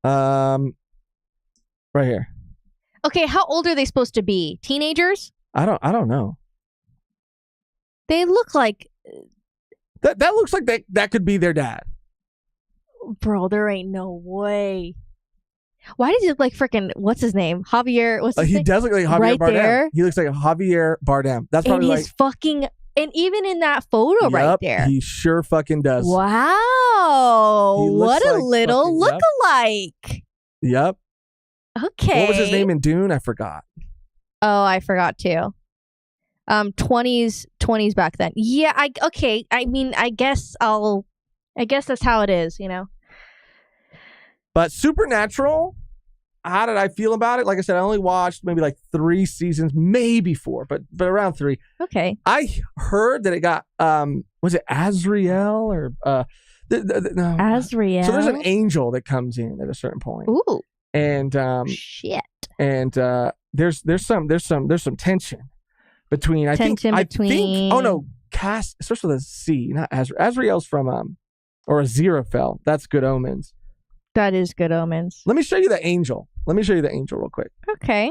Right here. Okay, how old are they supposed to be? Teenagers? I don't know. They look like that looks like that could be their dad. Bro, there ain't no way. Why does he look like freaking what's his name? Javier. What's his name? He does look like Javier right Bardem. There. He looks like Javier Bardem. That's probably and he's fucking and even in that photo right there. He sure fucking does. Wow. What a little look-alike. Yep. Okay. What was his name in Dune? I forgot. Oh, I forgot too. 20s back then. Yeah, okay. I mean, I guess that's how it is, you know. But Supernatural, how did I feel about it? Like I said, I only watched maybe like 3 seasons, maybe 4, but around 3. Okay. I heard that it got was it Azrael or no. Azrael. So there's an angel that comes in at a certain point. Ooh. And shit. And there's some tension between oh no, it starts with a C, not Azrael. Azrael's from or Aziraphale. That's Good Omens. That is Good Omens. Let me show you the angel. Real quick. Okay.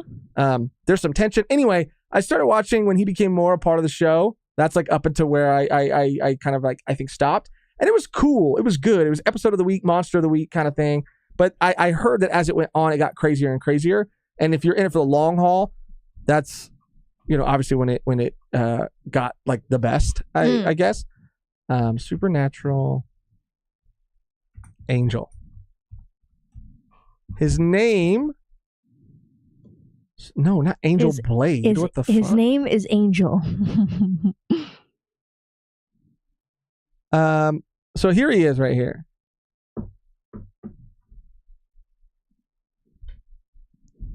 There's some tension. Anyway, I started watching when he became more a part of the show. That's like up until where I kind of like I think stopped. And it was cool. It was good. It was episode of the week, monster of the week kind of thing. But I heard that as it went on, it got crazier and crazier. And if you're in it for the long haul, that's, obviously when it got like the best, I guess. Supernatural Angel. His name. No, not Angel Blade. What the fuck? His name is Angel. So here he is right here.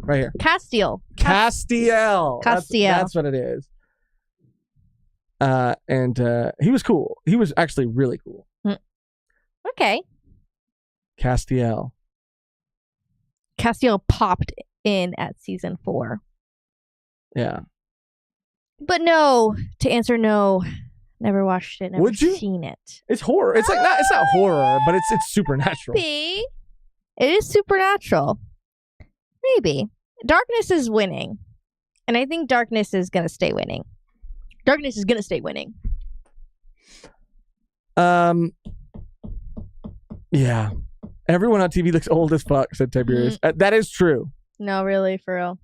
Right here. Castiel. That's what it is. And he was cool. He was actually really cool. Okay. Castiel popped in at season 4. Yeah. But no, to answer no, never watched it, never seen it. It's horror. It's like it's not horror, but it's supernatural. Maybe. It is supernatural. Maybe. Darkness is winning. And I think darkness is going to stay winning. Yeah. Everyone on TV looks old as fuck, said Tiberius. That is true. No, really, for real.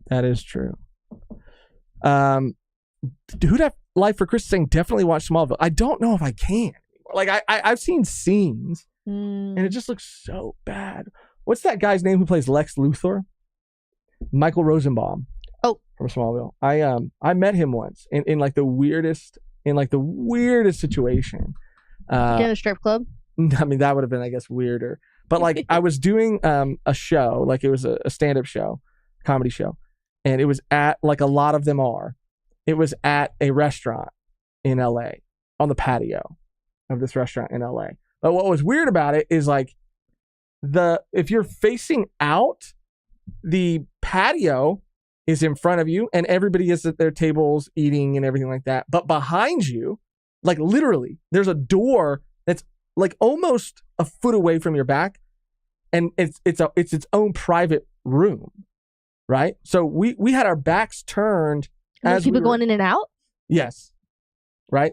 That is true. Who'd have Life for Chris saying definitely watch Smallville? I don't know if I can. Like I've seen scenes and it just looks so bad. What's that guy's name who plays Lex Luthor? Michael Rosenbaum. Oh, from Smallville. I met him once in like the weirdest situation. In a strip club? I mean, that would have been, I guess, weirder. But like I was doing a show, like it was a stand-up show, comedy show, and it was at, like a lot of them are, it was at a restaurant in LA, on the patio of this restaurant in LA. But what was weird about it is like if you're facing out, the patio is in front of you and everybody is at their tables eating and everything like that. But behind you, like literally, there's a door that's like almost a foot away from your back, and it's its own private room, right? So we had our backs turned. As people going in and out? Yes. Right?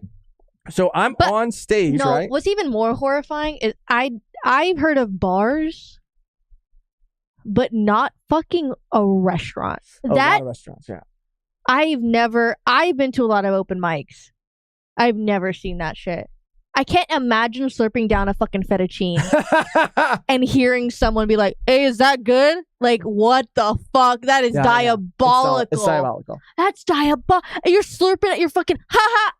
So I'm on stage, right? What's even more horrifying is I've heard of bars, but not fucking a restaurant. A lot of restaurants, yeah. I've been to a lot of open mics. I've never seen that shit. I can't imagine slurping down a fucking fettuccine and hearing someone be like, "Hey, is that good?" Like, what the fuck? That is diabolical. It's diabolical. That's diabolical. You're slurping at your fucking,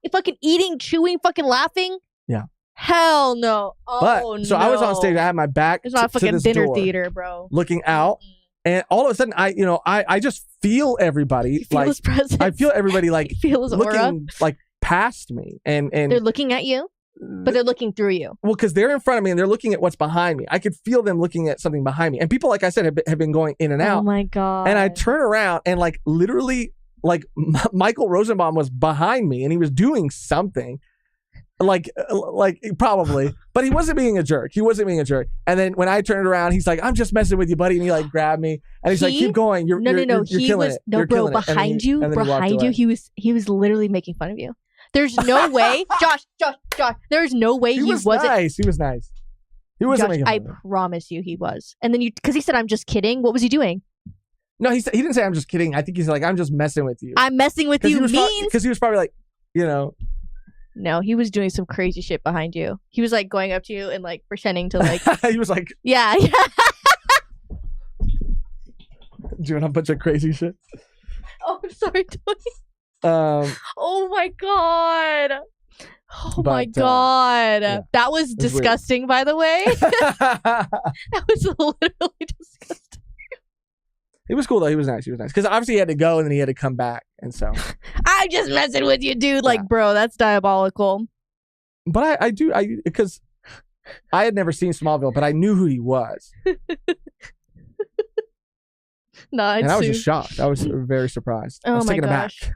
you're fucking eating, chewing, fucking laughing. Yeah. Hell no. So I was on stage. I had my back it's not a fucking to this dinner door, theater, bro. looking out, and all of a sudden, I just feel everybody. You feel his presence. I feel everybody like feel his aura. looking like past me, and they're looking at you. But they're looking through you. Well, because they're in front of me and they're looking at what's behind me. I could feel them looking at something behind me. And people, like I said, have been going in and out. Oh my God. And I turn around and like literally like Michael Rosenbaum was behind me and he was doing something. Like probably, but he wasn't being a jerk. And then when I turned around, he's like, "I'm just messing with you, buddy," and he like grabbed me and he's like, "Keep going. You're killing it." No, bro, behind you, he was literally making fun of you. There's no way, Josh. There's no way he wasn't. Nice. He was nice. He wasn't making fun of me. I promise you, he was. And then because he said, "I'm just kidding." What was he doing? No, he didn't say, "I'm just kidding." I think he's like, "I'm just messing with you." I'm messing with you means because he was probably like, No, he was doing some crazy shit behind you. He was like going up to you and like pretending to like. He was like, yeah. Doing a bunch of crazy shit. Oh, I'm sorry, Tony. Oh my God. Oh my God. Yeah. That was disgusting, by the way. That was literally disgusting. He was cool though. He was nice. Because obviously he had to go and then he had to come back. And so I'm just messing with you, dude. Like, bro, that's diabolical. But because I had never seen Smallville, but I knew who he was. Nice. And I was just shocked. I was very surprised. Oh I was my taken gosh. aback.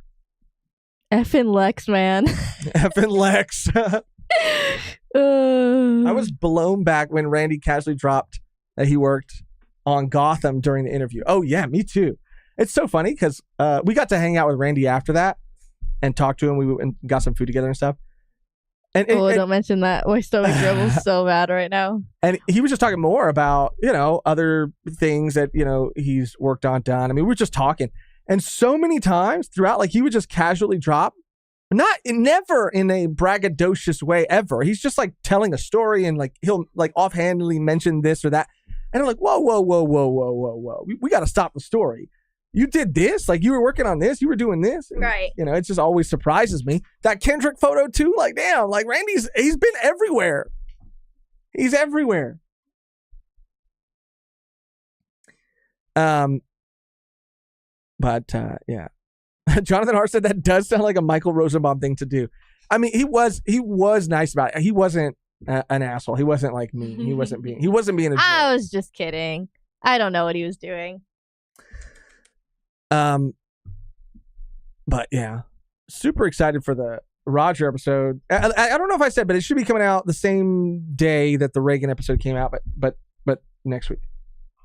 Effing Lex, man. Effing Lex. I was blown back when Randy casually dropped that he worked on Gotham during the interview. Oh yeah, me too. It's so funny because we got to hang out with Randy after that and talk to him. We went and got some food together and stuff. And don't mention that. My stomach dribbles so bad right now. And he was just talking more about, other things that, he's worked on, done. I mean, we were just talking. And so many times throughout, like he would just casually drop, never in a braggadocious way ever. He's just like telling a story and like he'll like offhandedly mention this or that. And I'm like, whoa. We got to stop the story. You did this? Like you were working on this? You were doing this? And, right. It just always surprises me. That Kendrick photo too, like damn, like he's been everywhere. He's everywhere. But yeah. Jonathan Hart said that does sound like a Michael Rosenbaum thing to do. I mean, he was nice about it. He wasn't an asshole. He wasn't like me. He wasn't being a jerk. I was just kidding. I don't know what he was doing. But yeah, super excited for the Roger episode. I don't know if I said, but it should be coming out the same day that the Reagan episode came out, but next week,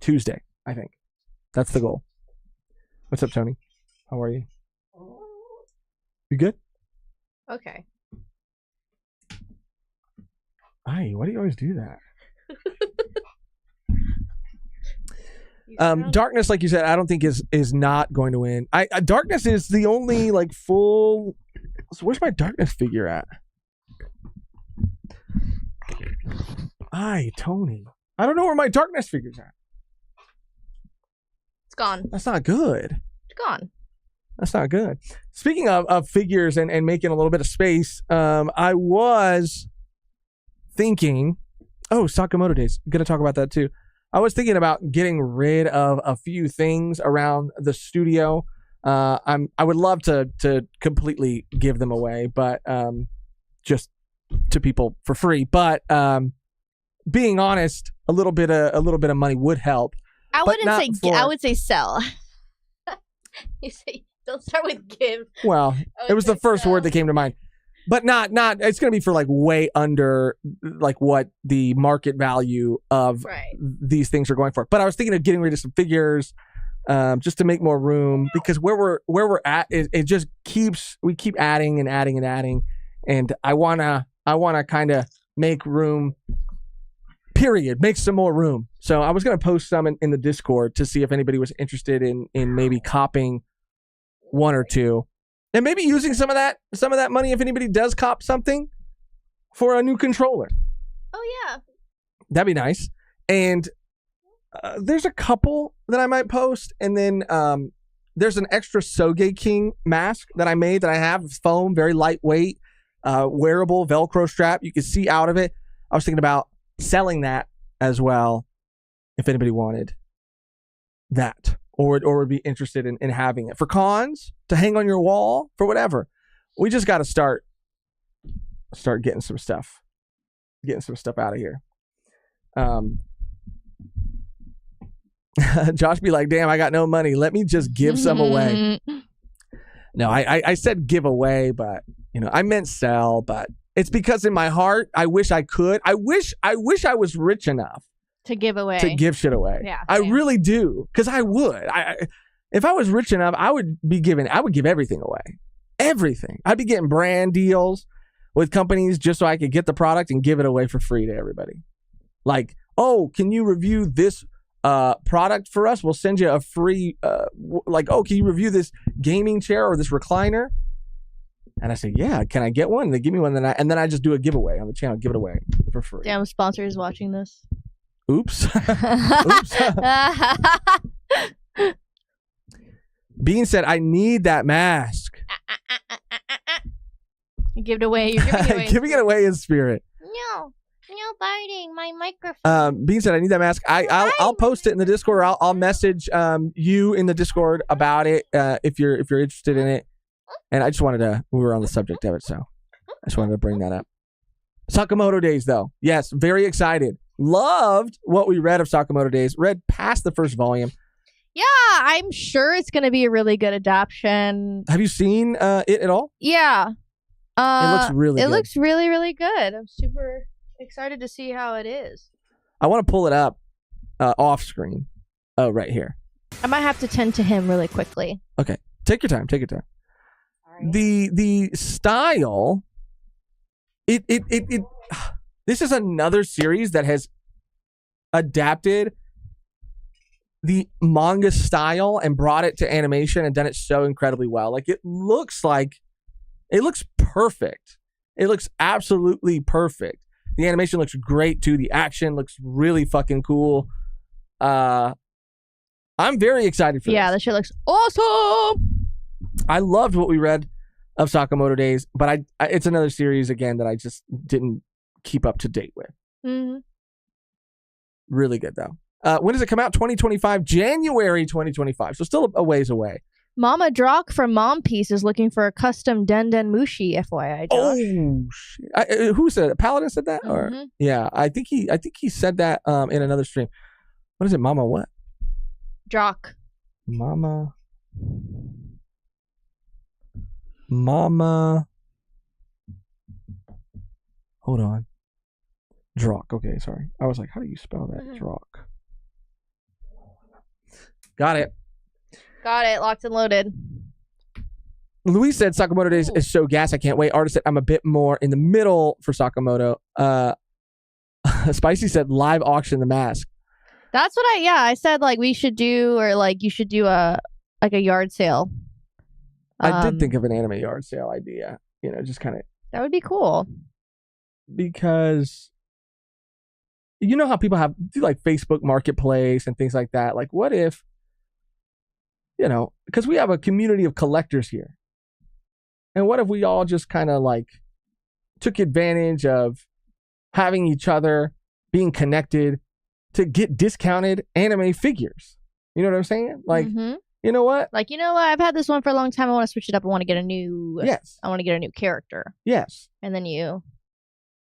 Tuesday, I think. That's the goal. What's up, Tony? How are you? You good? Okay. Aye, why do you always do that? Darkness, like you said, I don't think is not going to win. Darkness is the only like full. So where's my Darkness figure at? Aye, Tony. I don't know where my Darkness figure's at. It's gone. That's not good. It's gone. That's not good. Speaking of figures and making a little bit of space, I was thinking, Sakamoto Days. I'm going to talk about that too. I was thinking about getting rid of a few things around the studio. I would love to completely give them away, but just to people for free. But being honest, a little bit of money would help. I would say sell. You say don't start with give. Well, it was the first word that came to mind. But not it's going to be for like way under like what the market value of these things are going for. But I was thinking of getting rid of some figures just to make more room, because where we're at it just we keep adding and adding and adding, and I want to kind of make room, period, make some more room. So I was going to post some in the Discord to see if anybody was interested in maybe copping one or two. And maybe using some of that money, if anybody does cop something, for a new controller. Oh yeah, that'd be nice. And there's a couple that I might post, and then there's an extra Soge King mask that I made that I have foam, very lightweight, wearable Velcro strap. You can see out of it. I was thinking about selling that as well, if anybody wanted that. Or would be interested in having it for cons, to hang on your wall, for whatever. We just got to start getting some stuff getting some stuff out of here. Josh be like, damn, I got no money. Let me just give some away. No, I said give away, but I meant sell, but it's because in my heart, I wish I could. I wish I was rich enough to give away. To give shit away. Yeah. I really do. Because I would. If I was rich enough, I would give everything away. Everything. I'd be getting brand deals with companies just so I could get the product and give it away for free to everybody. Like, oh, can you review this product for us? We'll send you a free, can you review this gaming chair or this recliner? And I say, yeah, can I get one? And they give me one, and then I just do a giveaway on the channel, give it away for free. Damn, sponsor is watching this. Oops. Oops. Bean said, I need that mask. You give it away. You're giving it away. Giving it away in spirit. No biting my microphone. Bean said, I need that mask. I'll post it in the Discord. Or I'll message you in the Discord about it if you're interested in it. And I just wanted we were on the subject of it, so I just wanted to bring that up. Sakamoto Days, though. Yes, very excited. Loved what we read of Sakamoto Days. Read past the first volume. Yeah, I'm sure it's going to be a really good adaptation. Have you seen it at all? Yeah. It looks really good. It looks really, really good. I'm super excited to see how it is. I want to pull it up off screen. Oh, right here. I might have to tend to him really quickly. Okay. Take your time. Right. The style, it this is another series that has adapted the manga style and brought it to animation and done it so incredibly well. Like it looks perfect. It looks absolutely perfect. The animation looks great too. The action looks really fucking cool. I'm very excited for this. Yeah, this shit looks awesome. I loved what we read of Sakamoto Days, but it's another series again that I just didn't keep up to date with. Mm-hmm. Really good though. When does it come out? 2025, January 2025. So still a ways away. Mama Drock from Mom Piece is looking for a custom Den Mushi, FYI. Josh. Oh shit! Who said it? Paladin said that, or yeah, I think he said that in another stream. What is it, Mama? What? Drock. Mama. Hold on. Drock. Okay, sorry. I was like, how do you spell that? Drock. Got it. Locked and loaded. Luis said Sakamoto Days is so gas. I can't wait. Artist said I'm a bit more in the middle for Sakamoto. Spicy said live auction the mask. That's what I said like we should do, or like you should do a yard sale. I did think of an anime yard sale idea. Just kind of. That would be cool. Because you know how people do like Facebook Marketplace and things like that. Like what if, because we have a community of collectors here. And what if we all just kind of like took advantage of having each other, being connected to get discounted anime figures? You know what I'm saying? Like, you know what? Like, I've had this one for a long time. I want to switch it up. I want to get a new. Yes. I want to get a new character. Yes. And then you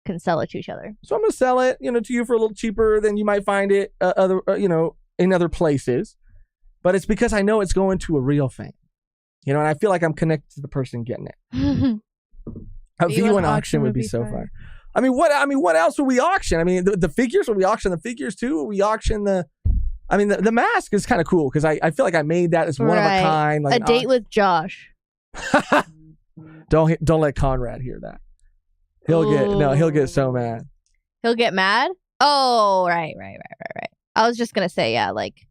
can sell it to each other. So I'm gonna sell it, to you for a little cheaper than you might find it, in other places. But it's because I know it's going to a real fan, and I feel like I'm connected to the person getting it. A V1 auction would be so fun. I mean, what else would we auction? I mean, the figures. Would we auction the figures too? Would we auction the? I mean, the mask is kind of cool because I feel like I made that as one of a kind. Like a date with Josh. Don't let Conrad hear that. He'll get so mad. He'll get mad? Oh, right. I was just gonna say, yeah, like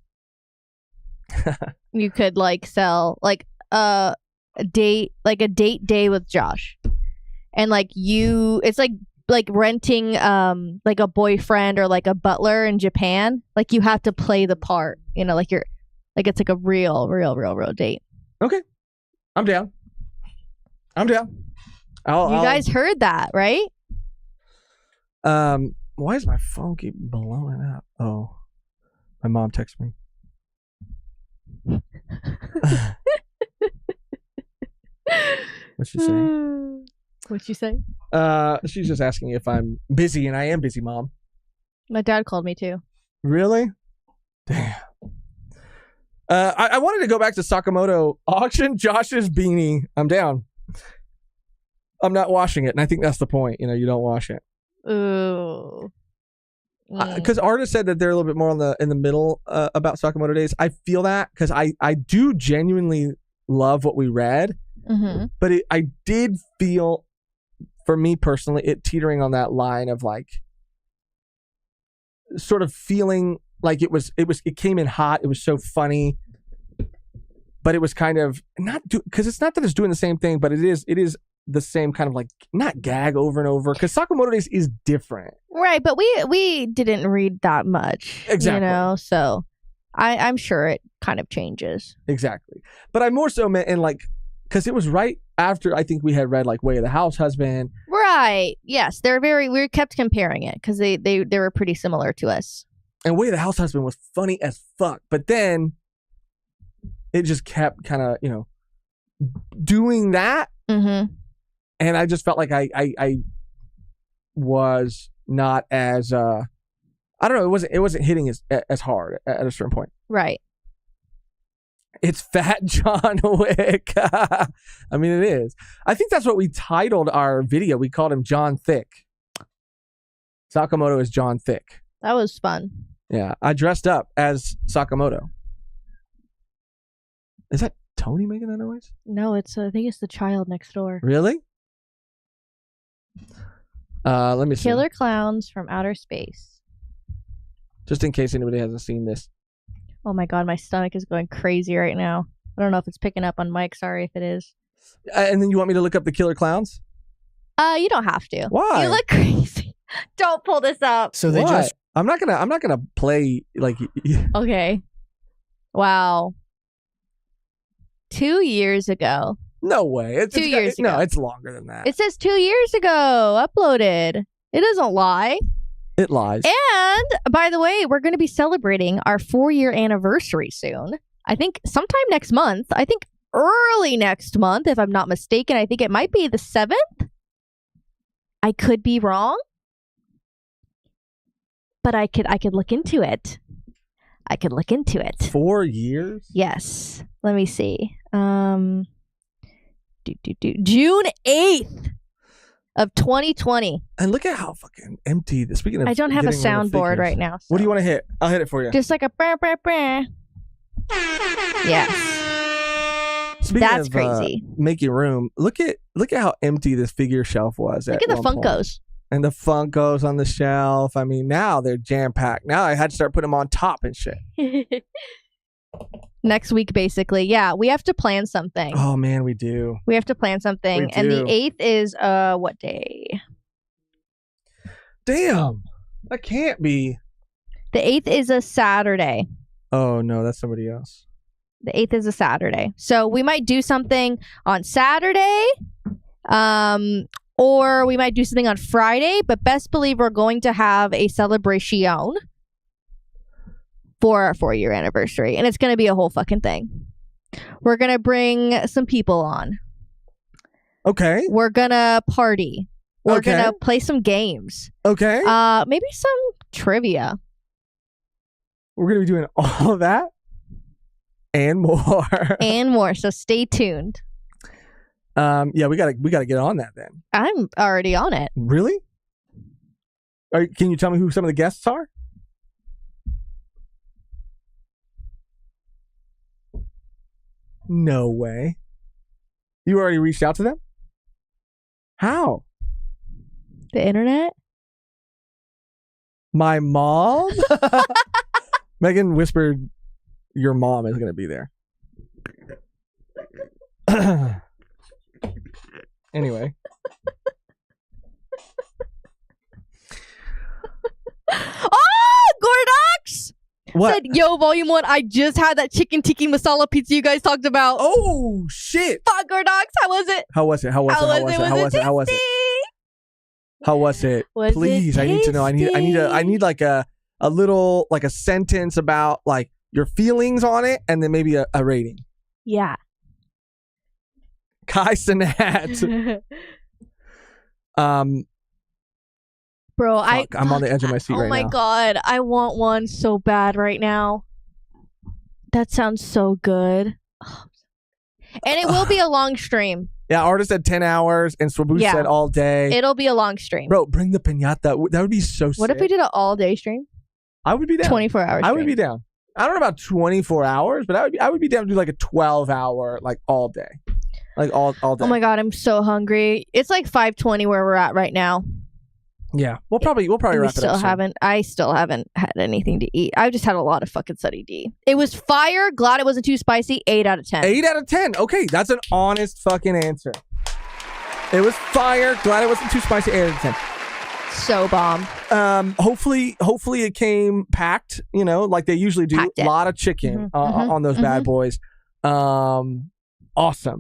you could like sell like a date day with Josh. And like it's like renting like a boyfriend or like a butler in Japan. Like you have to play the part, like you're like it's like a real date. Okay. I'm down. You guys heard that, right? Why does my phone keep blowing up? Oh, my mom texted me. What'd she say? What'd she say? She's just asking if I'm busy, and I am busy, Mom. My dad called me too. Really? Damn. I wanted to go back to Sakamoto auction Josh's beanie. I'm down. I'm not washing it, and I think that's the point. You don't wash it. Ooh. Because artists said that they're a little bit more in the middle about Sakamoto Days. I feel that because I do genuinely love what we read, but I did feel, for me personally, it teetering on that line of like sort of feeling like it came in hot. It was so funny, but it was kind of not because it's not that it's doing the same thing, but it is the same kind of like not gag over and over because Sakamoto Days is different, right? But we didn't read that much, exactly. So I'm sure it kind of changes, exactly. But I more so meant in like because it was right after I think we had read like Way of the House Husband, right? Yes, we kept comparing it because they were pretty similar to us. And Way of the House Husband was funny as fuck, but then it just kept kind of doing that. And I just felt like I was not as I don't know, it wasn't hitting as hard at a certain point. Right. It's Fat John Wick. I mean, it is. I think that's what we titled our video. We called him John Thick. Sakamoto is John Thick. That was fun. Yeah, I dressed up as Sakamoto. Is that Tony making that noise? No, I think it's the child next door. Really? Let me see. Killer clowns from outer space. Just in case anybody hasn't seen this. Oh my god, my stomach is going crazy right now. I don't know if it's picking up on mic. Sorry if it is. And then you want me to look up the killer clowns? You don't have to. Why? You look crazy. Don't pull this up. So they just. I'm not gonna play like. Okay. Wow. 2 years ago. No way. It's 2 years ago. No, it's longer than that. It says 2 years ago. Uploaded. It doesn't lie. It lies. And by the way, we're going to be celebrating our 4-year anniversary soon. I think sometime next month. I think early next month, if I'm not mistaken. I think it might be the 7th. I could be wrong. But I could look into it. 4 years? Yes. Let me see. June 8th of 2020. And look at how fucking empty this. Speaking of, I don't have a soundboard right now. So. What do you want to hit? I'll hit it for you. Just like a brr, brr, brr. Yes. That's crazy. Making room. Look at how empty this figure shelf was. Look at the Funkos. Point. And the Funkos on the shelf. I mean, now they're jam-packed. Now I had to start putting them on top and shit. Next week, basically. Yeah, we have to plan something. Oh, man, we do. We have to plan something. And the 8th is, what day? Damn. That can't be. The 8th is a Saturday. Oh, no, that's somebody else. The 8th is a Saturday. So we might do something on Saturday. Or we might do something on Friday, but best believe we're going to have a celebration for our 4-year anniversary. And it's going to be a whole fucking thing. We're going to bring some people on. Okay. We're going to party. We're going to play some games. Okay. Maybe some trivia. We're going to be doing all of that and more. And more. So stay tuned. Yeah, we gotta get on that then. I'm already on it. Really? Can you tell me who some of the guests are? No way. You already reached out to them? How? The internet? My mom? Megan whispered your mom is going to be there. Anyway. Oh, Gordox! What? Said, yo, volume 1, I just had that chicken tiki masala pizza you guys talked about. Oh, shit. Fuck, Gordox, how was it? How was it? Please, I need to know. I need like a little, like a sentence about like your feelings on it and then maybe a rating. Yeah. Kai Sinat. Bro, I'm on the edge of my seat right now. Oh my god, I want one so bad right now. That sounds so good. And it will be a long stream. Yeah, Artist said 10 hours and Swabu said all day. It'll be a long stream. Bro, bring the piñata. That would be so sick. What if we did an all-day stream? I would be down. 24 hours. I would be down. I don't know about 24 hours, but I would be down to do like a 12-hour, like all day. Like all day. Oh my god, I'm so hungry. It's like 5:20 where we're at right now. Yeah, we'll probably wrap it up soon. I still haven't had anything to eat. I've just had a lot of fucking Sunny D. It was fire. Glad it wasn't too spicy. 8 out of 10. 8 out of 10. Okay, that's an honest fucking answer. It was fire. Glad it wasn't too spicy. 8 out of 10. So bomb. Hopefully it came packed. You know, like they usually do. A lot of chicken on those bad boys. Awesome.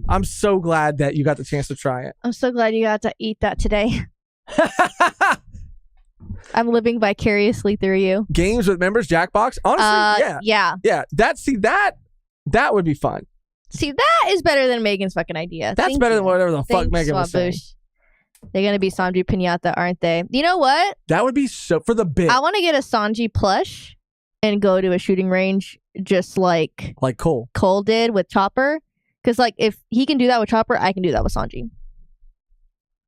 I'm so glad that you got the chance to try it. I'm so glad you got to eat that today. I'm living vicariously through you. Games with members, Jackbox. Honestly, yeah. That would be fun. See, that is better than Megan's fucking idea. That's better than whatever the fuck Megan was saying. They're gonna be Sanji Piñata, aren't they? You know what? That would be so for the bit. I want to get a Sanji plush and go to a shooting range, just like Cole did with Chopper. Because like if he can do that with Chopper, I can do that with Sanji.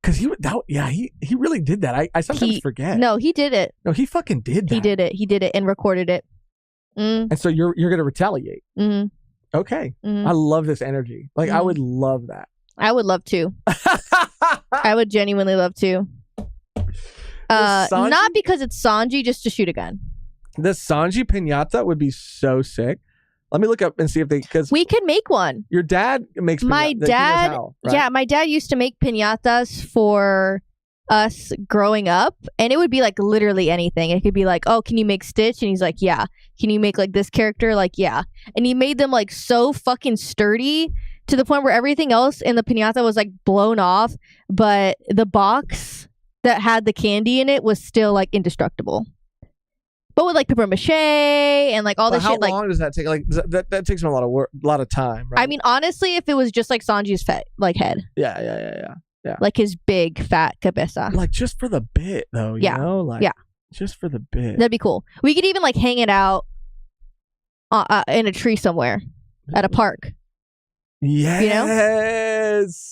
Because he really did that. I sometimes forget. No, he did it. No, he fucking did that. He did it and recorded it. And so you're gonna retaliate. Okay. I love this energy. Like I would love that. I would love to. I would genuinely love to. Not because it's Sanji, just to shoot a gun. The Sanji Piñata would be so sick. Let me look up and see if because we can make one. Your dad makes my dad. Right? Yeah, my dad used to make piñatas for us growing up, and it would be like literally anything. It could be like, oh, can you make Stitch? And he's like, yeah. Can you make like this character? Like, yeah. And he made them like so fucking sturdy to the point where everything else in the piñata was like blown off, but the box that had the candy in it was still like indestructible. But with like paper mache and like all this shit. How long does that take? Like that takes him a lot of work, a lot of time. Right? I mean, honestly, if it was just like Sanji's head. Yeah. Like his big fat cabeza. Like just for the bit, though. You know? Like, just for the bit. That'd be cool. We could even like hang it out in a tree somewhere at a park. Yes. You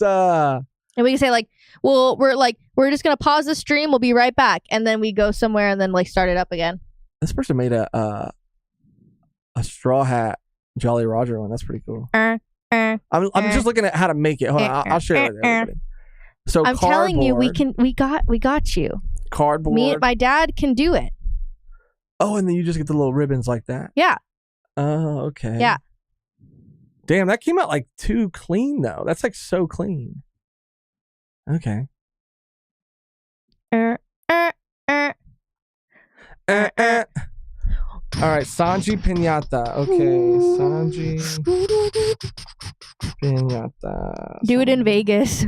know? And we can say like, well, we're just gonna pause the stream. We'll be right back, and then we go somewhere and then like start it up again. This person made a straw hat Jolly Roger one. That's pretty cool. I'm just looking at how to make it. Hold on, I'll share it with everybody. So I'm telling you, we got you. Cardboard. My dad can do it. Oh, and then you just get the little ribbons like that. Yeah. Oh, okay. Yeah. Damn, that came out like too clean though. That's like so clean. Okay. All right, Sanji Piñata. Okay, Sanji Piñata. Do it in Vegas.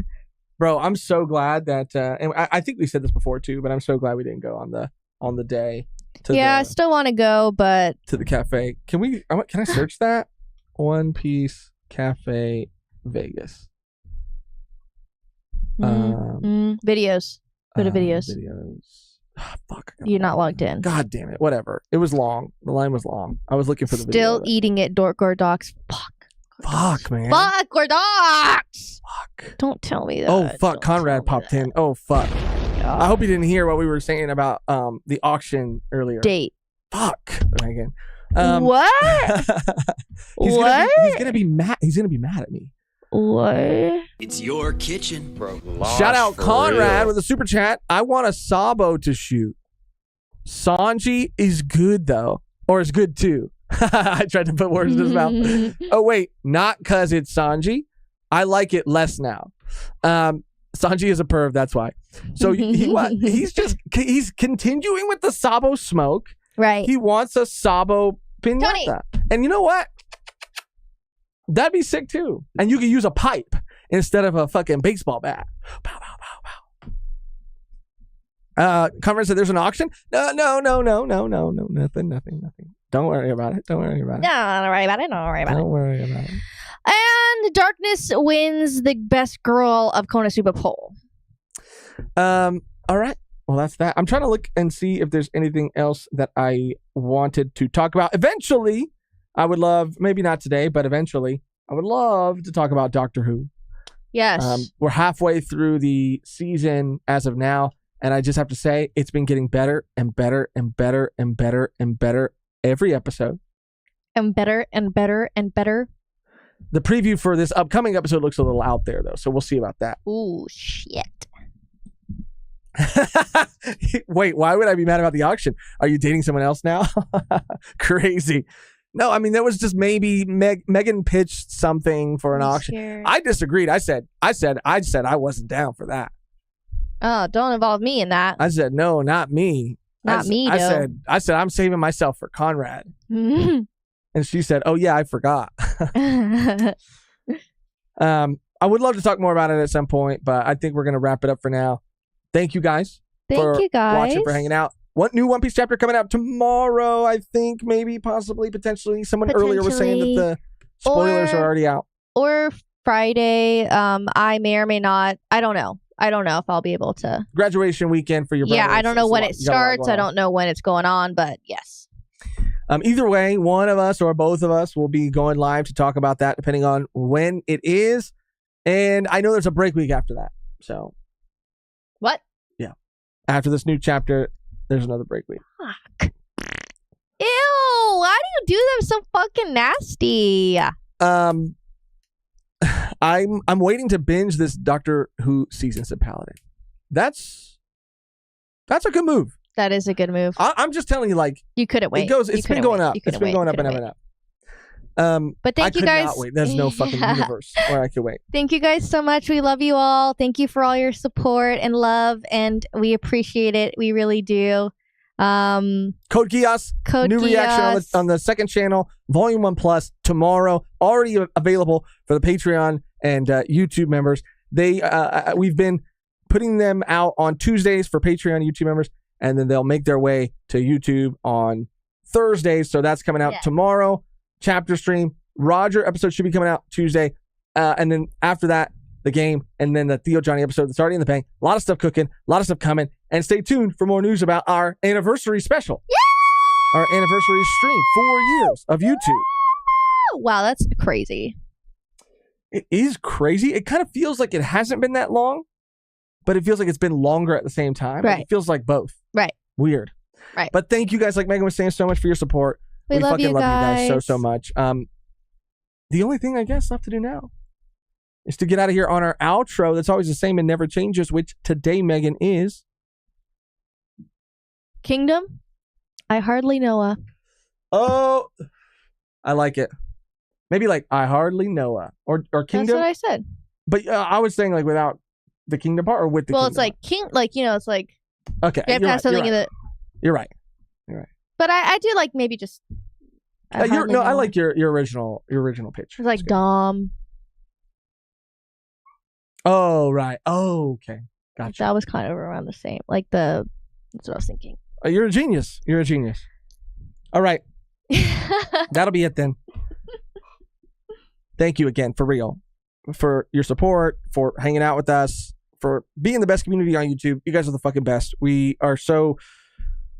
Bro, I'm so glad that and I think we said this before too, but I'm so glad we didn't go on the day. I still want to go, but to the cafe. Can I search that? One Piece Cafe Vegas. Videos. Go to videos. Oh, fuck. You're not logged in. God damn it. Whatever. It was long. The line was long. I was looking for the video. Still eating it, Gordox. Fuck, man. Fuck, Gordox. Fuck. Don't tell me that. Oh, fuck. Conrad popped in. Oh, fuck. I hope he didn't hear what we were saying about the auction earlier. Date. Fuck. Megan. What? He's gonna be mad. He's gonna be mad at me. What? It's your kitchen. Bro, shout out Conrad with a super chat. I want a Sabo to shoot. Sanji is good though, or is good too. I tried to put words in his mouth. Oh wait, not because it's Sanji. I like it less now. Sanji is a perv, that's why. So he's continuing with the Sabo smoke. Right. He wants a Sabo piñata. And you know what? That'd be sick too. And you can use a pipe instead of a fucking baseball bat. Pow, pow, pow, pow. Conrad said there's an auction? No, nothing. Don't worry about it. Don't worry about it. And Darkness wins the best girl of Konosuba poll. All right. Well, that's that. I'm trying to look and see if there's anything else that I wanted to talk about. Eventually, I would love, maybe not today, but eventually, I would love to talk about Doctor Who. Yes. We're halfway through the season as of now, and I just have to say, it's been getting better and better and better and better and better every episode. And better and better and better. The preview for this upcoming episode looks a little out there, though, so we'll see about that. Ooh, shit. Wait, why would I be mad about the auction? Are you dating someone else now? Crazy. No, I mean, that was just maybe Megan pitched something for an auction. Scared. I disagreed. I said I wasn't down for that. Oh, don't involve me in that. I said, no, not me. Not me, though. I said, I'm saving myself for Conrad. And she said, oh, yeah, I forgot. I would love to talk more about it at some point, but I think we're going to wrap it up for now. Thank you guys for watching, for hanging out. What new One Piece chapter coming out tomorrow? I think, maybe, possibly, potentially. Someone earlier was saying that the spoilers are already out. Or Friday. I may or may not. I don't know. I don't know if I'll be able to. Graduation weekend for your brother. Yeah, I don't know when it starts. I don't know when it's going on, but yes. Either way, one of us or both of us will be going live to talk about that, depending on when it is. And I know there's a break week after that. So. What? Yeah. After this new chapter, there's another break week. Fuck. Ew! Why do you do them so fucking nasty? I'm waiting to binge this Doctor Who season, said Paladin. That's a good move. That is a good move. I'm just telling you, like, you couldn't wait. It's been going up. It's been going up and up and up. But thank you guys. Not wait. There's no fucking universe where I could wait. Thank you guys so much. We love you all. Thank you for all your support and love, and we appreciate it. We really do. Code Geass. New reaction on the second channel, Volume 1 Plus, tomorrow. Already available for the Patreon and YouTube members. We've been putting them out on Tuesdays for Patreon YouTube members, and then they'll make their way to YouTube on Thursdays. So that's coming out tomorrow. Chapter stream. Roger episode should be coming out Tuesday. And then after that, the game, and then the Theo Johnny episode that's already in the bank. A lot of stuff cooking, a lot of stuff coming. And stay tuned for more news about our anniversary special. Yeah! Our anniversary stream, 4 years of YouTube. Wow, that's crazy. It is crazy. It kind of feels like it hasn't been that long, but it feels like it's been longer at the same time. Right. It feels like both. Right. Weird. Right. But thank you guys, like Megan was saying, so much for your support. We love fucking you love guys. you guys so much. The only thing I guess left to do now is to get out of here on our outro that's always the same and never changes, which today, Megan, is Kingdom. I hardly know a. Oh, I like it. Maybe like I hardly know a or Kingdom. That's what I said. But I was saying like without the Kingdom part or with the. Well, Kingdom it's like part. it's like. Okay, you have to have something in the. You're right. But I do like maybe just. I like your original pitch. It's like Dom. Oh right. Oh okay. Gotcha. That was kind of around the same. That's what I was thinking. You're a genius. All right. That'll be it then. Thank you again, for real, for your support, for hanging out with us, for being the best community on YouTube. You guys are the fucking best. We are so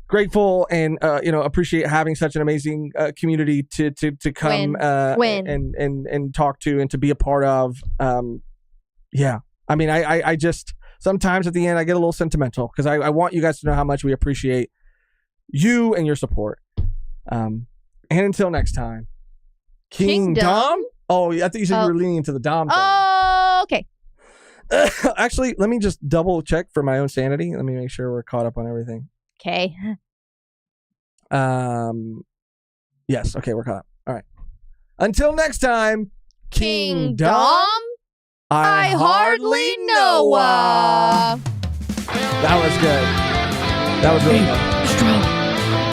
grateful and appreciate having such an amazing community to come and talk to and to be a part of. Yeah, I mean, I just sometimes at the end I get a little sentimental because I want you guys to know how much we appreciate you and your support. And until next time, Kingdom. Oh, I thought you said you were leaning into the Dom thing. Oh, okay. Actually, let me just double check for my own sanity. Let me make sure we're caught up on everything. Okay. Yes. Okay, we're caught up. All right. Until next time, Kingdom. I hardly know. That was good. That was really good. Strong.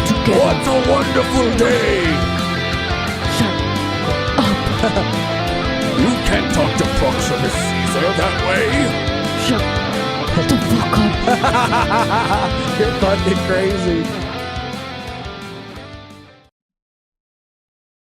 Together. What a wonderful day. Shut up. You can't talk to Proximus Caesar that way. Shut the fuck up. You're fucking crazy.